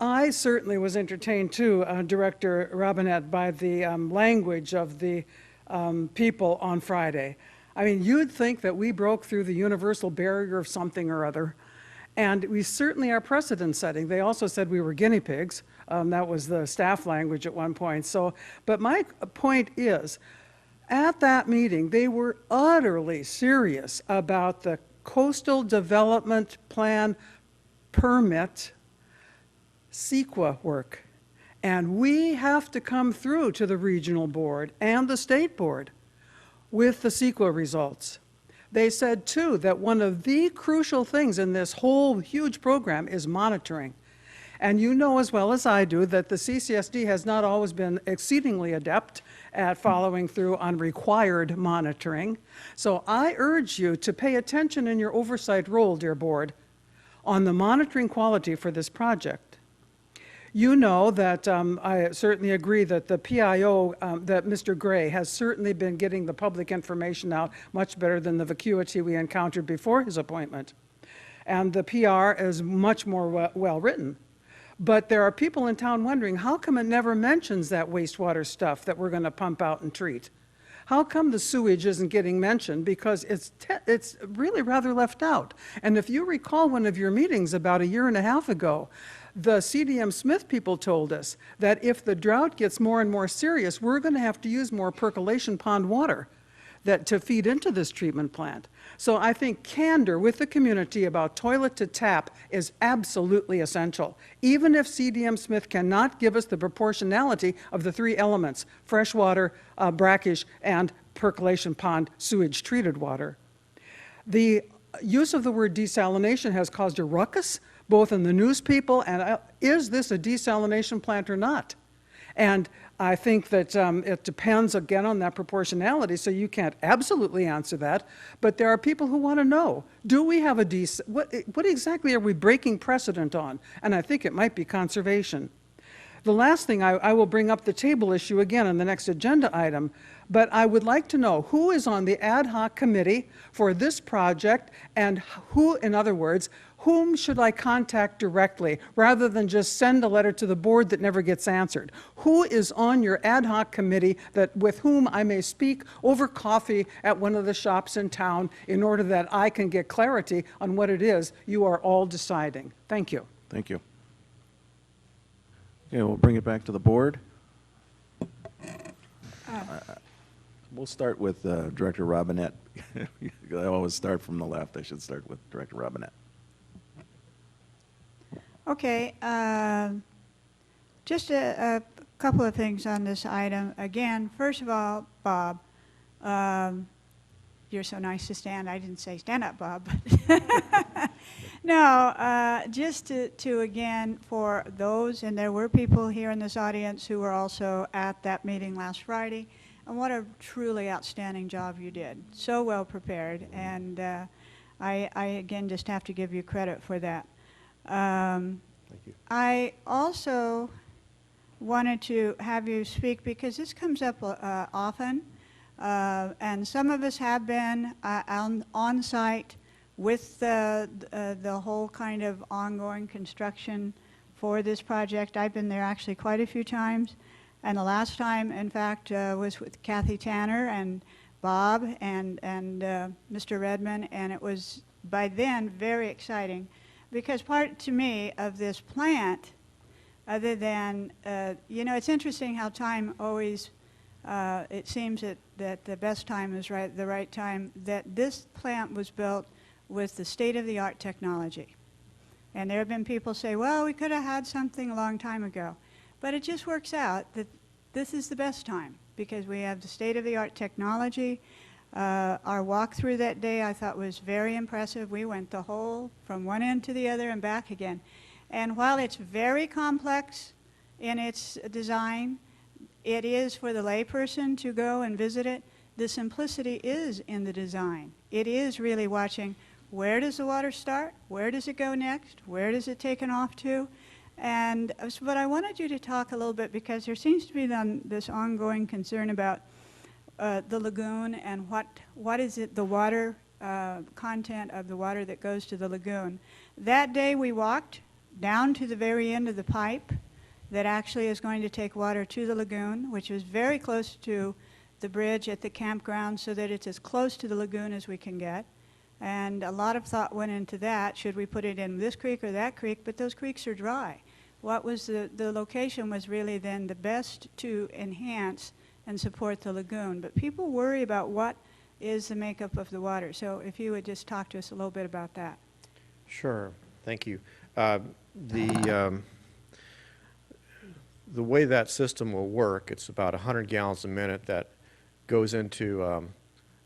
I certainly was entertained too, Director Robinette, by the language of the people on Friday. I mean, you'd think that we broke through the universal barrier of something or other, and we certainly are precedent setting. They also said we were guinea pigs. That was the staff language at one point. So, but my point is, at that meeting, they were utterly serious about the Coastal Development Plan permit CEQA work. And we have to come through to the regional board and the state board with the CEQA results. They said, too, that one of the crucial things in this whole huge program is monitoring. And you know as well as I do that the CCSD has not always been exceedingly adept at following through on required monitoring. So I urge you to pay attention in your oversight role, dear board, on the monitoring quality for this project. You know that I certainly agree that the PIO, that Mr. Gray has certainly been getting the public information out much better than the vacuity we encountered before his appointment. And the PR is much more well written. But there are people in town wondering, how come it never mentions that wastewater stuff that we're going to pump out and treat? How come the sewage isn't getting mentioned? Because it's really rather left out. And if you recall one of your meetings about 1.5 years ago, the CDM Smith people told us that if the drought gets more and more serious, we're going to have to use more percolation pond water to feed into this treatment plant. So I think candor with the community about toilet to tap is absolutely essential, even if CDM Smith cannot give us the proportionality of the 3 elements: fresh water, brackish, and percolation pond sewage treated water. The use of the word desalination has caused a ruckus, both in the news people and is this a desalination plant or not? And I think that it depends, again, on that proportionality, so you can't absolutely answer that. But there are people who want to know, do we have what exactly are we breaking precedent on? And I think it might be conservation. The last thing, I will bring up the table issue again on the next agenda item, but I would like to know who is on the ad hoc committee for this project, and who, in other words, whom should I contact directly rather than just send a letter to the board that never gets answered? Who is on your ad hoc committee with whom I may speak over coffee at one of the shops in town in order that I can get clarity on what it is you are all deciding? Thank you. Thank you. Okay, we'll bring it back to the board. We'll start with Director Robinette. I always start from the left. I should start with Director Robinette. Okay, just a couple of things on this item. Again, first of all, Bob, you're so nice to stand. I didn't say stand up, Bob. No, just to again, for those, and there were people here in this audience who were also at that meeting last Friday, and what a truly outstanding job you did. So well prepared, and I again just have to give you credit for that. Thank you. I also wanted to have you speak because this comes up often, and some of us have been on site with the whole kind of ongoing construction for this project. I've been there actually quite a few times, and the last time, in fact, was with Kathy Tanner and Bob and Mr. Redmond, and it was by then very exciting. Because part, to me, of this plant, other than, you know, it's interesting how time always, it seems that the best time is the right time, that this plant was built with the state-of-the-art technology. And there have been people say, well, we could have had something a long time ago. But it just works out that this is the best time because we have the state-of-the-art technology. Our walkthrough that day I thought was very impressive. We went the whole, from one end to the other and back again. And while it's very complex in its design, it is for the layperson to go and visit it. The simplicity is in the design. It is really watching where does the water start, where does it go next, where does it take off to. And but I wanted you to talk a little bit because there seems to be this ongoing concern about the lagoon and what is it, the water content of the water that goes to the lagoon. That day we walked down to the very end of the pipe that actually is going to take water to the lagoon, which was very close to the bridge at the campground so that it's as close to the lagoon as we can get. And a lot of thought went into that. Should we put it in this creek or that creek? But those creeks are dry. What was the location was really then the best to enhance and support the lagoon. But people worry about what is the makeup of the water. So if you would just talk to us a little bit about that. Sure. Thank you. The way that system will work, it's about 100 gallons a minute that goes into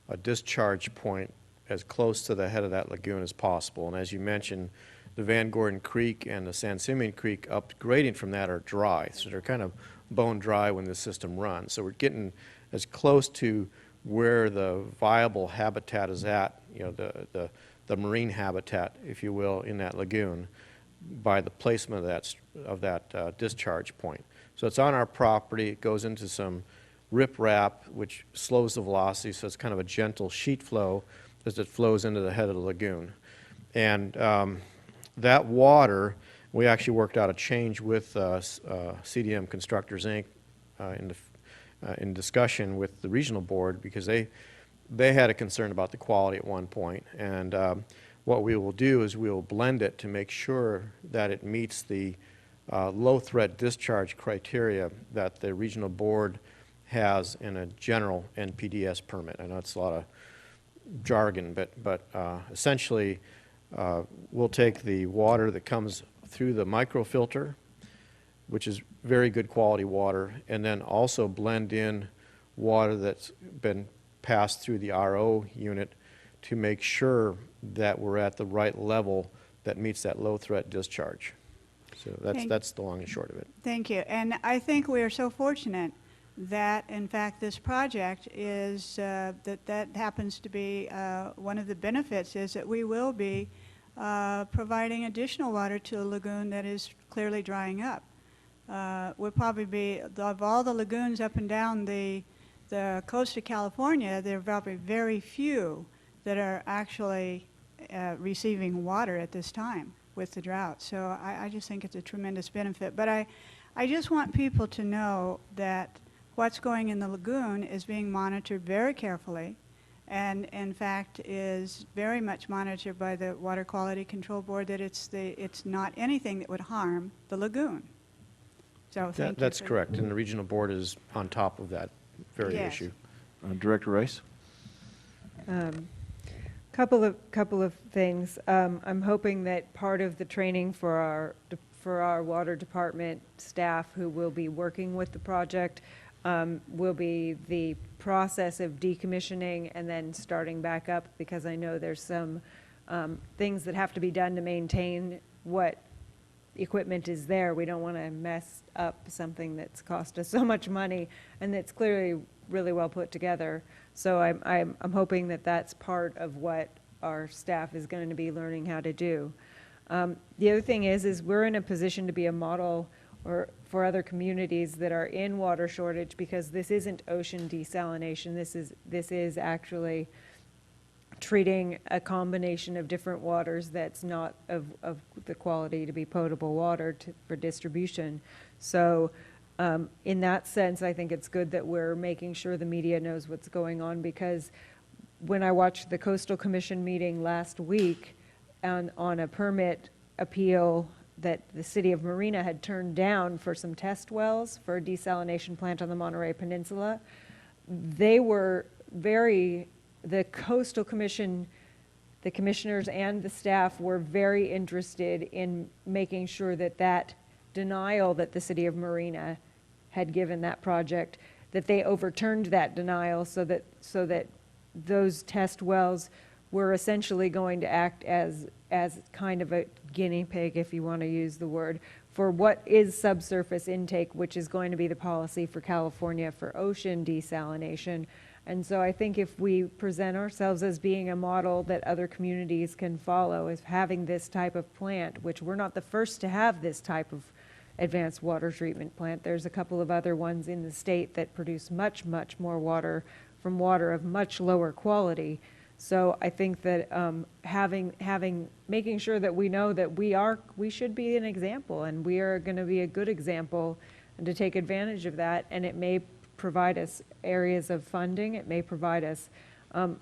a discharge point as close to the head of that lagoon as possible. And as you mentioned, the Van Gordon Creek and the San Simeon Creek upgrading from that are dry. So they're kind of bone dry when the system runs. So we're getting as close to where the viable habitat is at, you know, the marine habitat, if you will, in that lagoon by the placement of that discharge point. So it's on our property. It goes into some riprap, which slows the velocity, so it's kind of a gentle sheet flow as it flows into the head of the lagoon. And that water, we actually worked out a change with CDM Constructors, Inc. In discussion with the regional board because they had a concern about the quality at one point. And what we will do is we will blend it to make sure that it meets the low threat discharge criteria that the regional board has in a general NPDES permit. I know it's a lot of jargon, but essentially we'll take the water that comes through the microfilter, which is very good quality water, and then also blend in water that's been passed through the RO unit to make sure that we're at the right level that meets that low threat discharge. So that's the long and short of it. Thank you. And I think we are so fortunate that, in fact, this project is, that happens to be one of the benefits is that we will be providing additional water to a lagoon that is clearly drying up. would probably be, of all the lagoons up and down the coast of California, there are probably very few that are actually receiving water at this time with the drought. So I just think it's a tremendous benefit. But I just want people to know that what's going in the lagoon is being monitored very carefully, and in fact is very much monitored by the Water Quality Control Board, that it's not anything that would harm the lagoon. So thank you That's for- correct, and the regional board is on top of that very Yes. issue. Director Rice? Couple of things. I'm hoping that part of the training for our water department staff who will be working with the project will be the process of decommissioning and then starting back up, because I know there's some things that have to be done to maintain what equipment is there. We don't want to mess up something that's cost us so much money and that's clearly really well put together. So I'm hoping that that's part of what our staff is going to be learning how to do. The other thing is we're in a position to be a model for other communities that are in water shortage, because this isn't ocean desalination. This is actually treating a combination of different waters that's not of the quality to be potable water for distribution. So in that sense, I think it's good that we're making sure the media knows what's going on, because when I watched the Coastal Commission meeting last week on a permit appeal that the city of Marina had turned down for some test wells for a desalination plant on the Monterey Peninsula, they were the Coastal Commission, the commissioners and the staff were very interested in making sure that that denial that the city of Marina had given that project, that they overturned that denial so that those test wells were essentially going to act as kind of a guinea pig, if you want to use the word, for what is subsurface intake, which is going to be the policy for California for ocean desalination. And so I think if we present ourselves as being a model that other communities can follow, as having this type of plant, which we're not the first to have this type of advanced water treatment plant. There's a couple of other ones in the state that produce much, much more water from water of much lower quality. So I think that making sure that we know that we should be an example, and we are going to be a good example, and to take advantage of that. And it may provide us areas of funding. It may provide us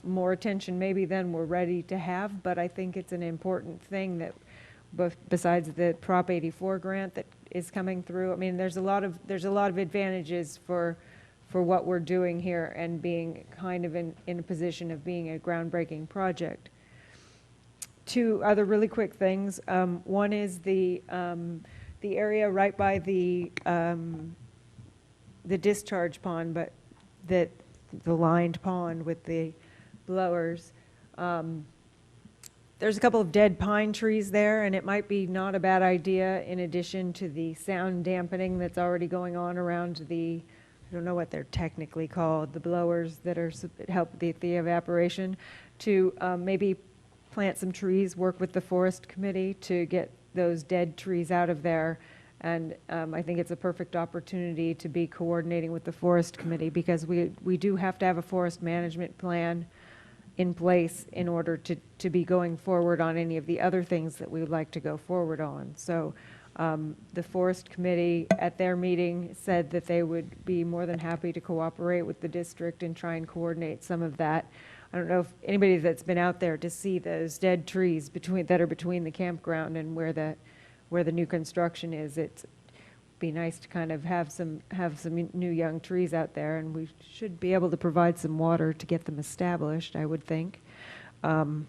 more attention maybe than we're ready to have. But I think it's an important thing that, besides the Prop 84 grant that is coming through, I mean, there's a lot of advantages for what we're doing here and being kind of in a position of being a groundbreaking project. Two other really quick things. One is the area right by the discharge pond, but the lined pond with the blowers. There's a couple of dead pine trees there, and it might be not a bad idea, in addition to the sound dampening that's already going on around the, I don't know what they're technically called, the blowers that help the evaporation, to maybe plant some trees, work with the forest committee to get those dead trees out of there. And I think it's a perfect opportunity to be coordinating with the forest committee, because we do have to have a forest management plan in place in order to be going forward on any of the other things that we would like to go forward on. So the forest committee at their meeting said that they would be more than happy to cooperate with the district and try and coordinate some of that. I don't know if anybody that's been out there to see those dead trees that are between the campground and where the new construction is. It'd be nice to kind of have some new young trees out there, and we should be able to provide some water to get them established, I would think. I'm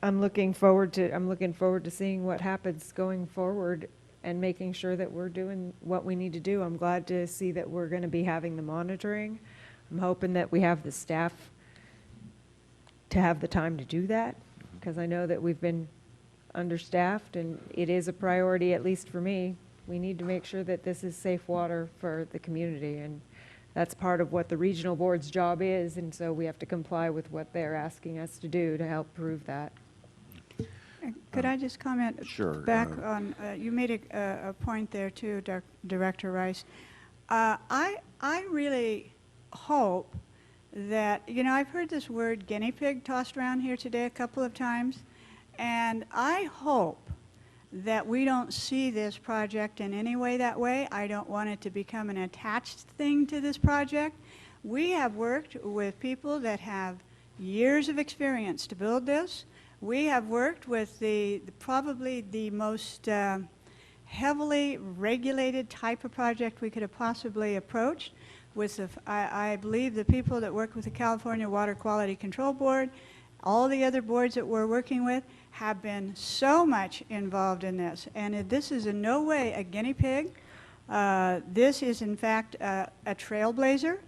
looking forward to seeing what happens going forward and making sure that we're doing what we need to do. I'm glad to see that we're going to be having the monitoring. I'm hoping that we have the staff to have the time to do that, because I know that we've been understaffed, and it is a priority, at least for me. We need to make sure that this is safe water for the community, and that's part of what the regional board's job is, and so we have to comply with what they're asking us to do to help prove that. Could I just comment? Sure, Back on, you made a point there too, Director Rice. I really hope that, you know, I've heard this word guinea pig tossed around here today a couple of times, and I hope that we don't see this project in any way that way. I don't want it to become an attached thing to this project. We have worked with people that have years of experience to build this. We have worked with probably the most heavily regulated type of project we could have possibly approached. I believe the people that work with the California Water Quality Control Board, all the other boards that we're working with, have been so much involved in this. And this is in no way a guinea pig. This is, in fact, a trailblazer,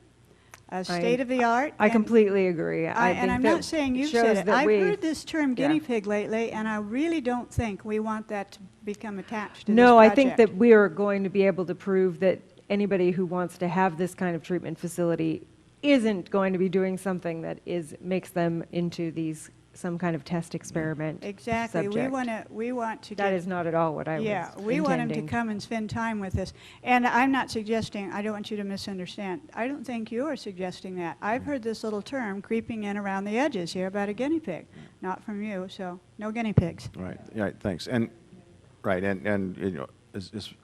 a state-of-the-art. I completely agree. And I'm not saying you've said it. I've heard this term guinea yeah. pig lately, and I really don't think we want that to become attached to this No, project. I think that we are going to be able to prove that anybody who wants to have this kind of treatment facility isn't going to be doing something that makes them into some kind of test experiment. Exactly. Subject. We want to. That is not at all what I was we want them to intending. come and spend time with us. And I'm not suggesting. I don't want you to misunderstand. I don't think you are suggesting that. I've heard this little term creeping in around the edges here about a guinea pig. Not from you. So no guinea pigs. Right. Right. Thanks. And right. And you know,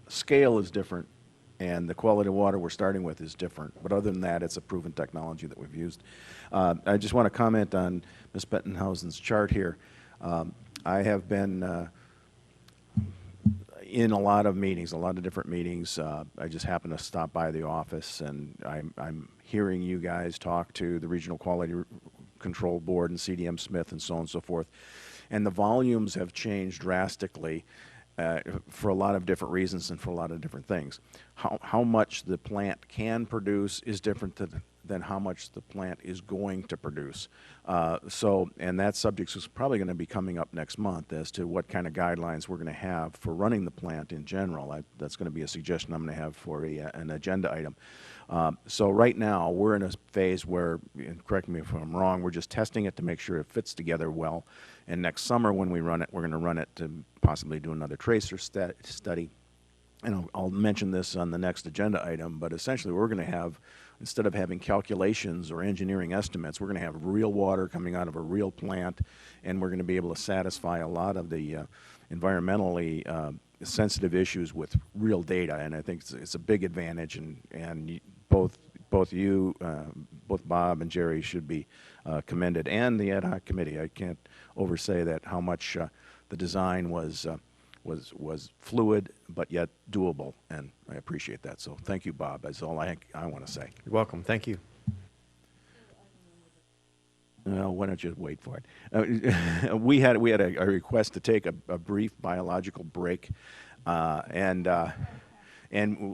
scale is different, and the quality of water we're starting with is different. But other than that, it's a proven technology that we've used. I just want to comment on Ms. Bettenhausen's chart here. I have been in a lot of meetings, a lot of different meetings. I just happen to stop by the office, and I'm hearing you guys talk to the Regional Quality Control Board and CDM Smith and so on and so forth. And the volumes have changed drastically for a lot of different reasons and for a lot of different things. How much the plant can produce is different than how much the plant is going to produce. And that subject is probably going to be coming up next month as to what kind of guidelines we're going to have for running the plant in general. That's going to be a suggestion I'm going to have for an agenda item. So right now, we're in a phase where, and correct me if I'm wrong, we're just testing it to make sure it fits together well. And next summer when we run it, we're going to run it to possibly do another tracer study. And I'll mention this on the next agenda item, but essentially we're going to have, instead of having calculations or engineering estimates, we're going to have real water coming out of a real plant, and we're going to be able to satisfy a lot of the environmentally sensitive issues with real data. And I think it's a big advantage, and both Bob and Jerry should be commended, and the ad hoc committee. I can't oversay that how much the design was fluid but yet doable, and I appreciate that. So thank you, Bob. That's all I want to say. You're welcome. Thank you. Why don't you wait for it? We had a request to take a brief biological break, and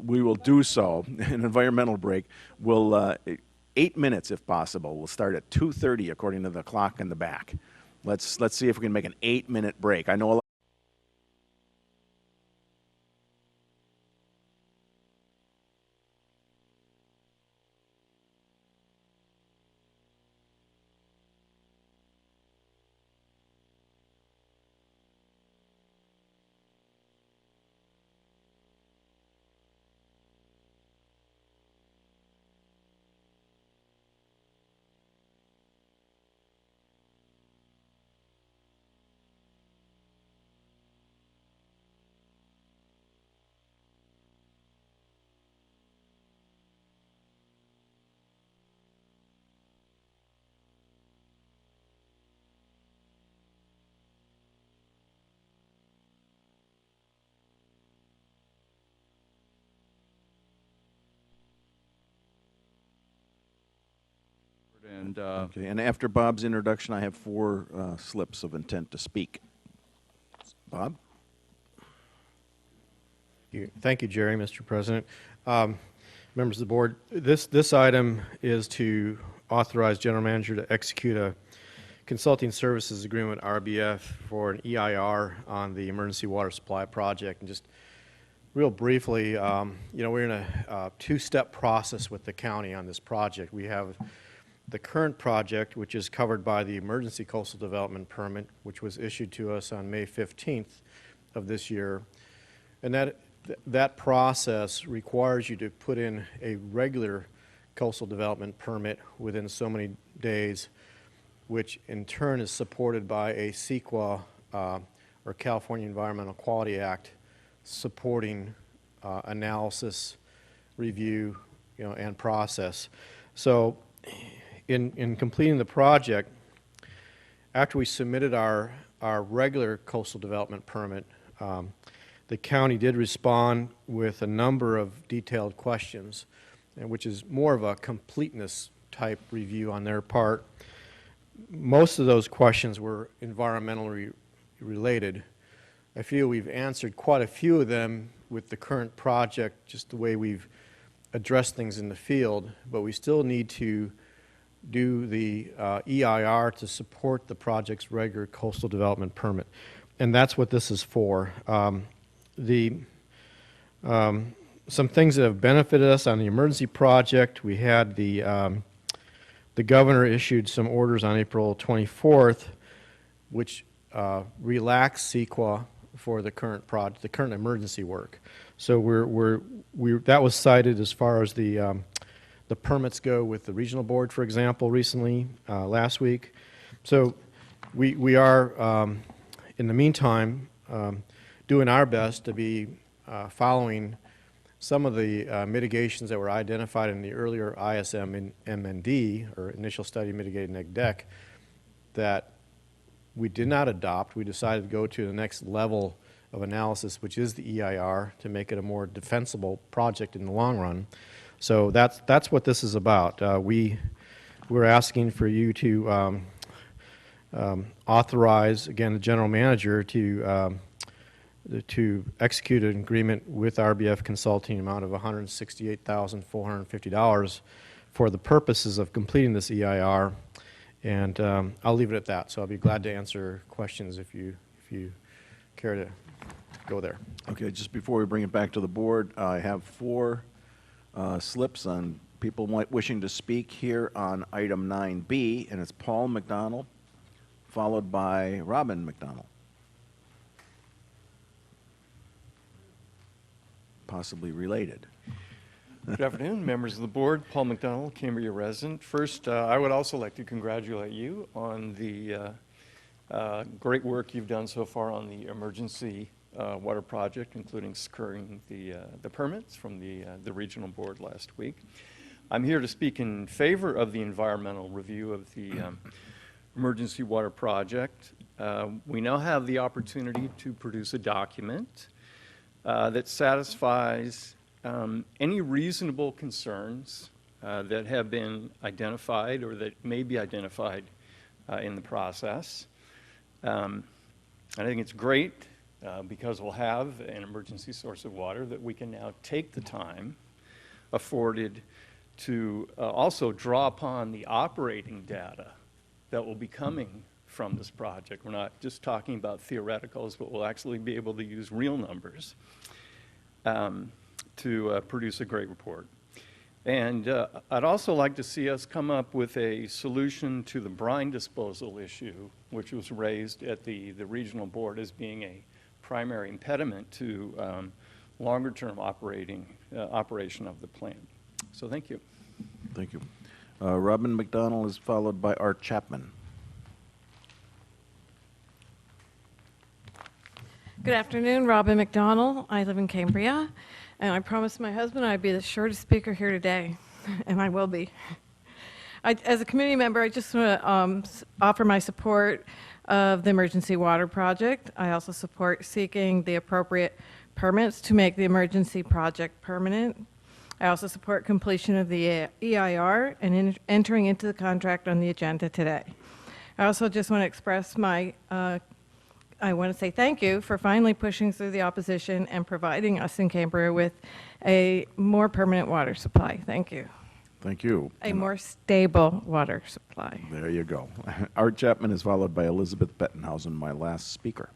we will do so. An environmental break. We'll 8 minutes if possible. We'll start at 2:30 according to the clock in the back. Let's see if we can make an 8-minute break. I know a lot. And Okay, and after Bob's introduction, I have 4 slips of intent to speak. Bob? Thank you, Jerry, Mr. President. Members of the board, this item is to authorize general manager to execute a consulting services agreement with RBF for an EIR on the emergency water supply project. And just real briefly, we're in a 2-step process with the county on this project. We have the current project, which is covered by the emergency coastal development permit, which was issued to us on May 15th of this year. And that process requires you to put in a regular coastal development permit within so many days, which in turn is supported by a CEQA, or California Environmental Quality Act, supporting analysis, review, and process. So in completing the project, after we submitted our regular coastal development permit, the county did respond with a number of detailed questions, which is more of a completeness type review on their part. Most of those questions were environmentally related. I feel we've answered quite a few of them with the current project, just the way we've addressed things in the field, but we still need to do the EIR to support the project's regular coastal development permit. And that's what this is for. Some things that have benefited us on the emergency project, we had the governor issued some orders on April 24th, which relaxed CEQA for the current emergency work. So that was cited as far as the permits go with the regional board, for example, recently, last week. So we are, in the meantime, doing our best to be following some of the mitigations that were identified in the earlier ISM MND, or Initial Study Mitigated Neg Deck, that we did not adopt. We decided to go to the next level of analysis, which is the EIR, to make it a more defensible project in the long run. So that's what this is about. We're asking for you to authorize, again, the general manager to execute an agreement with RBF Consulting amount of $168,450 for the purposes of completing this EIR. And I'll leave it at that. So I'll be glad to answer questions if you care to go there. Okay, just before we bring it back to the board, I have 4 slips on people wishing to speak here on item 9B, and it's Paul McDonald, followed by Robin McDonald. Possibly related. Good afternoon, members of the board. Paul McDonald, Cambria resident. First, I would also like to congratulate you on the great work you've done so far on the emergency water project, including securing the permits from the regional board last week. I'm here to speak in favor of the environmental review of the emergency water project. We now have the opportunity to produce a document that satisfies any reasonable concerns that have been identified or that may be identified in the process. I think it's great because we'll have an emergency source of water that we can now take the time afforded to also draw upon the operating data that will be coming from this project. We're not just talking about theoreticals, but we'll actually be able to use real numbers to produce a great report. And I'd also like to see us come up with a solution to the brine disposal issue, which was raised at the regional board as being a primary impediment to longer-term operation of the plant. So thank you. Thank you. Robin McDonald is followed by Art Chapman. Good afternoon, Robin McDonald. I live in Cambria, and I promised my husband I'd be the shortest speaker here today, and I will be. As a community member, I just want to offer my support of the emergency water project. I also support seeking the appropriate permits to make the emergency project permanent. I also support completion of the EIR and entering into the contract on the agenda today. I also just want to express my I want to say thank you for finally pushing through the opposition and providing us in Cambria with a more permanent water supply. Thank you. Thank you. A more stable water supply. There you go. Art Chapman is followed by Elizabeth Bettenhausen, my last speaker.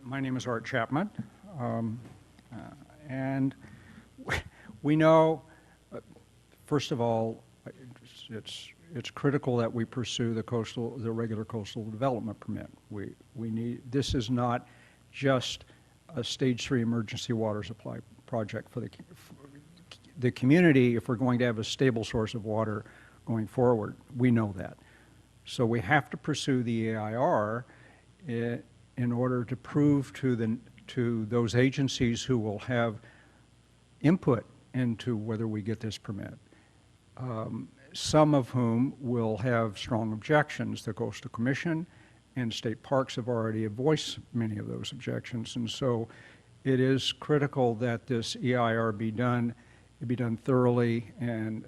My name is Art Chapman, and we know First of all, it's critical that we pursue the regular coastal development permit. We need, this is not just a stage 3 emergency water supply project for the community. If we're going to have a stable source of water going forward, we know that. So we have to pursue the EIR in order to prove to those agencies who will have input into whether we get this permit. Some of whom will have strong objections. The Coastal Commission and state parks have already voiced many of those objections, and so it is critical that this EIR be done thoroughly and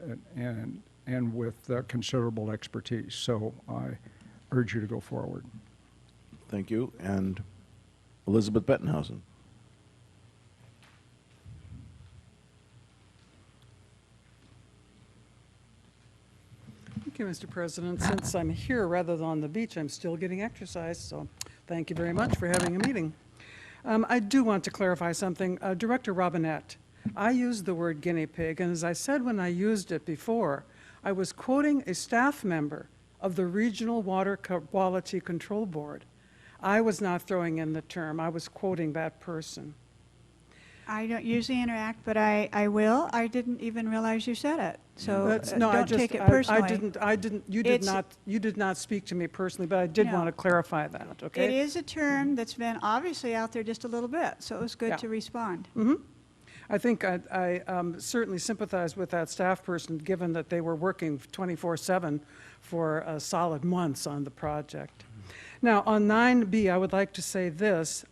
with considerable expertise. So I urge you to go forward. Thank you. And Elizabeth Bettenhausen. Thank you, Mr. President. Since I'm here rather than on the beach, I'm still getting exercise, so thank you very much for having a meeting. I do want to clarify something. Director Robinette, I used the word guinea pig, and as I said when I used it before, I was quoting a staff member of the Regional Water Quality Control Board. I was not throwing in the term. I was quoting that person. I don't usually interact, but I will. I didn't even realize you said it. So don't take it personally. You did not speak to me personally, but I did want to clarify that, okay? It is a term that's been obviously out there just a little bit, so it was good to respond. I think I certainly sympathize with that staff person, given that they were working 24/7 for solid months on the project. Now, on 9B, I would like to say this.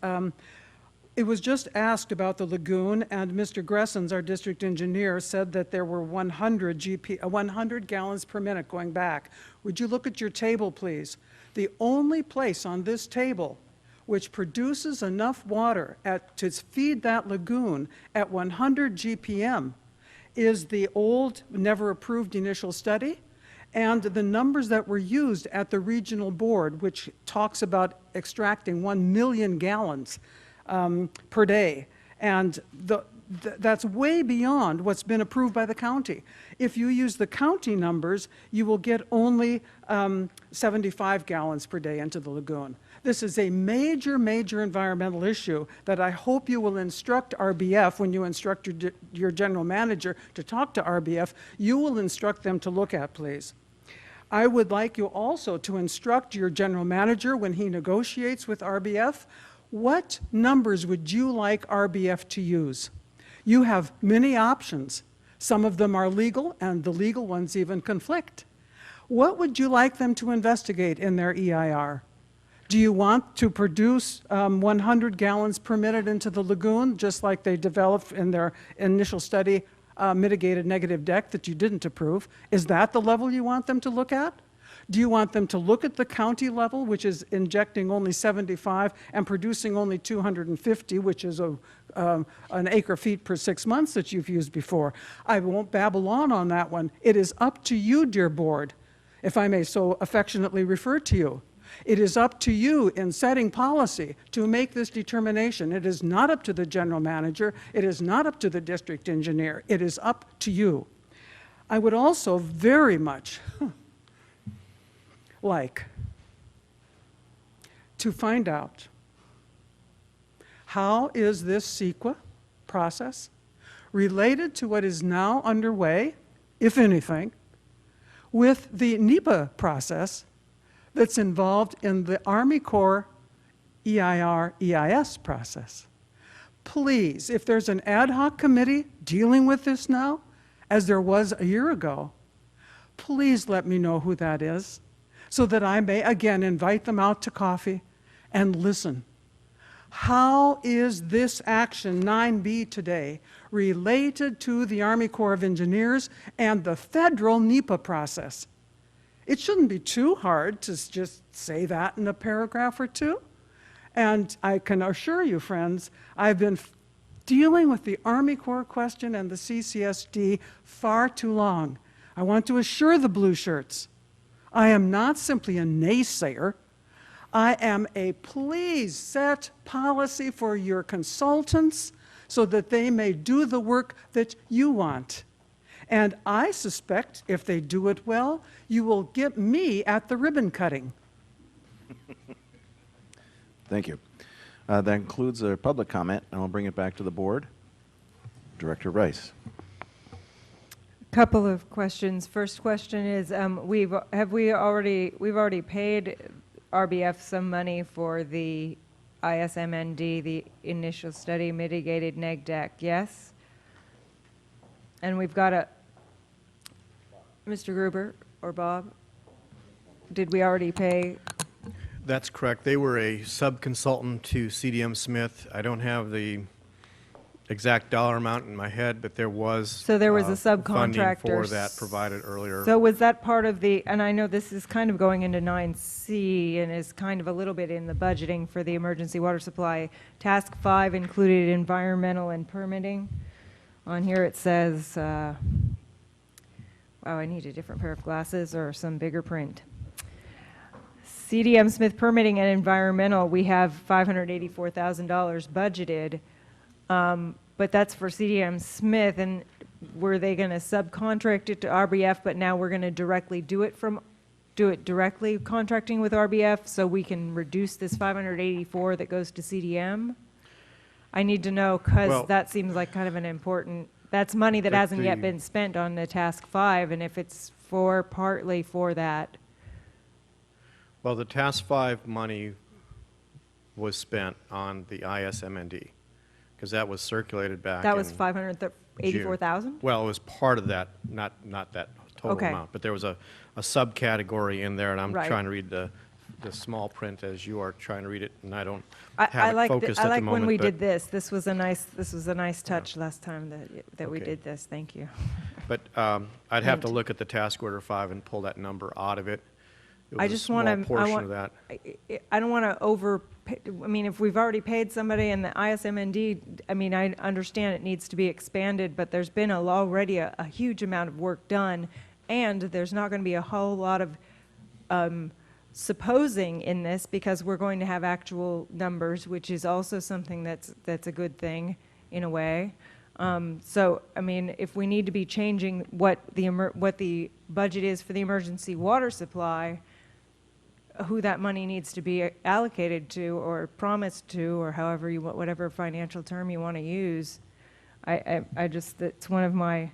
It was just asked about the lagoon, and Mr. Gressens, our district engineer, said that there were 100 gallons per minute going back. Would you look at your table, please? The only place on this table which produces enough water to feed that lagoon at 100 GPM is the old, never approved initial study, and the numbers that were used at the regional board, which talks about extracting 1 million gallons per day. And that's way beyond what's been approved by the county. If you use the county numbers, you will get only 75 gallons per day into the lagoon. This is a major, major environmental issue that I hope you will instruct RBF when you instruct your general manager to talk to RBF. You will instruct them to look at, please. I would like you also to instruct your general manager when he negotiates with RBF. What numbers would you like RBF to use? You have many options. Some of them are legal, and the legal ones even conflict. What would you like them to investigate in their EIR? Do you want to produce 100 gallons per minute into the lagoon, just like they developed in their initial study, mitigated negative deck that you didn't approve? Is that the level you want them to look at? Do you want them to look at the county level, which is injecting only 75 and producing only 250, which is an acre feet per 6 months that you've used before? I won't babble on that one. It is up to you, dear board, if I may so affectionately refer to you. It is up to you in setting policy to make this determination. It is not up to the general manager. It is not up to the district engineer. It is up to you. I would also very much like to find out how is this CEQA process related to what is now underway, if anything, with the NEPA process that's involved in the Army Corps EIR-EIS process. Please, if there's an ad hoc committee dealing with this now, as there was a year ago, please let me know who that is, so that I may, again, invite them out to coffee and listen. How is this action 9B today related to the Army Corps of Engineers and the federal NEPA process? It shouldn't be too hard to just say that in a paragraph or two. And I can assure you, friends, I've been dealing with the Army Corps question and the CCSD far too long. I want to assure the blue shirts, I am not simply a naysayer. I am a please set policy for your consultants so that they may do the work that you want. And I suspect if they do it well, you will get me at the ribbon cutting. Thank you. That concludes our public comment, and I'll bring it back to the board. Director Rice. Couple of questions. First question is, we've already paid RBF some money for the ISMND, the initial study mitigated neg deck, yes? And we've got a, Mr. Gruber or Bob, did we already pay? That's correct. They were a sub-consultant to CDM Smith. I don't have the exact dollar amount in my head, but there was So there was a funding subcontractor. for that provided earlier. So was that part of the, and I know this is kind of going into 9C and is kind of a little bit in the budgeting for the emergency water supply. Task 5 included environmental and permitting. On here it says, wow, I need a different pair of glasses or some bigger print. CDM Smith permitting and environmental, we have $584,000 budgeted. But that's for CDM Smith, and were they going to subcontract it to RBF, but now we're going to directly do it directly contracting with RBF so we can reduce this 584 that goes to CDM? I need to know because that seems like kind of an important, that's money that hasn't yet been spent on the Task 5, and if it's partly for that. Well, the Task 5 money was spent on the ISMND. Because that was circulated back. That was 584,000? Well, it was part of that, not that total Okay. amount. But there was a subcategory in there, and I'm Right. trying to read the small print as you are trying to read it, and I don't I have it like focused at the moment. when we but- did this. This was a nice touch last time that we Okay. did this. Thank you. But I'd have to look at the task order 5 and pull that number out of it. It I was just a want small to. portion of that. I don't want to I mean, if we've already paid somebody in the ISMND, I mean, I understand it needs to be expanded, but there's been already a huge amount of work done, and there's not going to be a whole lot of supposing in this because we're going to have actual numbers, which is also something that's a good thing in a way. So, I mean, if we need to be changing what the budget is for the emergency water supply, who that money needs to be allocated to or promised to or however you want, whatever financial term you want to use, I just, that's one of my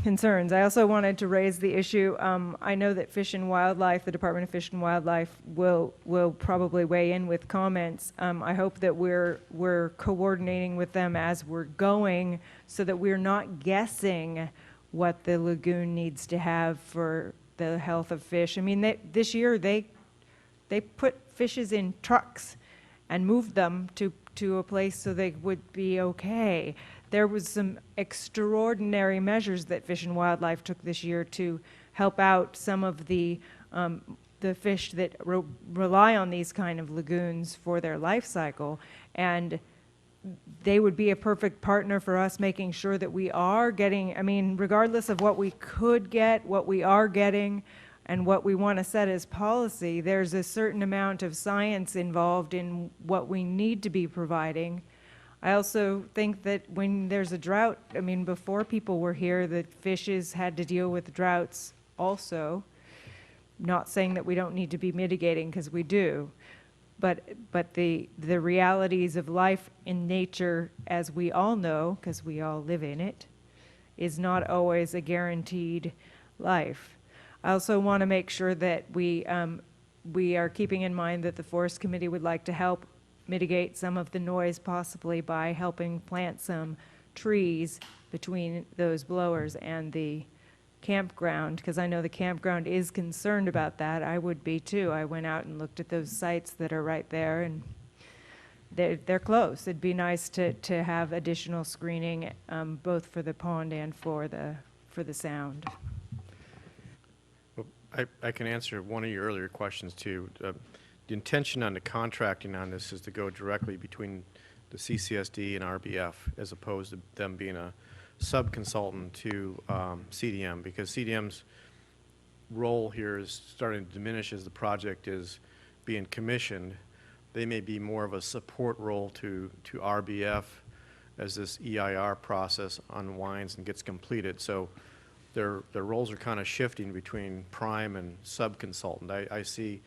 concerns. I also wanted to raise the issue, I know that Fish and Wildlife, the Department of Fish and Wildlife will probably weigh in with comments. I hope that we're coordinating with them as we're going so that we're not guessing what the lagoon needs to have for the health of fish. I mean, this year they put fishes in trucks and moved them to a place so they would be okay. There was some extraordinary measures that Fish and Wildlife took this year to help out some of the fish that rely on these kind of lagoons for their life cycle, and they would be a perfect partner for us making sure that we are getting, I mean, regardless of what we could get, what we are getting, and what we want to set as policy, there's a certain amount of science involved in what we need to be providing. I also think that when there's a drought, I mean, before people were here, the fishes had to deal with droughts also. Not saying that we don't need to be mitigating, because we do. But the realities of life in nature, as we all know, because we all live in it, is not always a guaranteed life. I also want to make sure that we are keeping in mind that the Forest Committee would like to help mitigate some of the noise, possibly by helping plant some trees between those blowers and the campground, because I know the campground is concerned about that. I would be too. I went out and looked at those sites that are right there, and they're close. It'd be nice to have additional screening, both for the pond and for the sound. Well, I can answer one of your earlier questions too. The intention on the contracting on this is to go directly between the CCSD and RBF, as opposed to them being a sub-consultant to CDM, because CDM's role here is starting to diminish as the project is being commissioned. They may be more of a support role to RBF as this EIR process unwinds and gets completed. So their roles are kind of shifting between prime and sub-consultant. I see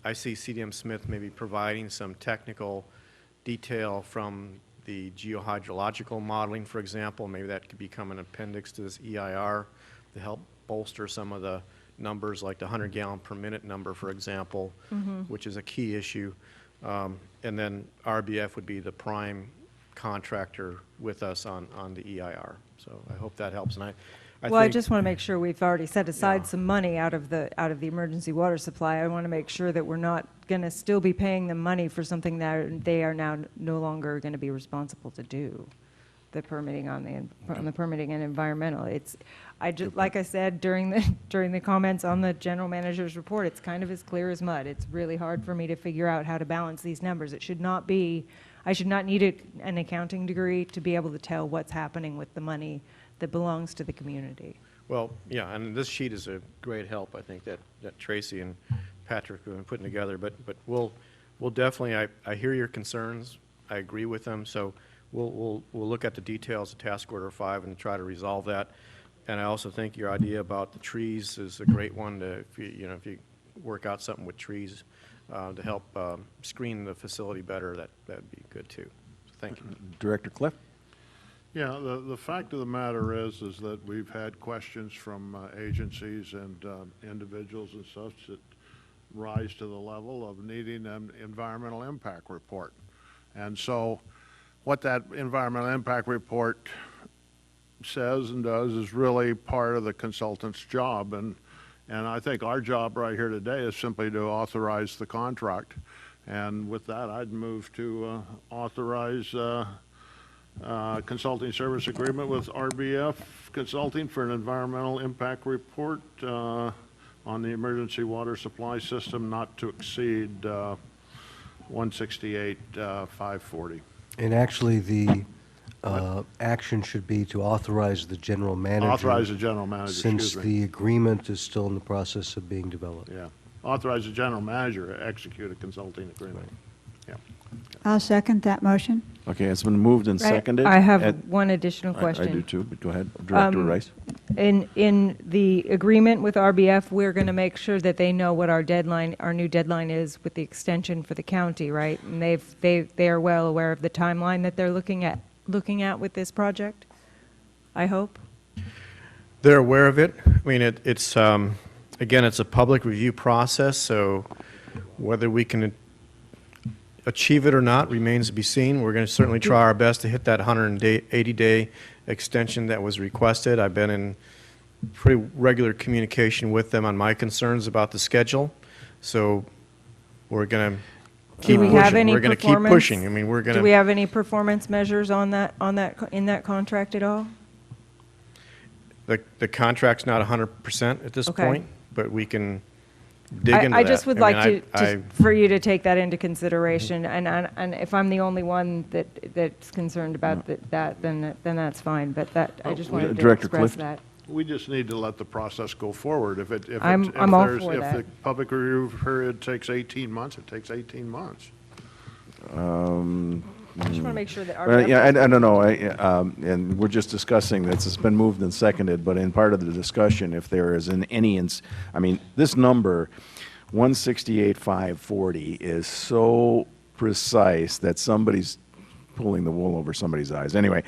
CDM Smith maybe providing some technical detail from the geohydrological modeling, for example. Maybe that could become an appendix to this EIR to help bolster some of the numbers, like the 100-gallon per minute number, for example, which is a key issue. And then RBF would be the prime contractor with us on the EIR. So I hope that helps. And I just want to make sure we've already set aside some money out of the emergency water supply. I want to make sure that we're not going to still be paying them money for something that they are now no longer going to be responsible to do. The permitting on the permitting and environmental. Like I said during the comments on the general manager's report, it's kind of as clear as mud. It's really hard for me to figure out how to balance these numbers. It should not be. I should not need an accounting degree to be able to tell what's happening with the money that belongs to the community. Well, yeah, and this sheet is a great help, I think, that Tracy and Patrick have been putting together. But we'll definitely, I hear your concerns. I agree with them. So we'll look at the details of Task Order 5 and try to resolve that. And I also think your idea about the trees is a great one. If you work out something with trees to help screen the facility better, that'd be good too. So thank you, Director Cliff. Yeah, the fact of the matter is that we've had questions from agencies and individuals and such that rise to the level of needing an environmental impact report. And so what that environmental impact report says and does is really part of the consultant's job. And I think our job right here today is simply to authorize the contract. And with that, I'd move to authorize consulting service agreement with RBF Consulting for an environmental impact report on the emergency water supply system not to exceed 168,540. And actually, the action should be to authorize the general manager. Authorize the general manager, Since excuse me. the agreement is still in the process of being developed. Yeah. Authorize the general manager to execute a consulting agreement. Yeah. I'll second that motion. Okay, it's been moved and seconded. I have one additional I question. do too, but go ahead, Director Rice. In the agreement with RBF, we're going to make sure that they know what our new deadline is with the extension for the county, right? And they are well aware of the timeline that they're looking at with this project, I hope. They're aware of it. I mean, it's again, it's a public review process, so whether we can achieve it or not remains to be seen. We're going to certainly try our best to hit that 180-day extension that was requested. I've been in pretty regular communication with them on my concerns about the schedule, so we're going to keep Do we pushing. have any We're going to keep pushing. I mean, we're going to. Do we have any performance measures in that contract at all? The contract's not 100% at this Okay. point, but we can dig into that. I just would I like mean, for you to take that into consideration, and if I'm the only one that's concerned about that, then that's fine. But I just wanted to Director express Clift. that. We just need to let the process go forward. If I'm all for if that. the public review period takes 18 months, it takes 18 months. I just want to make sure that Well, RBF. yeah, I don't know, and we're just discussing this, it's been moved and seconded, but in part of the discussion, if there is I mean, this number, 168,540, is so precise that somebody's pulling the wool over somebody's eyes. Anyway,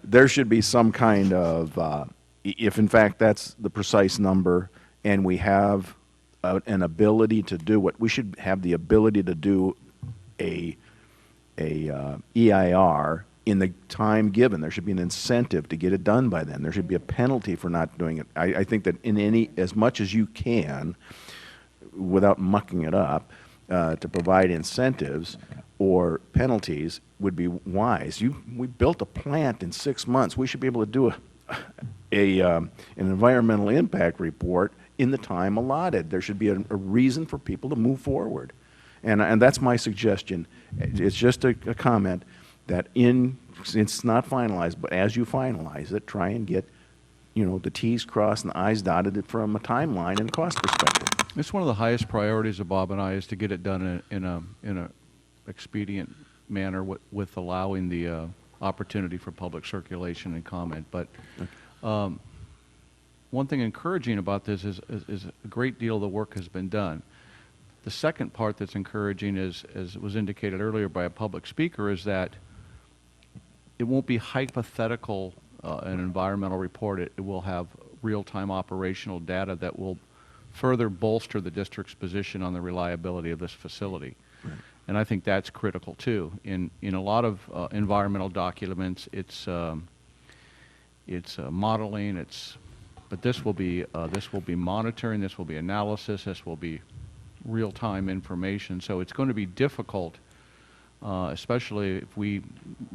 there should be some kind of, if in fact that's the precise number, and we have an ability to do it, we should have the ability to do a EIR in the time given. There should be an incentive to get it done by then. There should be a penalty for not doing it. I think that as much as you can, without mucking it up, to provide incentives or penalties would be wise. We built a plant in 6 months. We should be able to do an environmental impact report in the time allotted. There should be a reason for people to move forward. And that's my suggestion. It's just a comment that it's not finalized, but as you finalize it, try and get, the T's crossed and the I's dotted from a timeline and cost perspective. It's one of the highest priorities of Bob and I is to get it done in a expedient manner with allowing the opportunity for public circulation and comment. But one thing encouraging about this is a great deal of the work has been done. The second part that's encouraging is, as was indicated earlier by a public speaker, is that it won't be hypothetical an environmental report. It will have real-time operational data that will further bolster the district's position on the reliability of this facility. Right. And I think that's critical too. In a lot of environmental documents, it's modeling, but this will be monitoring, this will be analysis, this will be real-time information. So it's going to be difficult, especially if we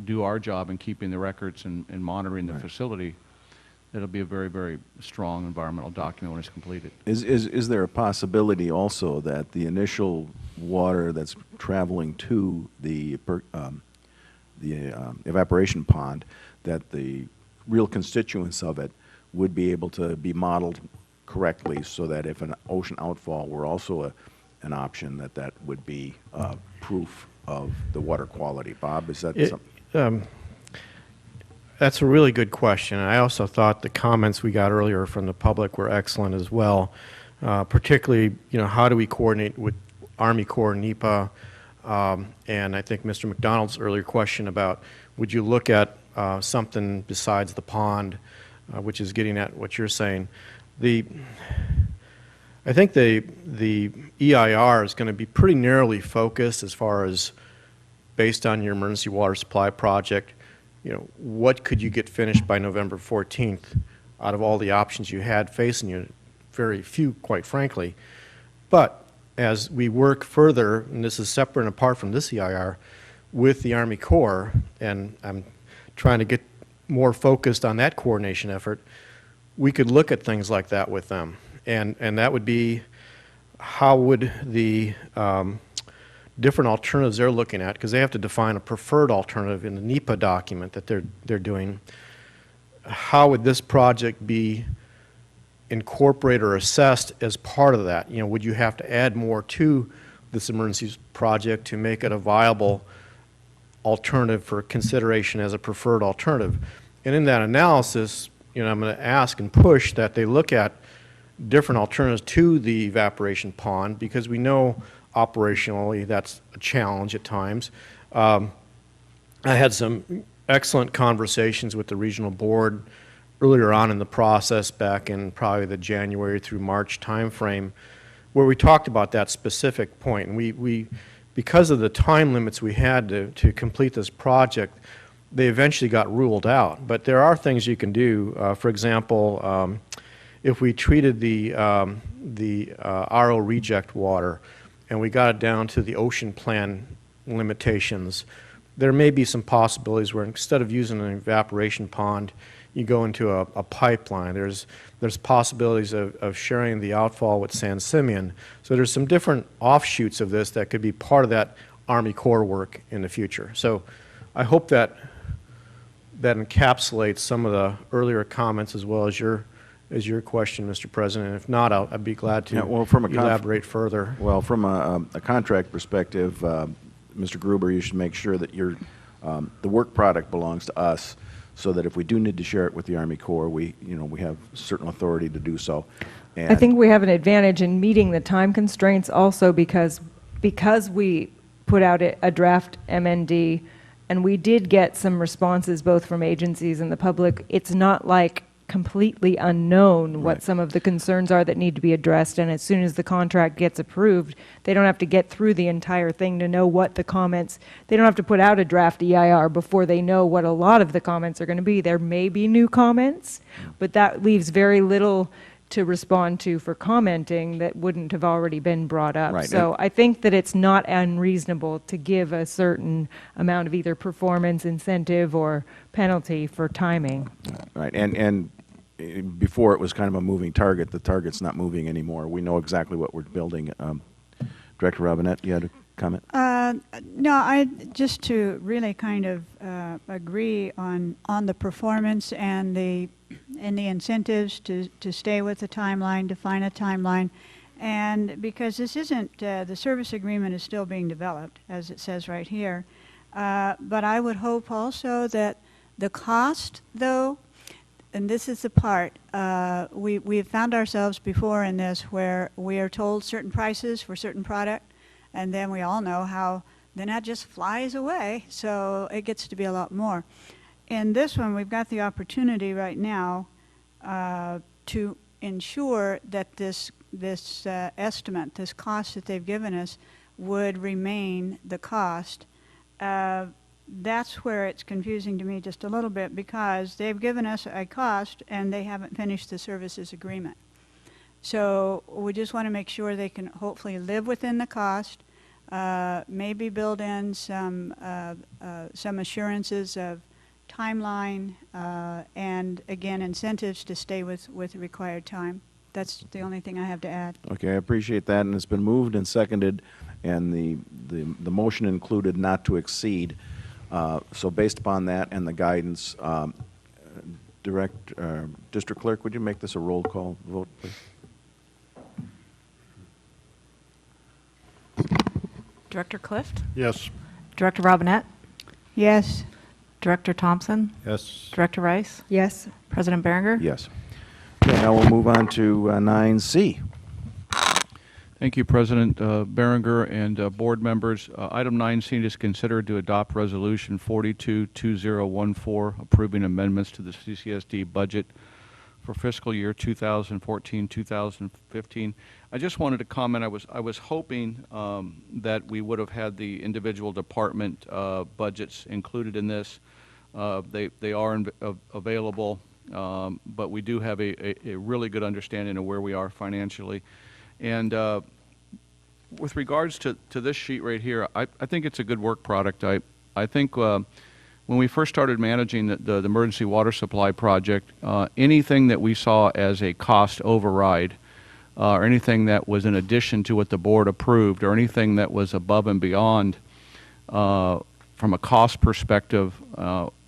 do our job in keeping the records and monitoring the facility. It'll be a very, very strong environmental document when it's completed. Is there a possibility also that the initial water that's traveling to the evaporation pond, that the real constituents of it would be able to be modeled correctly, so that if an ocean outfall were also an option, that would be proof of the water quality? Bob, is that something? That's a really good question. I also thought the comments we got earlier from the public were excellent as well. Particularly, how do we coordinate with Army Corps, NEPA, and I think Mr. McDonald's earlier question about would you look at something besides the pond, which is getting at what you're saying. I think the EIR is going to be pretty narrowly focused as far as based on your emergency water supply project. What could you get finished by November 14th out of all the options you had facing you? Very few, quite frankly. But as we work further, and this is separate and apart from this EIR, with the Army Corps, and I'm trying to get more focused on that coordination effort, we could look at things like that with them. And that would be, how would the different alternatives they're looking at, because they have to define a preferred alternative in the NEPA document that they're doing. How would this project be incorporated or assessed as part of that? Would you have to add more to this emergency project to make it a viable alternative for consideration as a preferred alternative? And in that analysis, I'm going to ask and push that they look at different alternatives to the evaporation pond, because we know operationally that's a challenge at times. I had some excellent conversations with the regional board earlier on in the process, back in probably the January through March timeframe, where we talked about that specific point. And we because of the time limits we had to complete this project, they eventually got ruled out. But there are things you can do. For example, if we treated the RO reject water and we got it down to the ocean plan limitations, there may be some possibilities where instead of using an evaporation pond, you go into a pipeline. There's possibilities of sharing the outfall with San Simeon. So there's some different offshoots of this that could be part of that Army Corps work in the future. So I hope that encapsulates some of the earlier comments as well as your question, Mr. President. If not, I'd be glad to elaborate further. Well, from a contract perspective, Mr. Gruber, you should make sure that the work product belongs to us, so that if we do need to share it with the Army Corps, we have certain authority to do so. And I think we have an advantage in meeting the time constraints also because we put out a draft MND, and we did get some responses both from agencies and the public. It's not like completely unknown what some of the concerns are that need to be addressed, and as soon as the contract gets approved, they don't have to get through the entire thing to know what the comments, they don't have to put out a draft EIR before they know what a lot of the comments are going to be. There may be new comments, but that leaves very little to respond to for commenting that wouldn't have already been brought up. Right. So I think that it's not unreasonable to give a certain amount of either performance incentive or penalty for timing. Right, and before it was kind of a moving target. The target's not moving anymore. We know exactly what we're building. Director Robinette, you had a comment? No, just to really kind of agree on the performance and the incentives to stay with the timeline, define a timeline, and because this isn't, the service agreement is still being developed, as it says right here. But I would hope also that the cost, though, and this is the part, we've found ourselves before in this where we are told certain prices for certain product, and then we all know how then that just flies away, so it gets to be a lot more. In this one, we've got the opportunity right now to ensure that this estimate, this cost that they've given us, would remain the cost. That's where it's confusing to me just a little bit, because they've given us a cost and they haven't finished the services agreement. So we just want to make sure they can hopefully live within the cost, maybe build in some assurances of timeline, and again, incentives to stay with required time. That's the only thing I have to add. Okay, I appreciate that, and it's been moved and seconded, and the motion included not to exceed. So based upon that and the guidance, District Clerk, would you make this a roll call vote, please? Director Clift? Yes. Director Robinette? Yes. Director Thompson? Yes. Director Rice? Yes. President Berenger? Yes. Okay, now we'll move on to 9C. Thank you, President Berenger and board members. Item 9C is considered to adopt Resolution 422014, approving amendments to the CCSD budget for fiscal year 2014-2015. I just wanted to comment. I was hoping that we would have had the individual department budgets included in this. They are available, but we do have a really good understanding of where we are financially. And with regards to this sheet right here, I think it's a good work product. I think when we first started managing the emergency water supply project, anything that we saw as a cost override, or anything that was in addition to what the board approved, or anything that was above and beyond from a cost perspective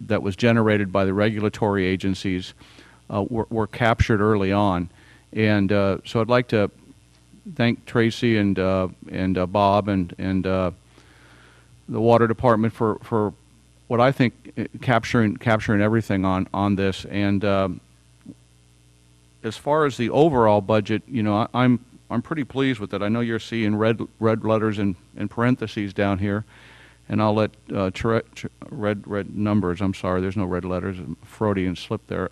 that was generated by the regulatory agencies, were captured early on. And so I'd like to thank Tracy and Bob and the water department for what I think capturing everything on this. And as far as the overall budget, you know, I'm pretty pleased with it. I know you're seeing red letters in parentheses down here, and I'll let red numbers. I'm sorry, there's no red letters. Freudian slip there.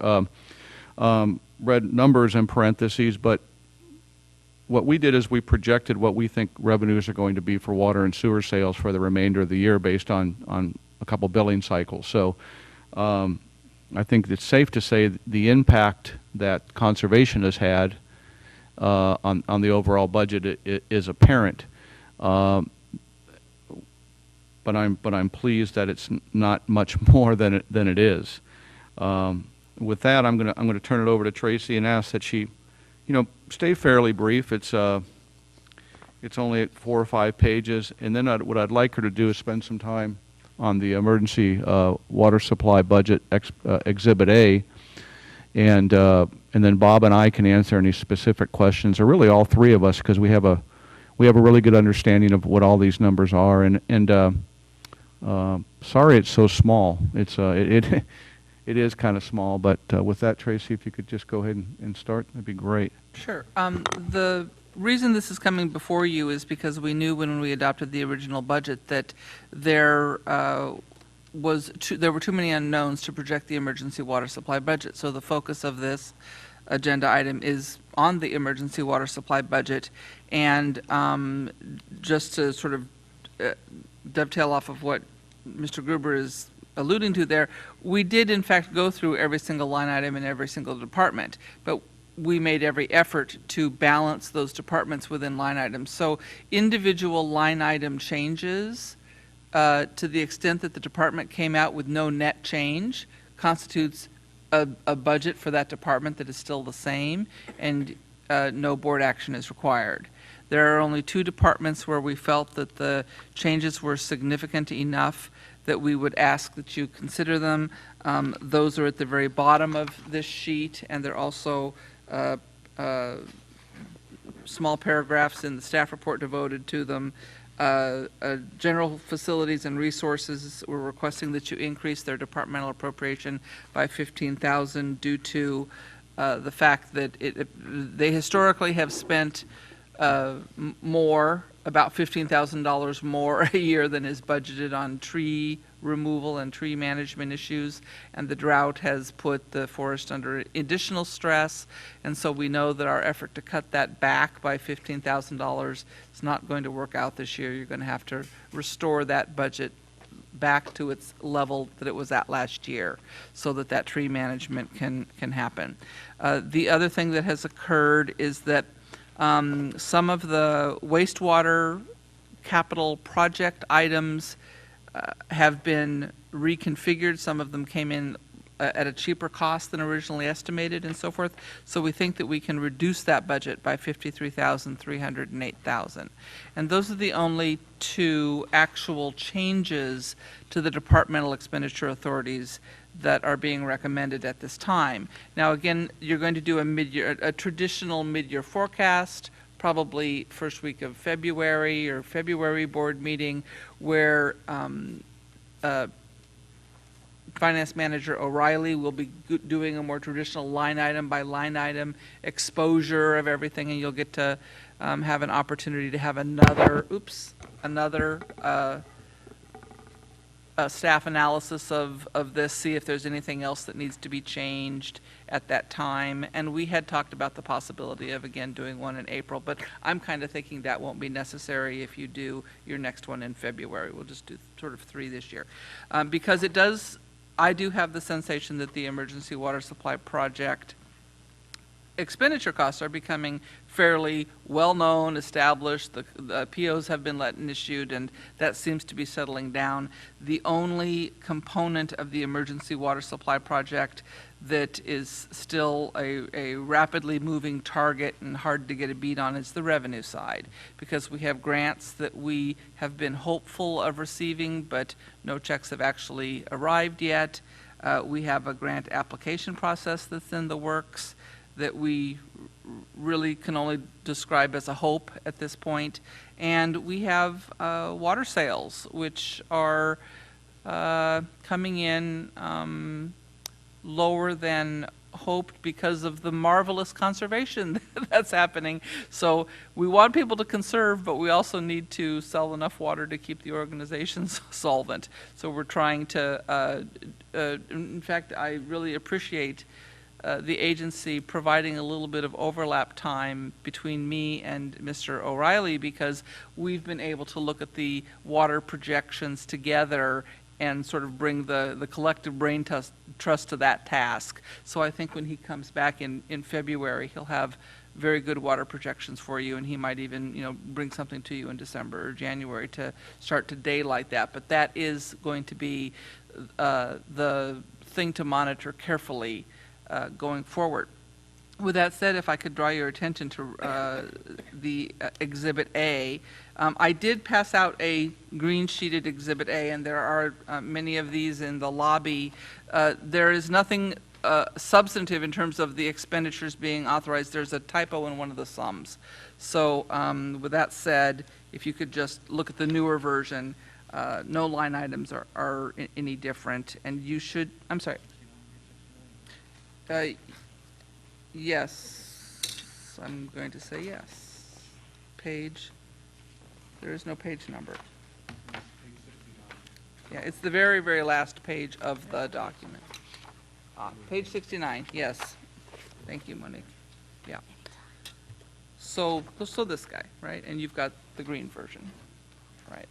Red numbers in parentheses, but what we did is we projected what we think revenues are going to be for water and sewer sales for the remainder of the year based on a couple billing cycles. So I think it's safe to say the impact that conservation has had on the overall budget is apparent. But I'm pleased that it's not much more than it is. With that, I'm going to turn it over to Tracy and ask that she, you know, stay fairly brief. It's only 4 or 5 pages, and then what I'd like her to do is spend some time on the emergency water supply budget Exhibit A, and then Bob and I can answer any specific questions, or really all three of us, because we have a really good understanding of what all these numbers are. And sorry it's so small. It is kind of small, but with that, Tracy, if you could just go ahead and start, that'd be great. Sure. The reason this is coming before you is because we knew when we adopted the original budget that there were too many unknowns to project the emergency water supply budget. So the focus of this agenda item is on the emergency water supply budget. And just to sort of dovetail off of what Mr. Gruber is alluding to there, we did in fact go through every single line item in every single department, but we made every effort to balance those departments within line items. So individual line item changes, to the extent that the department came out with no net change, constitutes a budget for that department that is still the same, and no board action is required. There are only 2 departments where we felt that the changes were significant enough that we would ask that you consider them. Those are at the very bottom of this sheet, and they're also small paragraphs in the staff report devoted to them. General Facilities and Resources, we're requesting that you increase their departmental appropriation by $15,000 due to the fact that they historically have spent more, about $15,000 more a year than is budgeted on tree removal and tree management issues, and the drought has put the forest under additional stress, and so we know that our effort to cut that back by $15,000 is not going to work out this year. You're going to have to restore that budget back to its level that it was at last year so that that tree management can happen. The other thing that has occurred is that some of the wastewater capital project items have been reconfigured. Some of them came in at a cheaper cost than originally estimated and so forth. So we think that we can reduce that budget by $53,308,000. And those are the only two actual changes to the departmental expenditure authorities that are being recommended at this time. Now, again, you're going to do a traditional mid-year forecast, probably first week of February or February board meeting, where Finance Manager O'Reilly will be doing a more traditional line item by line item exposure of everything, and you'll get to have an opportunity to have another staff analysis of this, see if there's anything else that needs to be changed at that time. And we had talked about the possibility of, again, doing one in April, but I'm kind of thinking that won't be necessary if you do your next one in February. We'll just do sort of 3 this year. Because I do have the sensation that the emergency water supply project expenditure costs are becoming fairly well-known, established. The POs have been let and issued, and that seems to be settling down. The only component of the emergency water supply project that is still a rapidly moving target and hard to get a beat on is the revenue side, because we have grants that we have been hopeful of receiving, but no checks have actually arrived yet. We have a grant application process that's in the works that we really can only describe as a hope at this point. And we have water sales, which are coming in lower than hoped because of the marvelous conservation that's happening. So we want people to conserve, but we also need to sell enough water to keep the organizations solvent. So we're trying to, in fact, I really appreciate the agency providing a little bit of overlap time between me and Mr. O'Reilly, because we've been able to look at the water projections together and sort of bring the collective brain trust to that task. So I think when he comes back in February, he'll have very good water projections for you, and he might even bring something to you in December or January to start to daylight that. But that is going to be the thing to monitor carefully going forward. With that said, if I could draw your attention to the Exhibit A, I did pass out a green sheeted Exhibit A, and there are many of these in the lobby. There is nothing substantive in terms of the expenditures being authorized. There's a typo in one of the sums. So with that said, if you could just look at the newer version, no line items are any different, and you should, I'm sorry. Yes, I'm going to say yes. Page, there is no page number. Yeah, it's the very, very last page of the document. Page 69, yes. Thank you, Monique. Yeah. So this guy, right? And you've got the green version, right?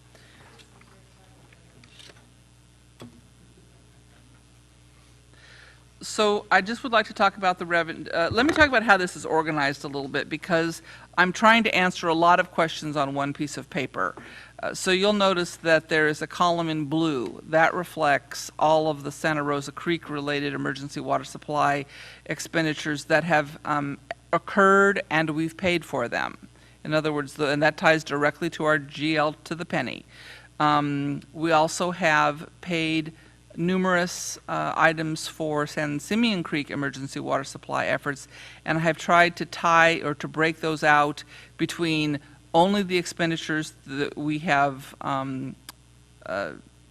So I just would like to talk about the revenue. Let me talk about how this is organized a little bit, because I'm trying to answer a lot of questions on one piece of paper. So you'll notice that there is a column in blue that reflects all of the Santa Rosa Creek related emergency water supply expenditures that have occurred and we've paid for them. In other words, and that ties directly to our GL to the penny. We also have paid numerous items for San Simeon Creek emergency water supply efforts, and I have tried to tie or to break those out between only the expenditures that we have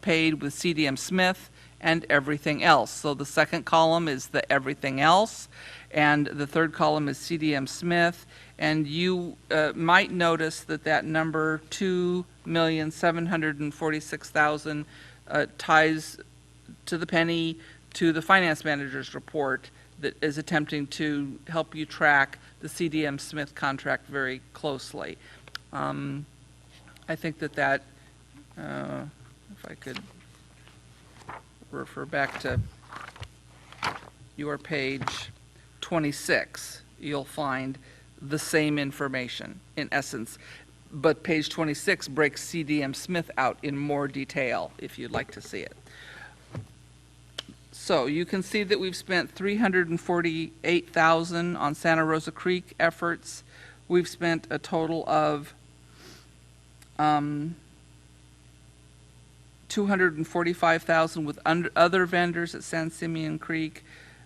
paid with CDM Smith and everything else. So the second column is the everything else, and the third column is CDM Smith. And you might notice that that number, 2,746,000, ties to the penny to the finance manager's report that is attempting to help you track the CDM Smith contract very closely. I think that, if I could refer back to your page 26, you'll find the same information in essence. But page 26 breaks CDM Smith out in more detail if you'd like to see it. So you can see that we've spent $348,000 on Santa Rosa Creek efforts. We've spent a total of $245,000 with other vendors at San Simeon Creek,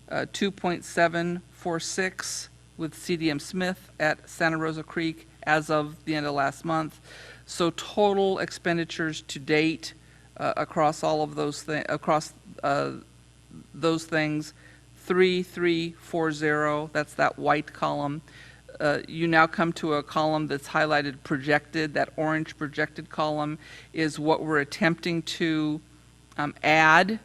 2.746 with CDM Smith at Santa Rosa Creek as of the end of last month. So total expenditures to date across all of those things, 3,340. That's that white column. You now come to a column that's highlighted projected. That orange projected column is what we're attempting to add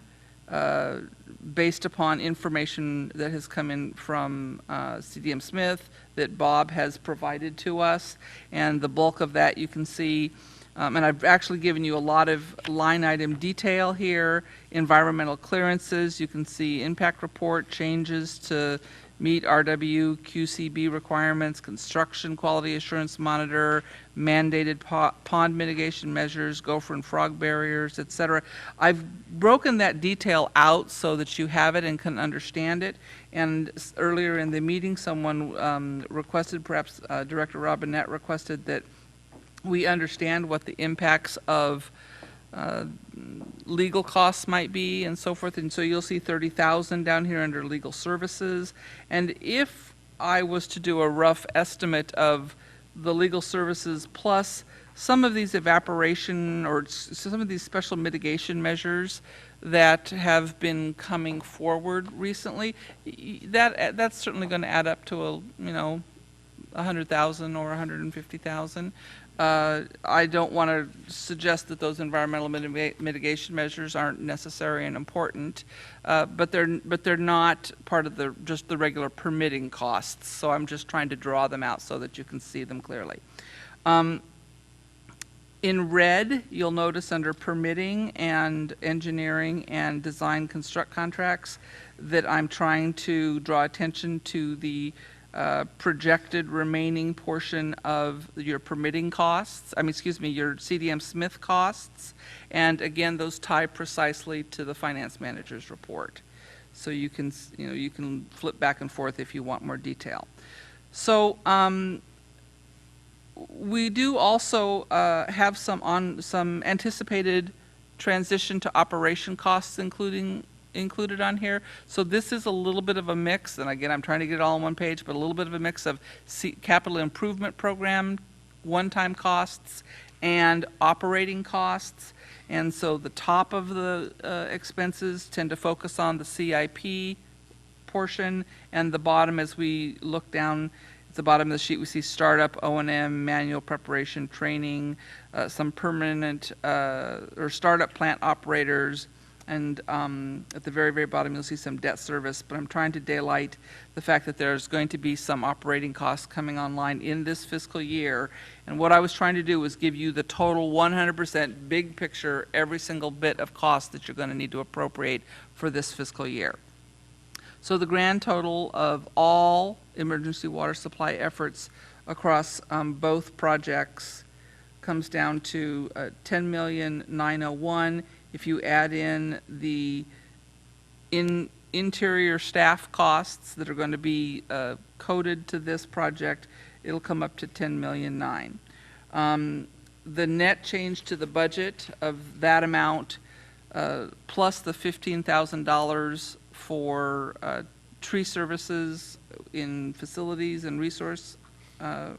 based upon information that has come in from CDM Smith that Bob has provided to us. And the bulk of that you can see, and I've actually given you a lot of line item detail here. Environmental clearances, you can see impact report changes to meet RW QCB requirements, construction quality assurance monitor, mandated pond mitigation measures, gopher and frog barriers, etc. I've broken that detail out so that you have it and can understand it. And earlier in the meeting, someone requested, perhaps Director Robinette requested, that we understand what the impacts of legal costs might be and so forth. And so you'll see 30,000 down here under legal services. And if I was to do a rough estimate of the legal services plus some of these evaporation or some of these special mitigation measures that have been coming forward recently, that's certainly going to add up to a, $100,000 or $150,000. I don't want to suggest that those environmental mitigation measures aren't necessary and important, but they're not part of just the regular permitting costs. So I'm just trying to draw them out so that you can see them clearly. In red, you'll notice under permitting and engineering and design construct contracts that I'm trying to draw attention to the projected remaining portion of your permitting costs, your CDM Smith costs, and again, those tie precisely to the finance manager's report. So you can flip back and forth if you want more detail. So we do also have some anticipated transition to operation costs included on here. So this is a little bit of a mix, and again, I'm trying to get it all on one page, but a little bit of a mix of capital improvement program, one-time costs, and operating costs. And so the top of the expenses tend to focus on the CIP portion, and the bottom, as we look down at the bottom of the sheet, we see startup, O&M, manual preparation, training, some permanent or startup plant operators, and at the very, very bottom, you'll see some debt service. But I'm trying to daylight the fact that there's going to be some operating costs coming online in this fiscal year. And what I was trying to do was give you the total 100% big picture, every single bit of cost that you're going to need to appropriate for this fiscal year. So the grand total of all emergency water supply efforts across both projects comes down to $10,901,000. If you add in the interior staff costs that are going to be coded to this project, it'll come up to $10,000,009. The net change to the budget of that amount, plus the $15,000 for tree services in facilities and resource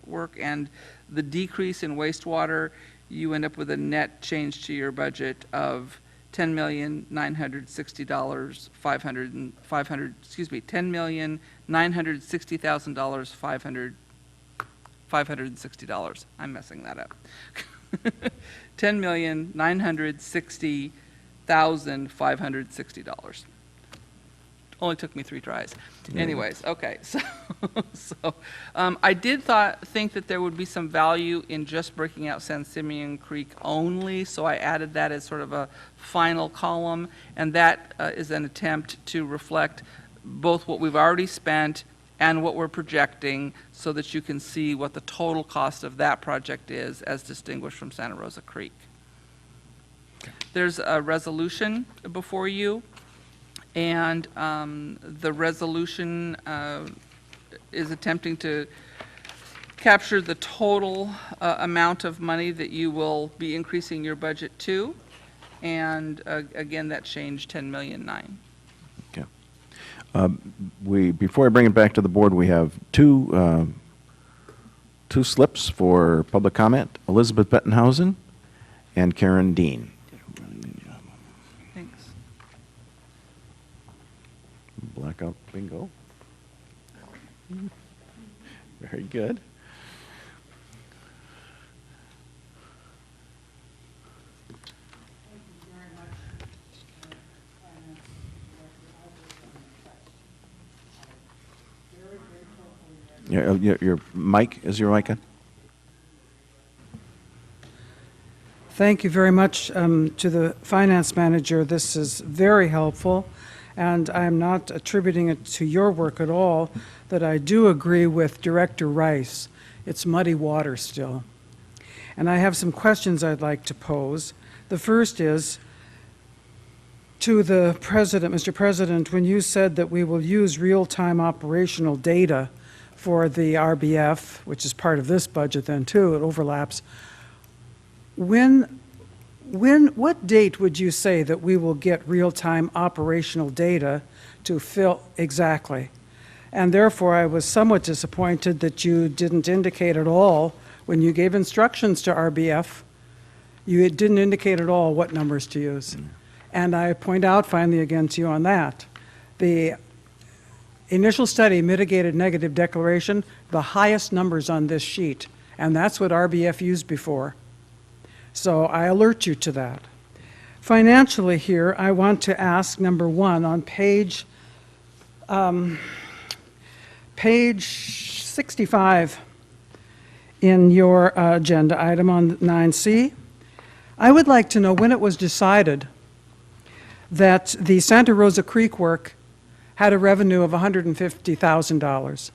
work, and the decrease in wastewater, you end up with a net change to your budget of $10,960,500, $560. I'm messing that up. $10,960,560. Only took me 3 tries. Anyways, okay, so, I did think that there would be some value in just breaking out San Simeon Creek only, so I added that as sort of a final column, and that is an attempt to reflect both what we've already spent and what we're projecting, so that you can see what the total cost of that project is as distinguished from Santa Rosa Creek. There's a resolution before you. And the resolution is attempting to capture the total amount of money that you will be increasing your budget to. And again, that changed $10.9 million. Okay. Before I bring it back to the board, we have two slips for public comment: Elizabeth Bettenhausen and Karen Dean. Thanks. Blackout bingo. Very good. Your mic, is your mic on? Thank you very much to the finance manager. This is very helpful, and I am not attributing it to your work at all, that I do agree with Director Rice. It's muddy water still. And I have some questions I'd like to pose. The first is to the President. Mr. President, when you said that we will use real-time operational data for the RBF, which is part of this budget then too, it overlaps, what date would you say that we will get real-time operational data to fill exactly? And therefore, I was somewhat disappointed that you didn't indicate at all, when you gave instructions to RBF, you didn't indicate at all what numbers to use. And I point out finally again to you on that, the initial study mitigated negative declaration, the highest numbers on this sheet, and that's what RBF used before. So I alert you to that. Financially here, I want to ask, number one, on page 65 in your agenda item on 9C, I would like to know when it was decided that the Santa Rosa Creek work had a revenue of $150,000.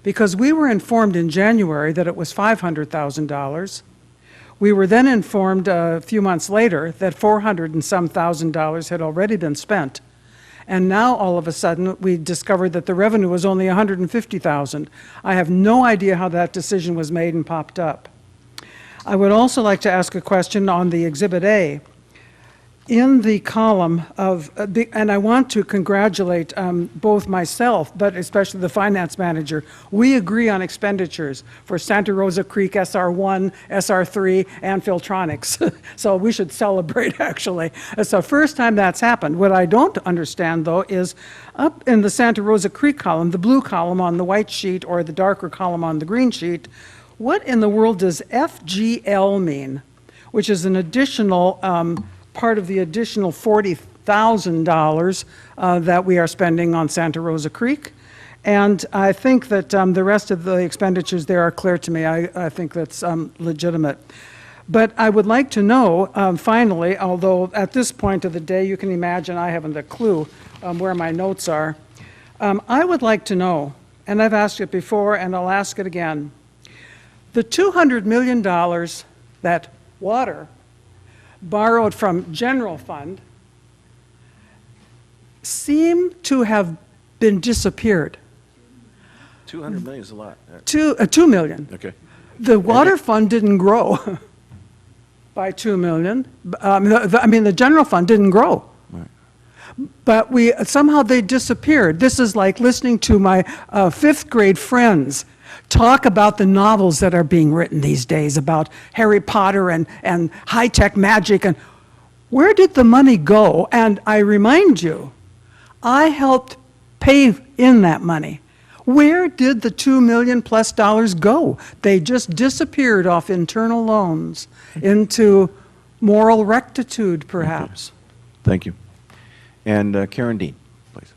Because we were informed in January that it was $500,000. We were then informed a few months later that $400 and some thousand had already been spent. And now all of a sudden we discovered that the revenue was only $150,000. I have no idea how that decision was made and popped up. I would also like to ask a question on the Exhibit A. In the column of, and I want to congratulate both myself, but especially the finance manager. We agree on expenditures for Santa Rosa Creek, SR1, SR3, and Filtronics. So we should celebrate, actually. It's the first time that's happened. What I don't understand, though, is up in the Santa Rosa Creek column, the blue column on the white sheet or the darker column on the green sheet, what in the world does FGL mean, which is an additional part of the additional $40,000 that we are spending on Santa Rosa Creek. And I think that the rest of the expenditures there are clear to me. I think that's legitimate. But I would like to know, finally, although at this point of the day, you can imagine I haven't a clue where my notes are. I would like to know, and I've asked it before and I'll ask it again, the $200 million that water borrowed from general fund seem to have been disappeared. 200 million is a lot. 2 million. Okay. The water fund didn't grow by 2 million. I mean, the general fund didn't grow. Right. But somehow they disappeared. This is like listening to my 5th grade friends Talk about the novels that are being written these days about Harry Potter and high-tech magic. And where did the money go? And I remind you, I helped pay in that money. Where did the $2 million plus go? They just disappeared off internal loans into moral rectitude, perhaps. Thank you. And Karen Dean, please.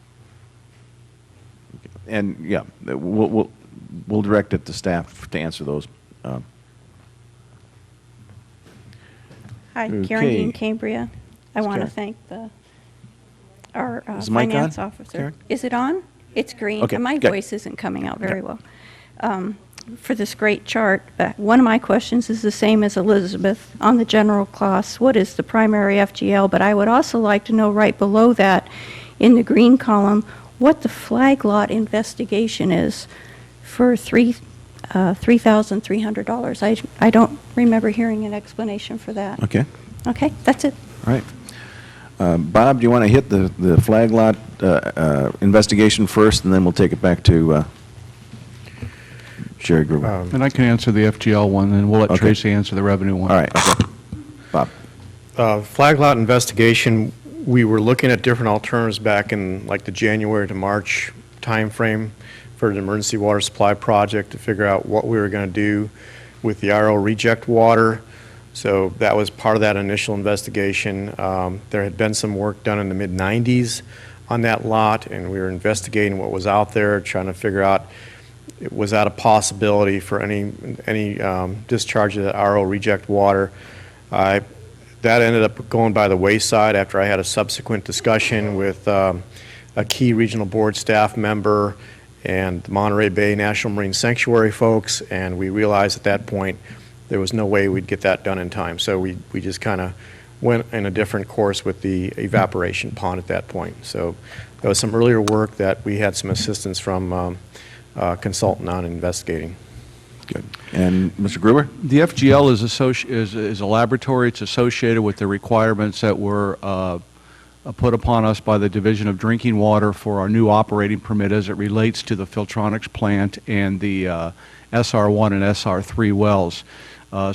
And yeah, we'll direct it to staff to answer those. Hi, Karen Okay. Dean, Cambria. I want to Karen. thank our Is the mic finance on, officer. Karen? Is it on? It's green. Okay, My good. voice isn't coming out very well. For this great chart, one of my questions is the same as Elizabeth on the general costs. What is the primary FGL? But I would also like to know right below that, in the green column, what the flag lot investigation is for $3,300. I don't remember hearing an explanation for that. Okay. Okay, that's it. All right. Bob, do you want to hit the flag lot investigation first, and then we'll take it back to Sherry Gruber? And I can answer the FGL one, and we'll let Okay. Tracy answer the revenue one. All right. Okay. Bob. Flag lot investigation, we were looking at different alternatives back in like the January to March timeframe for the emergency water supply project to figure out what we were going to do with the RO reject water. So that was part of that initial investigation. There had been some work done in the mid-90s on that lot, and we were investigating what was out there, trying to figure out, was that a possibility for any discharge of the RO reject water. That ended up going by the wayside after I had a subsequent discussion with a key regional board staff member and the Monterey Bay National Marine Sanctuary folks, and we realized at that point there was no way we'd get that done in time. So we just kind of went in a different course with the evaporation pond at that point. So there was some earlier work that we had some assistance from a consultant on investigating. Good. And Mr. Gruber? The FGL is a laboratory. It's associated with the requirements that were put upon us by the Division of Drinking Water for our new operating permit as it relates to the Filtronics plant and the SR1 and SR3 wells.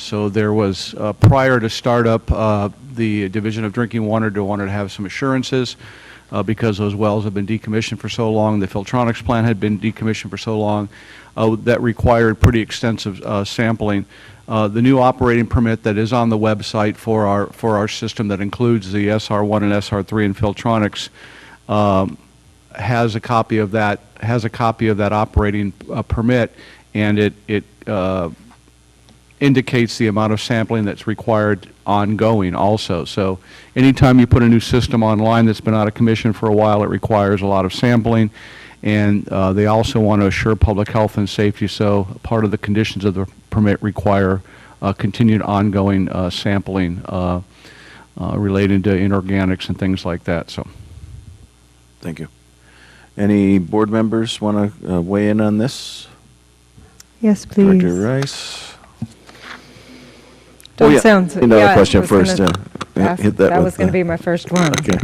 So there was, prior to startup, the Division of Drinking Water wanted to have some assurances because those wells have been decommissioned for so long. The Filtronics plant had been decommissioned for so long. That required pretty extensive sampling. The new operating permit that is on the website for our system that includes the SR1 and SR3 and Filtronics has a copy of that operating permit, and it indicates the amount of sampling that's required ongoing also. So anytime you put a new system online that's been out of commission for a while, it requires a lot of sampling. And they also want to assure public health and safety, so part of the conditions of the permit require continued ongoing sampling related to inorganics and things like that. So, Thank you. Any board members want to weigh in on this? Yes, please. Director Rice? Don't sound. Another yeah, question I was first. gonna ask- Hit that was with going to be my first one. Okay.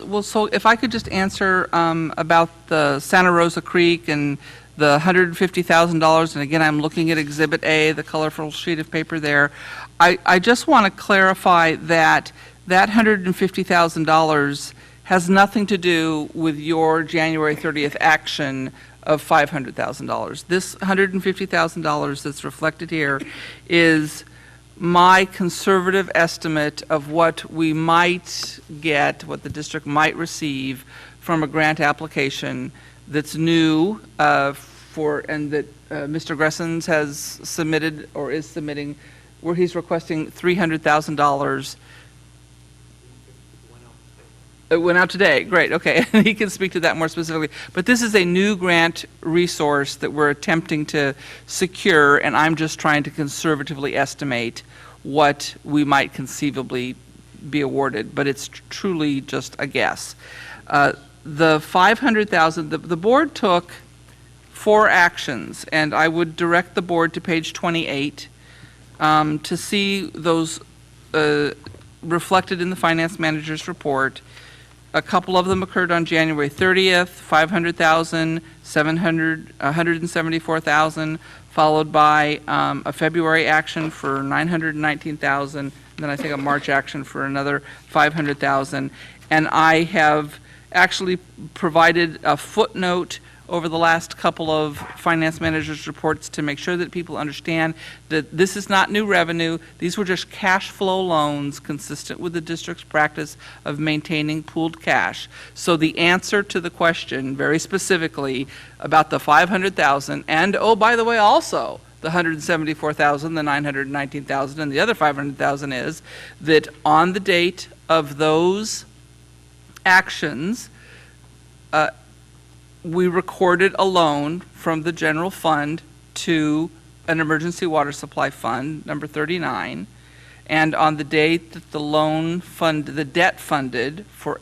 Well, so if I could just answer about the Santa Rosa Creek and the $150,000, and again, I'm looking at Exhibit A, the colorful sheet of paper there. I just want to clarify that that $150,000 has nothing to do with your January 30th action of $500,000. This $150,000 that's reflected here is my conservative estimate of what we might get, what the district might receive from a grant application that's new and that Mr. Gressens has submitted or is submitting, where he's requesting $300,000. It went out today, great, okay, he can speak to that more specifically. But this is a new grant resource that we're attempting to secure, and I'm just trying to conservatively estimate what we might conceivably be awarded, but it's truly just a guess. The $500,000, the board took 4 actions, and I would direct the board to page 28 to see those reflected in the finance manager's report. A couple of them occurred on January 30th, 500,000, 174,000, followed by a February action for 919,000, and then I think a March action for another 500,000. And I have actually provided a footnote over the last couple of finance managers' reports to make sure that people understand that this is not new revenue. These were just cash flow loans consistent with the district's practice of maintaining pooled cash. So the answer to the question very specifically about the 500,000 and, oh, by the way, also the 174,000, the 919,000, and the other 500,000 is that on the date of those actions, we recorded a loan from the general fund to an emergency water supply fund, number 39, and on the date that the debt funded for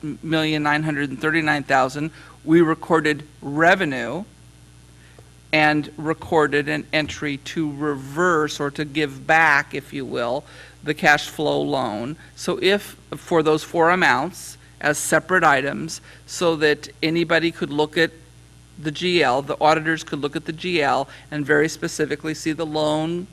$8,939,000, we recorded revenue and recorded an entry to reverse or to give back, if you will, the cash flow loan. So if, for those four amounts, as separate items, so that anybody could look at the GL, the auditors could look at the GL and very specifically see the loan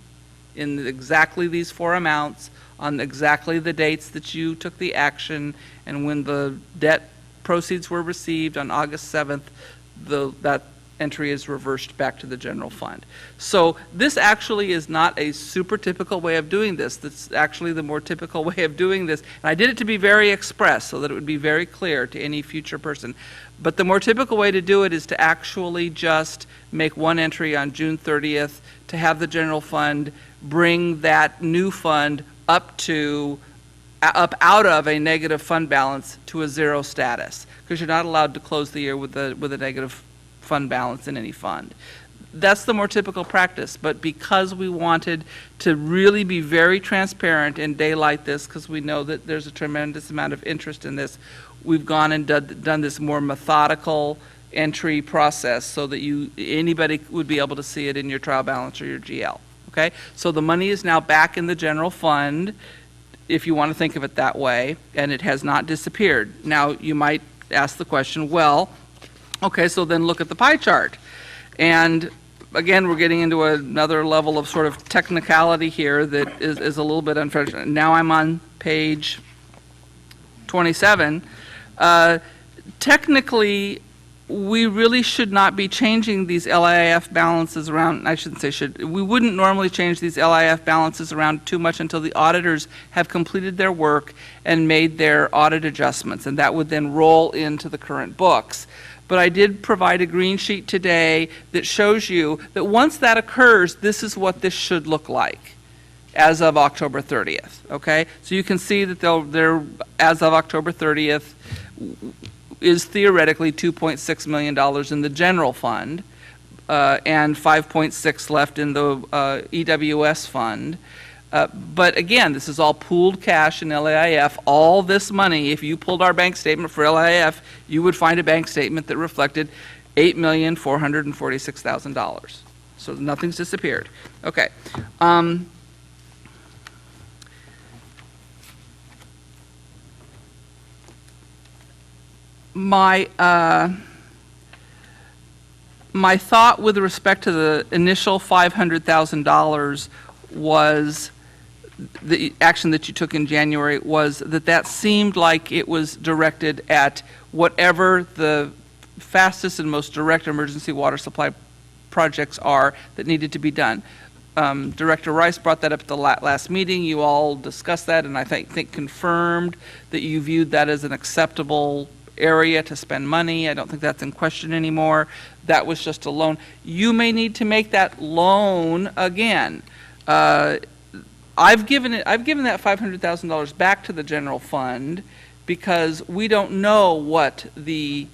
in exactly these four amounts on exactly the dates that you took the action, and when the debt proceeds were received on August 7th, that entry is reversed back to the general fund. So this actually is not a super typical way of doing this. That's actually the more typical way of doing this. And I did it to be very express so that it would be very clear to any future person. But the more typical way to do it is to actually just make one entry on June 30th to have the general fund bring that new fund up out of a negative fund balance to a zero status, because you're not allowed to close the year with a negative fund balance in any fund. That's the more typical practice, but because we wanted to really be very transparent and daylight this, because we know that there's a tremendous amount of interest in this, we've gone and done this more methodical entry process so that anybody would be able to see it in your trial balance or your GL. Okay, so the money is now back in the general fund, if you want to think of it that way, and it has not disappeared. Now you might ask the question, well, okay, so then look at the pie chart. And again, we're getting into another level of sort of technicality here that is a little bit unfortunate. Now I'm on page 27. Technically, we really should not be changing these LIF balances around. I shouldn't say should. We wouldn't normally change these LIF balances around too much until the auditors have completed their work and made their audit adjustments, and that would then roll into the current books. But I did provide a green sheet today that shows you that once that occurs, this is what this should look like as of October 30th, okay? So you can see that they're as of October 30th, is theoretically $2.6 million in the general fund and 5.6 left in the EWS fund. But again, this is all pooled cash in LAIF. All this money, if you pulled our bank statement for LAIF, you would find a bank statement that reflected $8,446,000. So nothing's disappeared. Okay. My thought with respect to the initial $500,000 was the action that you took in January was that seemed like it was directed at whatever the fastest and most direct emergency water supply projects are that needed to be done. Director Rice brought that up at the last meeting. You all discussed that, and I think confirmed that you viewed that as an acceptable area to spend money. I don't think that's in question anymore. That was just a loan. You may need to make that loan again. I've given that $500,000 back to the general fund because we don't know what the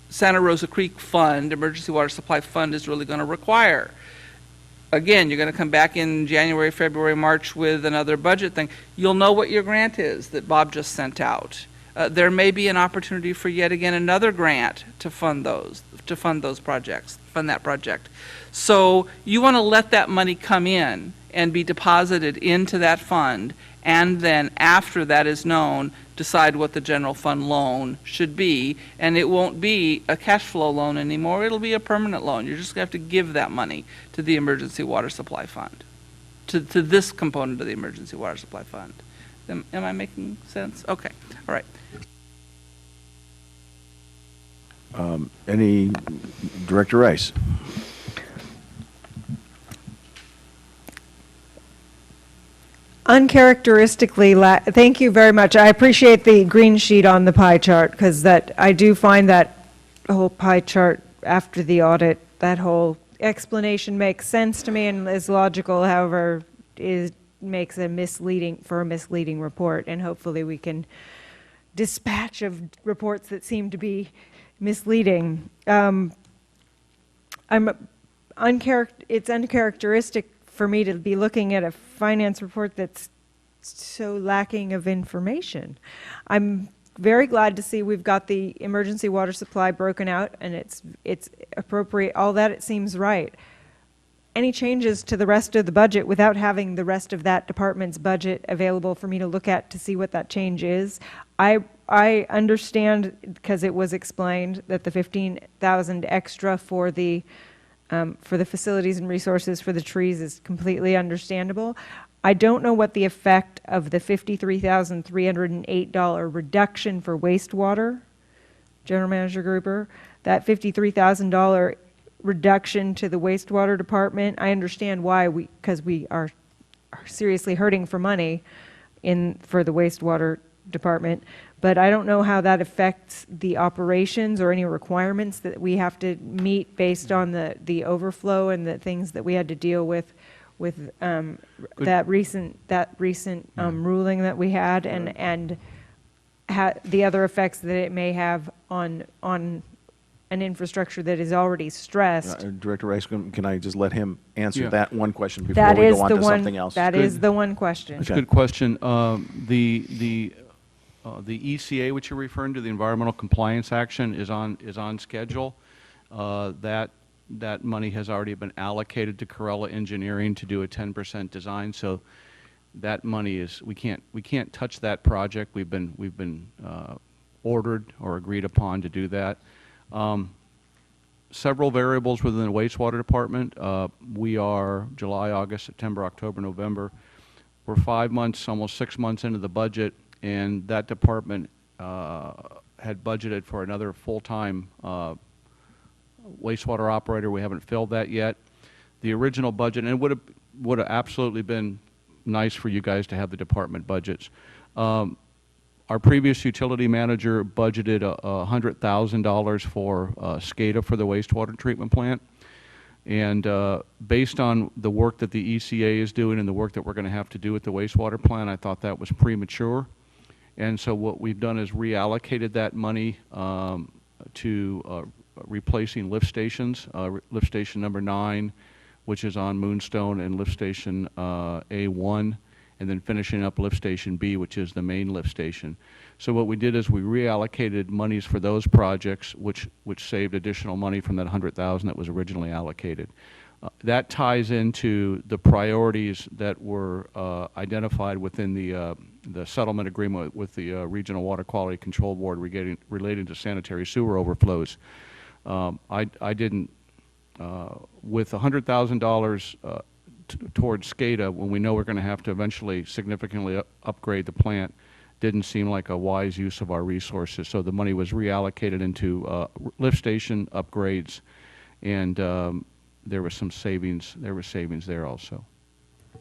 Santa Rosa Creek Fund, Emergency Water Supply Fund, is really going to require. Again, you're going to come back in January, February, March with another budget thing. You'll know what your grant is that Bob just sent out. There may be an opportunity for yet again another grant to fund those projects, fund that project. So you want to let that money come in and be deposited into that fund and then after that is known, decide what the general fund loan should be, and it won't be a cash flow loan anymore, it'll be a permanent loan. You're just going to have to give that money to the emergency water supply fund, to this component of the emergency water supply fund. Am I making sense? Okay, all right. Any, Director Rice? Uncharacteristically, thank you very much. I appreciate the green sheet on the pie chart, because that, I do find that whole pie chart after the audit, that whole explanation makes sense to me and is logical, however, makes a misleading report, and hopefully we can dispatch of reports that seem to be misleading. It's uncharacteristic for me to be looking at a finance report that's so lacking of information. I'm very glad to see we've got the emergency water supply broken out, and it's appropriate. All that, it seems right. Any changes to the rest of the budget without having the rest of that department's budget available for me to look at to see what that change is? I understand, because it was explained, that the 15,000 extra for the facilities and resources for the trees is completely understandable. I don't know what the effect of the $53,308 reduction for wastewater, General Manager Gruber, that $53,000 reduction to the wastewater department. I understand why, because we are seriously hurting for money for the wastewater department, but I don't know how that affects the operations or any requirements that we have to meet based on the overflow and the things that we had to deal with that recent ruling that we had, and the other effects that it may have on an infrastructure that is already stressed. Director Rice, can I just let him answer that one question before That we is go on the to one. something else? That is the one question. That's a good question. The ECA, which you're referring to, the Environmental Compliance Action, is on schedule. That money has already been allocated to Corella Engineering to do a 10% design. So that money is, we can't touch that project. We've been ordered or agreed upon to do that. Several variables within the wastewater department. We are July, August, September, October, November. We're 5 months, almost 6 months into the budget, and that department had budgeted for another full-time wastewater operator. We haven't filled that yet. The original budget, and it would have absolutely been nice for you guys to have the department budgets. Our previous utility manager budgeted $100,000 for SCADA for the wastewater treatment plant. And based on the work that the ECA is doing and the work that we're going to have to do at the wastewater plant, I thought that was premature. And so what we've done is reallocated that money to replacing lift stations, lift station number 9, which is on Moonstone, and lift station A1, and then finishing up lift station B, which is the main lift station. So what we did is we reallocated monies for those projects, which saved additional money from that $100,000 that was originally allocated. That ties into the priorities that were identified within the settlement agreement with the Regional Water Quality Control Board relating to sanitary sewer overflows. I didn't, with $100,000 towards SCADA, when we know we're going to have to eventually significantly upgrade the plant, didn't seem like a wise use of our resources. So the money was reallocated into lift station upgrades, and there was some savings. There were savings there also.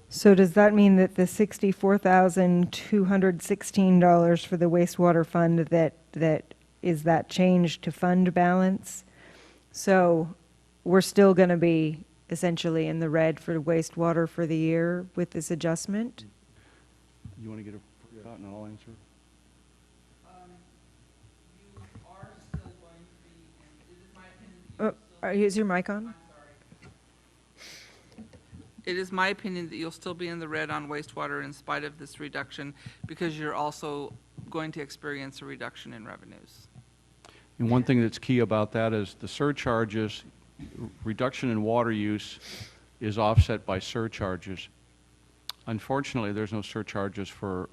So does that mean that the $64,216 for the wastewater fund, that is that change to fund balance? So we're still going to be essentially in the red for wastewater for the year with this adjustment? You want to get a thought and I'll answer? You are still going to be, and it is my opinion. Is your mic on? It is my opinion that you'll still be in the red on wastewater in spite of this reduction, because you're also going to experience a reduction in revenues. And one thing that's key about that is the surcharges, reduction in water use is offset by surcharges. unfortunately, there's no surcharges for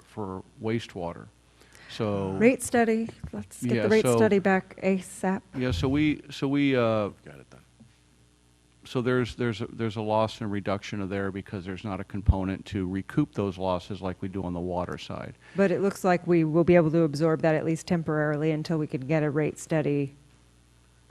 wastewater. So Rate study, let's get Yeah, the rate so- study back ASAP. yeah, so there's a loss and reduction there because there's not a component to recoup those losses like we do on the water side. But it looks like we will be able to absorb that at least temporarily until we can get a rate study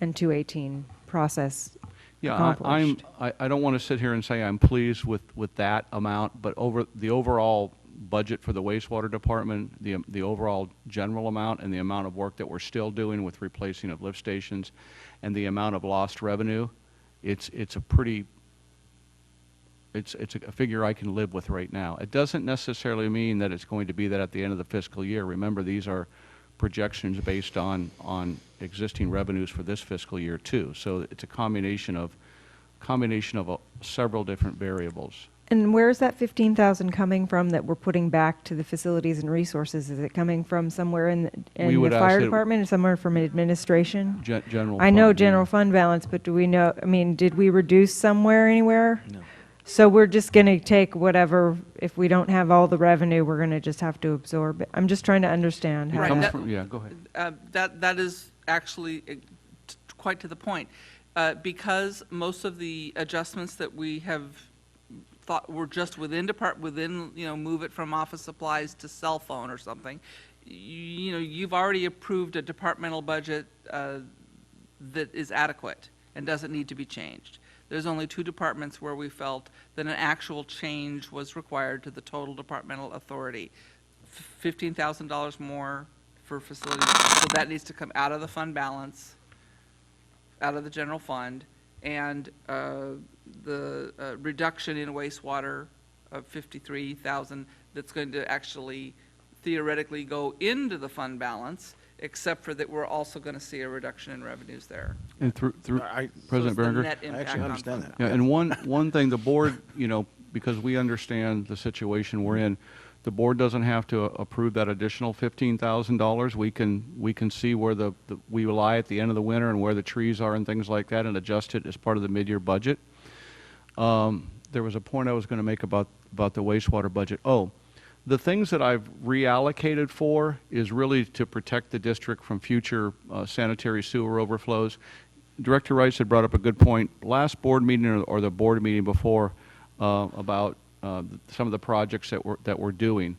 and 218 process Yeah, accomplished. I don't want to sit here and say I'm pleased with that amount, but over the overall budget for the wastewater department, the overall general amount and the amount of work that we're still doing with replacing of lift stations and the amount of lost revenue, it's a figure I can live with right now. It doesn't necessarily mean that it's going to be that at the end of the fiscal year. Remember, these are projections based on existing revenues for this fiscal year too. So it's a combination of several different variables. And where is that 15,000 coming from that we're putting back to the facilities and resources? Is it coming from somewhere in We the would fire ask it- department or somewhere from administration? General I know fund, yeah. general fund balance, but do we know, I mean, did we reduce somewhere anywhere? No. So we're just going to take whatever, if we don't have all the revenue, we're going to just have to absorb it. I'm just trying to understand how It comes that. from, yeah, go ahead. That is actually quite to the point. Because most of the adjustments that we have thought were just within, move it from office supplies to cell phone or something, you've already approved a departmental budget that is adequate and doesn't need to be changed. There's only 2 departments where we felt that an actual change was required to the total departmental authority. $15,000 more for facilities, so that needs to come out of the fund balance, out of the general fund, and the reduction in wastewater of 53,000 that's going to actually theoretically go into the fund balance, except for that we're also going to see a reduction in revenues there. And through President So it's the Berenger? net impact on fund Yeah, and one thing, the board, because we understand the situation we're in, the board doesn't have to approve that additional $15,000. We can see where we lie at the end of the winter and where the trees are and things like that and adjust it as part of the mid-year budget. There was a point I was going to make about the wastewater budget. Oh, the things that I've reallocated for is really to protect the district from future sanitary sewer overflows. Director Rice had brought up a good point. Last board meeting or the board meeting before about some of the projects that we're doing.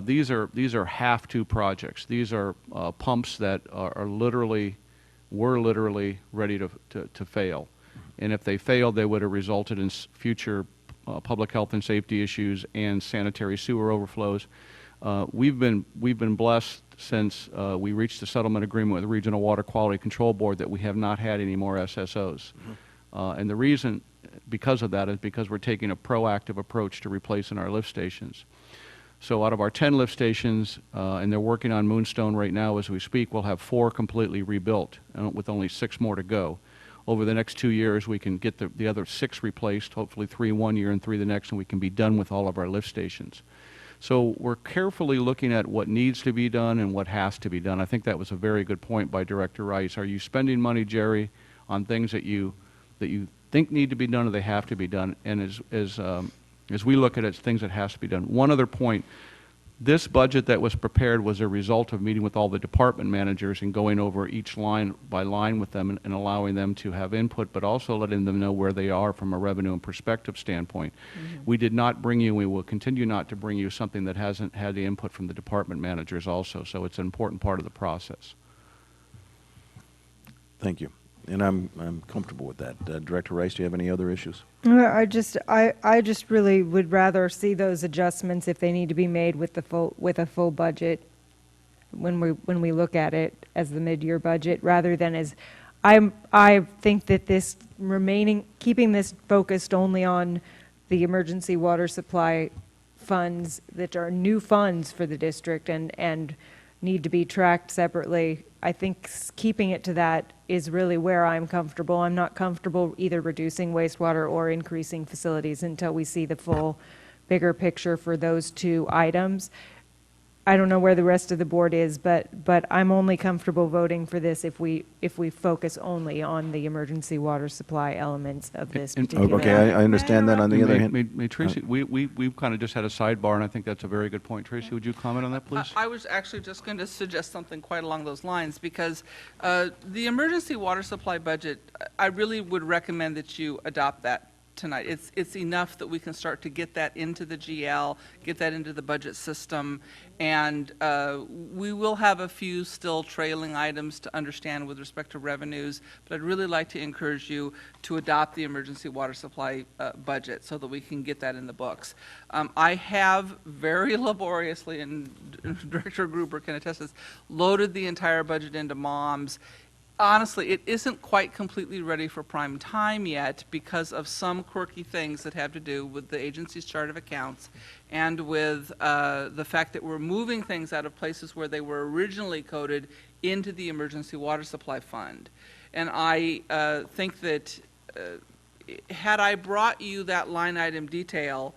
These are have-to projects. These are pumps that were literally ready to fail. And if they failed, they would have resulted in future public health and safety issues and sanitary sewer overflows. We've been blessed since we reached the settlement agreement with the Regional Water Quality Control Board that we have not had any more SSOs. And the reason because of that is because we're taking a proactive approach to replacing our lift stations. So out of our 10 lift stations, and they're working on Moonstone right now as we speak, we'll have 4 completely rebuilt with only 6 more to go. Over the next 2 years, we can get the other 6 replaced, hopefully 3 one year and 3 the next, and we can be done with all of our lift stations. So we're carefully looking at what needs to be done and what has to be done. I think that was a very good point by Director Rice. Are you spending money, Jerry, on things that you think need to be done or they have to be done? And as we look at it, it's things that has to be done. One other point. This budget that was prepared was a result of meeting with all the department managers and going over each line by line with them and allowing them to have input, but also letting them know where they are from a revenue and perspective standpoint. We did not bring you, we will continue not to bring you something that hasn't had the input from the department managers also, so it's an important part of the process. Thank you. And I'm comfortable with that. Director Rice, do you have any other issues? I just really would rather see those adjustments if they need to be made with a full budget when we look at it as the mid-year budget, rather than as I think that keeping this focused only on the emergency water supply funds that are new funds for the district and need to be tracked separately. I think keeping it to that is really where I'm comfortable. I'm not comfortable either reducing wastewater or increasing facilities until we see the full bigger picture for those 2 items. I don't know where the rest of the board is, but I'm only comfortable voting for this if we focus only on the emergency water supply elements of this particular. Okay, I understand that. On the other hand, May Tracy, we've kind of just had a sidebar, and I think that's a very good point. Tracy, would you comment on that, please? I was actually just going to suggest something quite along those lines, because the emergency water supply budget, I really would recommend that you adopt that tonight. It's enough that we can start to get that into the GL, get that into the budget system, and we will have a few still trailing items to understand with respect to revenues, but I'd really like to encourage you to adopt the emergency water supply budget so that we can get that in the books. I have very laboriously, and Director Gruber can attest to this, loaded the entire budget into MOMS. Honestly, it isn't quite completely ready for prime time yet because of some quirky things that have to do with the agency's chart of accounts and with the fact that we're moving things out of places where they were originally coded into the emergency water supply fund. And I think that had I brought you that line item detail,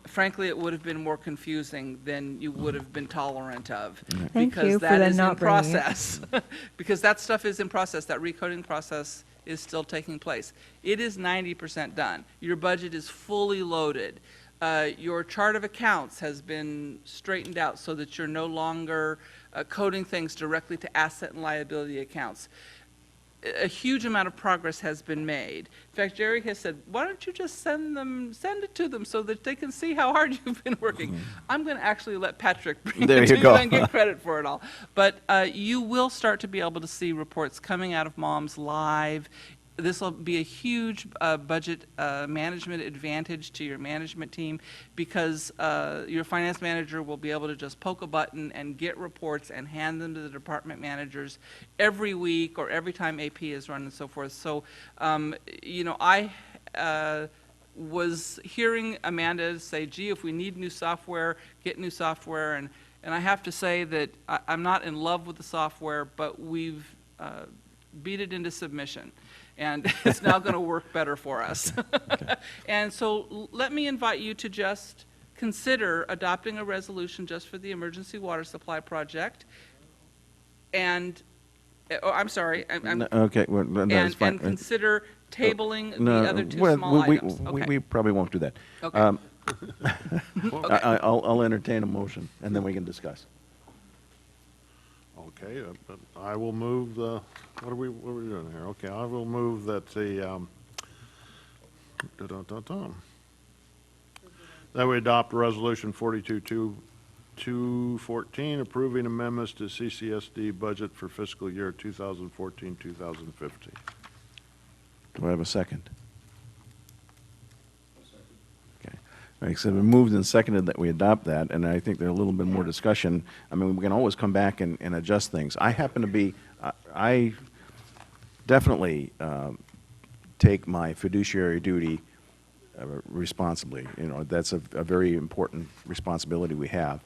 frankly, it would have been more confusing than you would have been tolerant of. Thank because you for that the is not in bringing it. process. Because that stuff is in process. That recoding process is still taking place. It is 90% done. Your budget is fully loaded. Your chart of accounts has been straightened out so that you're no longer coding things directly to asset and liability accounts. A huge amount of progress has been made. In fact, Jerry has said, why don't you just send it to them so that they can see how hard you've been working. I'm going to actually let Patrick bring There it you to go. you and get credit for it all. But you will start to be able to see reports coming out of MOMS live. This will be a huge budget management advantage to your management team because your finance manager will be able to just poke a button and get reports and hand them to the department managers every week or every time AP is run and so forth. So, you know, I was hearing Amanda say, gee, if we need new software, get new software. And I have to say that I'm not in love with the software, but we've beat it into submission. And it's now going to work better for us. Okay. And so let me invite you to just consider adopting a resolution just for the emergency water supply project. And, I'm sorry. okay, well, that's fine. And consider tabling No, the other two well, small items. Okay. we probably won't do that. Okay. I'll entertain a motion, and then we can discuss. Okay, I will move the, what are we doing here? Okay, I will move that the, that we adopt Resolution 42-214, approving amendments to CCSD budget for fiscal year 2014-2015. Do I have a second? Okay. All right, so we moved and seconded that we adopt that, and I think there's a little bit more discussion. I mean, we can always come back and adjust things. I happen to be, I definitely take my fiduciary duty responsibly. You know, that's a very important responsibility we have.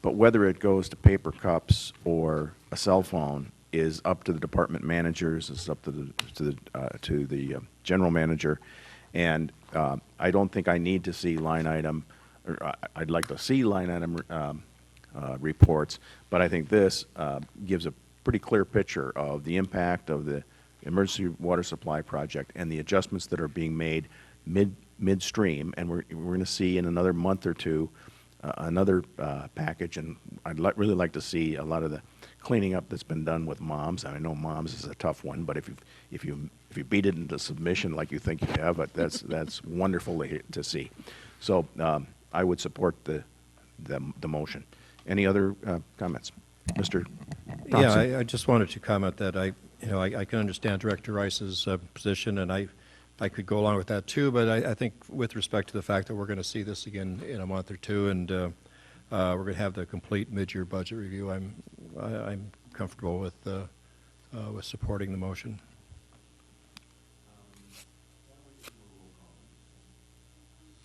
But whether it goes to paper cups or a cell phone is up to the department managers, it's up to the general manager, and I don't think I need to see line item, or I'd like to see line item reports, but I think this gives a pretty clear picture of the impact of the emergency water supply project and the adjustments that are being made midstream, and we're going to see in another month or two another package, and I'd really like to see a lot of the cleaning up that's been done with MOMS. I know MOMS is a tough one, but if you beat it into submission like you think you have, that's wonderful to see. So I would support the motion. Any other comments, Mr. Thompson? Yeah, I just wanted to comment that I can understand Director Rice's position, and I could go along with that too. But I think with respect to the fact that we're going to see this again in a month or two, and we're going to have the complete mid-year budget review, I'm comfortable with supporting the motion.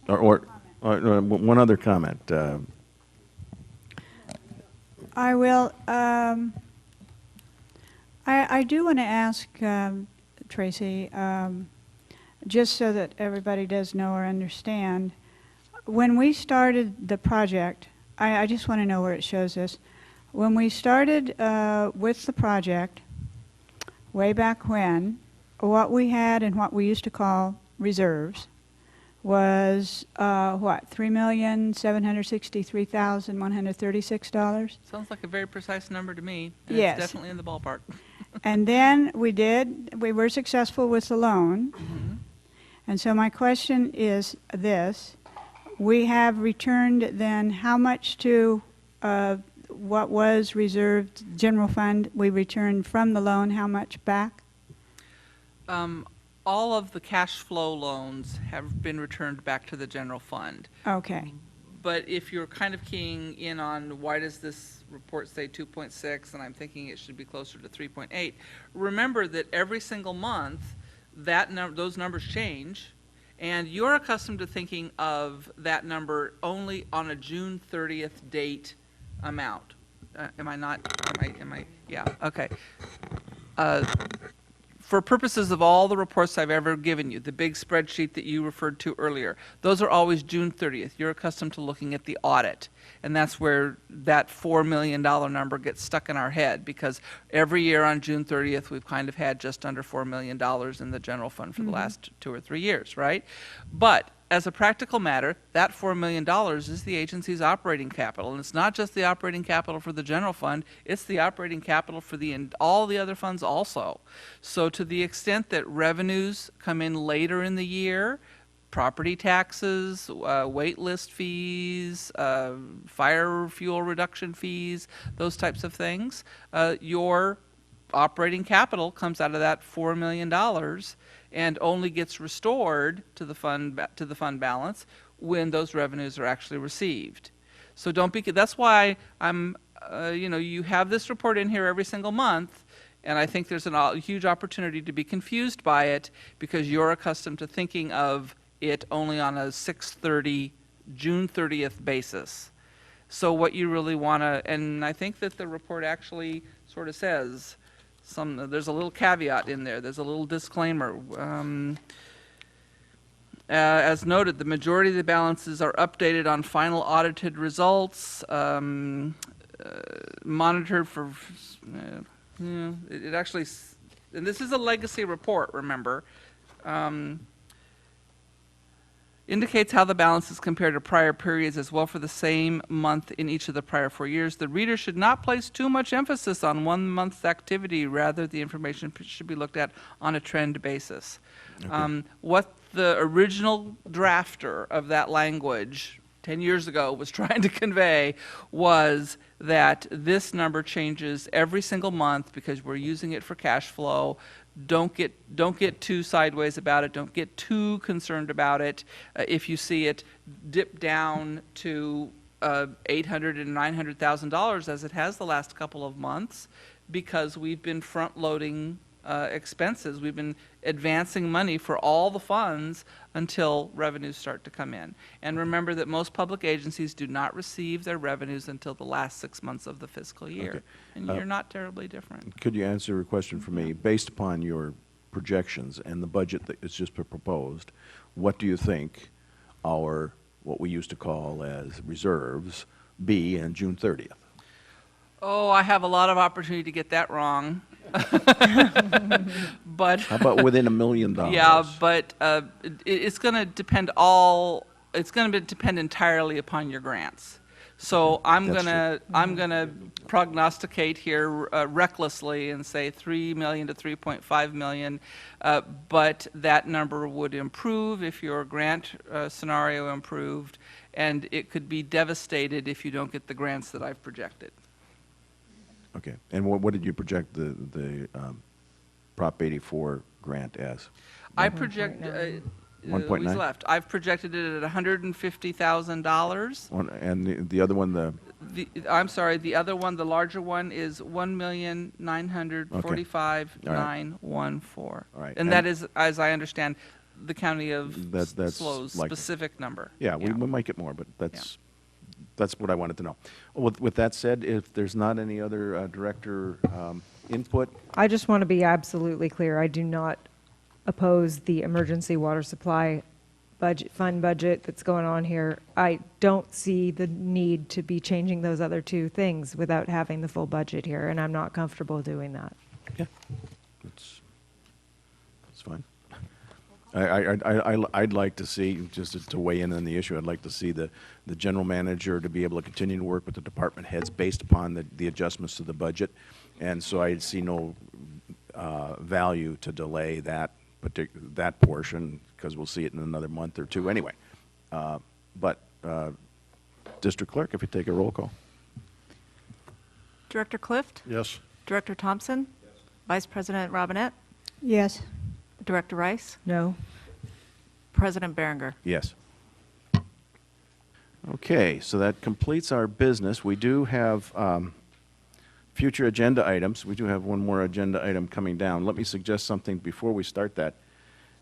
Or one other comment. I will. I do want to ask Tracy, just so that everybody does know or understand, when we started the project, I just want to know where it shows this. When we started with the project, way back when, what we had and what we used to call reserves was what, $3,763,136? Sounds like a very precise number to me. And Yes. It's definitely in the ballpark. And then we were successful with the loan. And so my question is this: we have returned then how much to what was reserved general fund? We returned from the loan how much back? All of the cash flow loans have been returned back to the general fund. Okay. But if you're kind of keying in on why does this report say 2.6, and I'm thinking it should be closer to 3.8, remember that every single month those numbers change, and you're accustomed to thinking of that number only on a June 30th date amount. Am I not? Yeah, okay. For purposes of all the reports I've ever given you, the big spreadsheet that you referred to earlier, those are always June 30th. You're accustomed to looking at the audit, and that's where that $4 million number gets stuck in our head, because every year on June 30th, we've kind of had just under $4 million in the general fund for the last 2 or 3 years, right? But as a practical matter, that $4 million is the agency's operating capital. And it's not just the operating capital for the general fund, it's the operating capital for all the other funds also. So to the extent that revenues come in later in the year, property taxes, wait list fees, fire fuel reduction fees, those types of things, your operating capital comes out of that $4 million and only gets restored to the fund balance when those revenues are actually received. So that's why you have this report in here every single month, and I think there's a huge opportunity to be confused by it because you're accustomed to thinking of it only on a June 30th basis. So what you really want to, and I think that the report actually sort of says, there's a little caveat in there. There's a little disclaimer. As noted, the majority of the balances are updated on final audited results, monitored for, it actually, and this is a legacy report, remember, indicates how the balances compare to prior periods as well for the same month in each of the prior 4 years. The reader should not place too much emphasis on 1 month's activity. Rather, the information should be looked at on a trend basis. Okay. What the original drafter of that language 10 years ago was trying to convey was that this number changes every single month because we're using it for cash flow. Don't get too sideways about it. Don't get too concerned about it. If you see it dip down to $800,000 and $900,000 as it has the last couple of months, because we've been front-loading expenses. We've been advancing money for all the funds until revenues start to come in. And remember that most public agencies do not receive their revenues until the last 6 months of the fiscal year. Okay. And you're not terribly different. Could you answer a question for me? Based upon your projections and the budget that is just proposed, what do you think our, what we used to call as reserves, be on June 30th? Oh, I have a lot of opportunity to get that wrong. But how about within $1 million? Yeah, but it's going to depend depend entirely upon your grants. So I'm gonna prognosticate here recklessly and say $3 million to $3.5 million, but that number would improve if your grant scenario improved, and it could be devastated if you don't get the grants that I've projected. Okay, and what did you project the Prop 84 grant as? I project 1.9. left. I've projected it at $150,000. And the other one, I'm sorry, the other one, the larger one, is $1,945,914. All right. And that is, as I understand, the county of Slow's likely. specific number. Yeah, we might get more, but that's what I wanted to know. With that said, if there's not any other director input. I just want to be absolutely clear. I do not oppose the emergency water supply fund budget that's going on here, I don't see the need to be changing those other two things without having the full budget here, and I'm not comfortable doing that. Yeah, that's fine. I'd like to see, just to weigh in on the issue, I'd like to see the general manager to be able to continue to work with the department heads based upon the adjustments to the budget. And so I see no value to delay that portion, because we'll see it in another month or two anyway. But District Clerk, if you take a roll call. Director Clift? Yes. Director Thompson? Yes. Vice President Robinette? Yes. Director Rice? No. President Berenger? Yes. Okay, so that completes our business. We do have future agenda items. We do have one more agenda item coming down. Let me suggest something before we start that,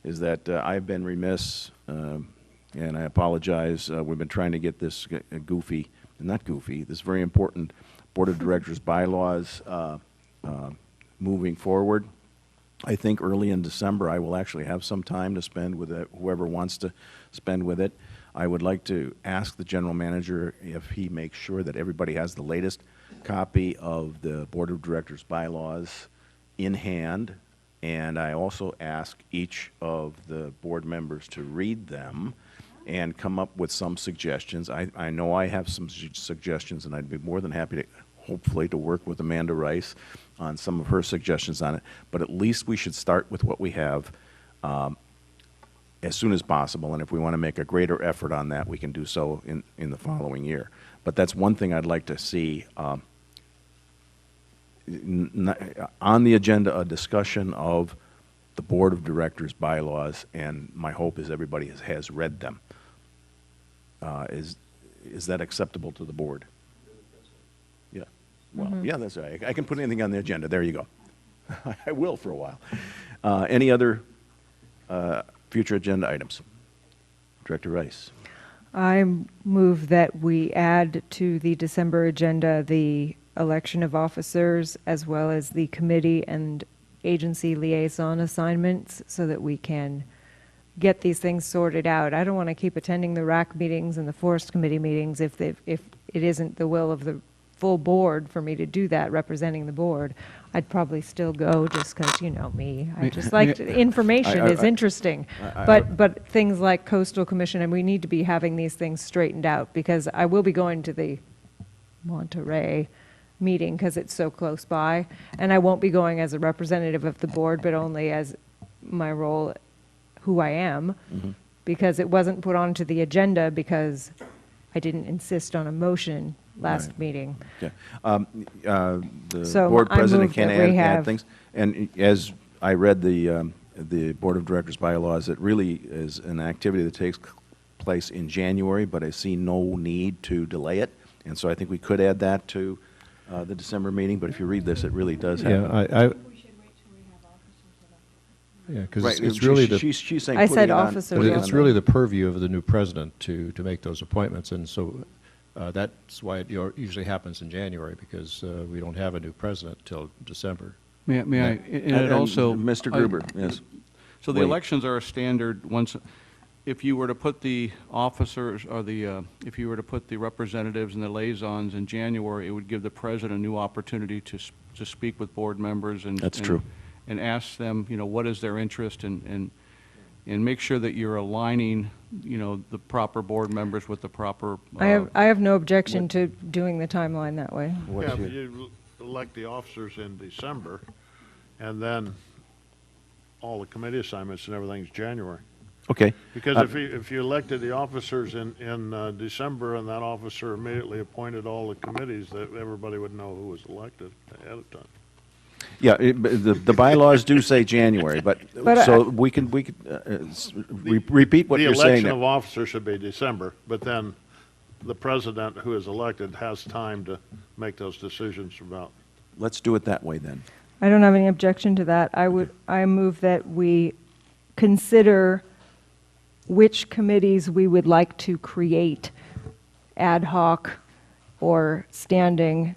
is that I've been remiss, and I apologize. We've been trying to get this this very important Board of Directors bylaws moving forward. I think early in December I will actually have some time to spend with it, whoever wants to spend with it. I would like to ask the general manager if he makes sure that everybody has the latest copy of the Board of Directors bylaws in hand, and I also ask each of the board members to read them and come up with some suggestions. I know I have some suggestions, and I'd be more than happy to, hopefully, to work with Amanda Rice on some of her suggestions on it. But at least we should start with what we have as soon as possible, and if we want to make a greater effort on that, we can do so in the following year. But that's one thing I'd like to see on the agenda, a discussion of the Board of Directors bylaws, and my hope is everybody has read them. Is that acceptable to the board? Yeah. Well, yeah, that's right. I can put anything on the agenda. There you go. I will for a while. Any other future agenda items? Director Rice. I move that we add to the December agenda the election of officers as well as the committee and agency liaison assignments so that we can get these things sorted out. I don't want to keep attending the RAC meetings and the Forest Committee meetings if it isn't the will of the full board for me to do that, representing the board. I'd probably still go just because, you know me. I just like information is interesting. But things like Coastal Commission, and we need to be having these things straightened out, because I will be going to the Monterey meeting because it's so close by, and I won't be going as a representative of the board, but only as my role, who I am, because it wasn't put onto the agenda because I didn't insist on a motion last meeting. Yeah. The So board I president move can that we add have- things. And as I read the Board of Directors bylaws, it really is an activity that takes place in January, but I see no need to delay it. And so I think we could add that to the December meeting, but if you read this, it really does happen. Yeah, yeah, because Right, it's really she's saying I putting said it on- officers. putting it it's on really the- the purview of the new president to make those appointments, and so that's why it usually happens in January, because we don't have a new president till December. May I? And it also, Mr. Gruber, yes. So the Wait. elections are a standard. Once, if you were to put the officers or if you were to put the representatives and the liaisons in January, it would give the president a new opportunity to speak with board members and That's true. and ask them, what is their interest, and make sure that you're aligning, the proper board members with the proper. I have no objection to doing the timeline that way. Yeah, but you elect the officers in December, and then all the committee assignments and everything's January. Okay. Because if you elected the officers in December, and that officer immediately appointed all the committees, that everybody would know who was elected ahead of time. Yeah, the bylaws do say January, but so we could repeat what The you're saying. election of officers should be December, but then the president who is elected has time to make those decisions about. Let's do it that way then. I don't have any objection to that. I move that we consider which committees we would like to create ad hoc or standing.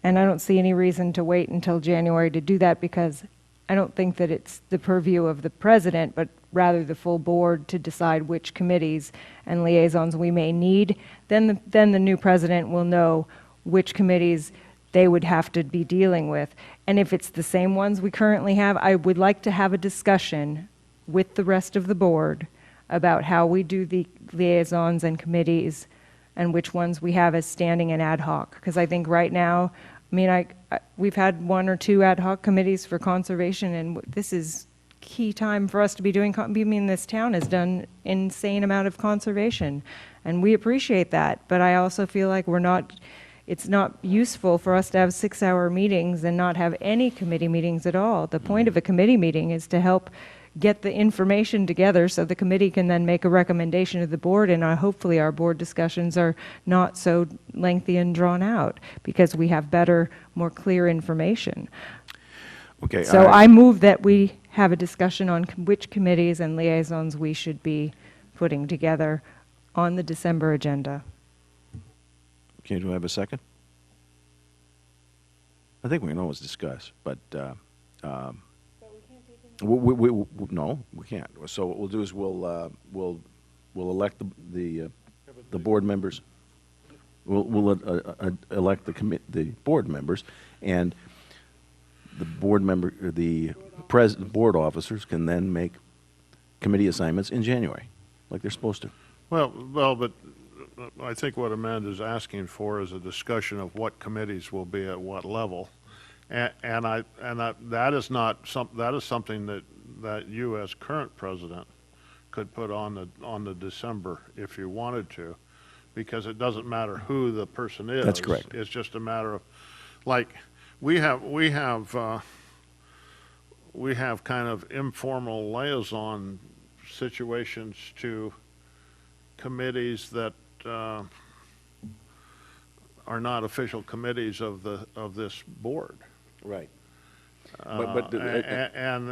And I don't see any reason to wait until January to do that, because think that it's the purview of the president, but rather the full board to decide which committees and liaisons we may need. Then the new president will know which committees they would have to be dealing with. And if it's the same ones we currently have, I would like to have a discussion with the rest of the board about how we do the liaisons and committees and which ones we have as standing and ad hoc. Because I think right now, I mean, we've had 1 or 2 ad hoc committees for conservation, and this is key time for us to be doing, I mean, this town has done insane amount of conservation, and we appreciate that, but I also feel like it's not useful for us to have 6-hour meetings and not have any committee meetings at all. The point of a committee meeting is to help get the information together so the committee can then make a recommendation to the board, and hopefully our board discussions are not so lengthy and drawn out because we have better, more clear information. Okay. So I move that we have a discussion on which committees and liaisons we should be putting together on the December agenda. Okay, do I have a second? I think we can always discuss, but no, we can't. So what we'll do is we'll elect the board members. We'll elect the board members, and the board officers can then make committee assignments in January, like they're supposed to. Well, but I think what Amanda's asking for is a discussion of what committees will be at what level. That is something that you as current president could put on the December if you wanted to, because it doesn't matter who the person is. That's correct. It's just a matter of, like, we have kind of informal liaison situations to committees that are not official committees of this board. Right. And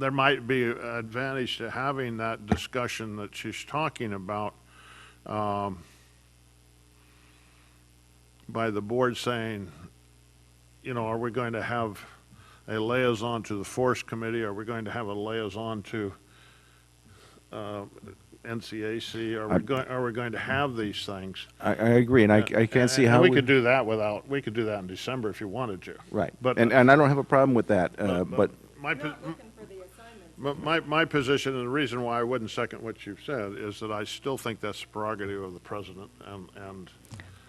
there might be an advantage to having that discussion that she's talking about by the board saying, you know, are we going to have a liaison to the Forest Committee? Are we going to have a liaison to NCAC? Are we going to have these things? I agree, and I can't see how we could do that we could do that in December if you wanted to. Right, But and I don't have a problem with that, but my position, and the reason why I wouldn't second what you've said, is that I still think that's the prerogative of the president, and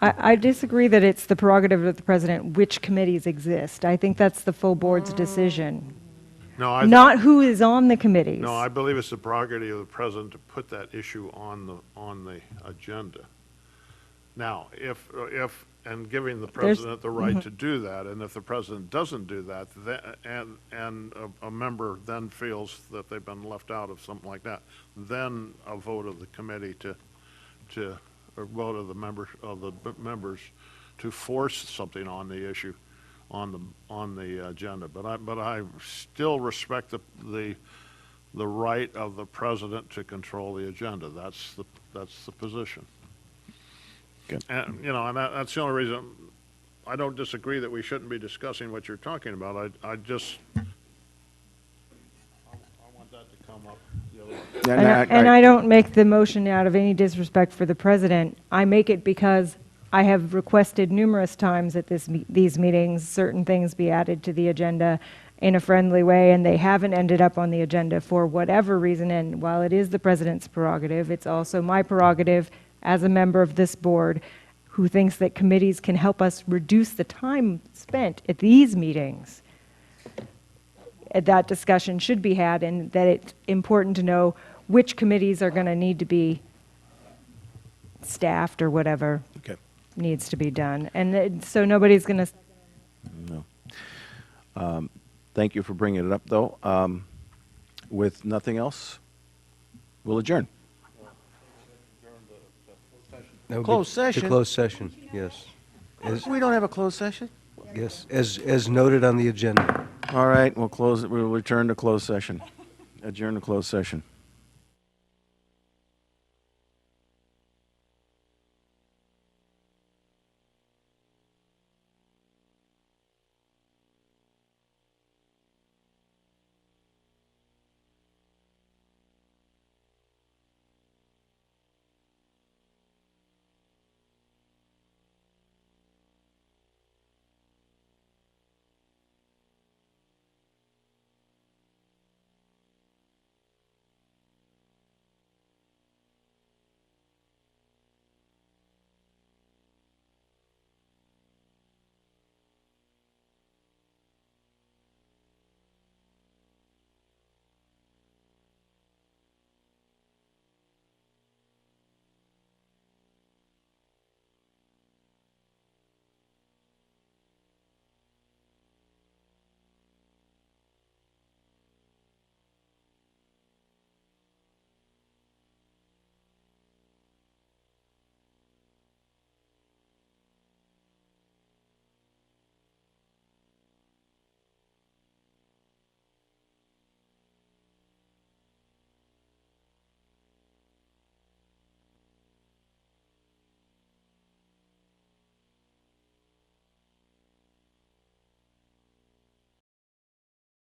I disagree that it's the prerogative of the president which committees exist. I think that's the full board's decision. no, Not who is on the committees. No, I believe it's the prerogative of the president to put that issue on the agenda. Now, and giving the president the right to do that, and if the president doesn't do that, and a member then feels that they've been left out of something like that, then a vote of the committee or vote of the members to force something on the issue on the agenda. But I still respect the right of the president to control the agenda. That's the position. Good. And that's the only reason I don't disagree that we shouldn't be discussing what you're talking about. I want that to come up the other way. And I don't make the motion out of any disrespect for the president. I make it because I have requested numerous times at these meetings certain things be added to the agenda in a friendly way, and they haven't ended up on the agenda for whatever reason. And while it is the president's prerogative, it's also my prerogative as a member of this board who thinks that committees can help us reduce the time spent at these meetings. That discussion should be had, and that it's important to know which committees are going to need to be staffed or whatever needs to be done. And so nobody's going to... No. Thank you for bringing it up, though. With nothing else, we'll adjourn. Closed session? To closed session, yes. We don't have a closed session? Yes, as noted on the agenda. All right, we'll close it. We'll return to closed session. Adjourn to closed session.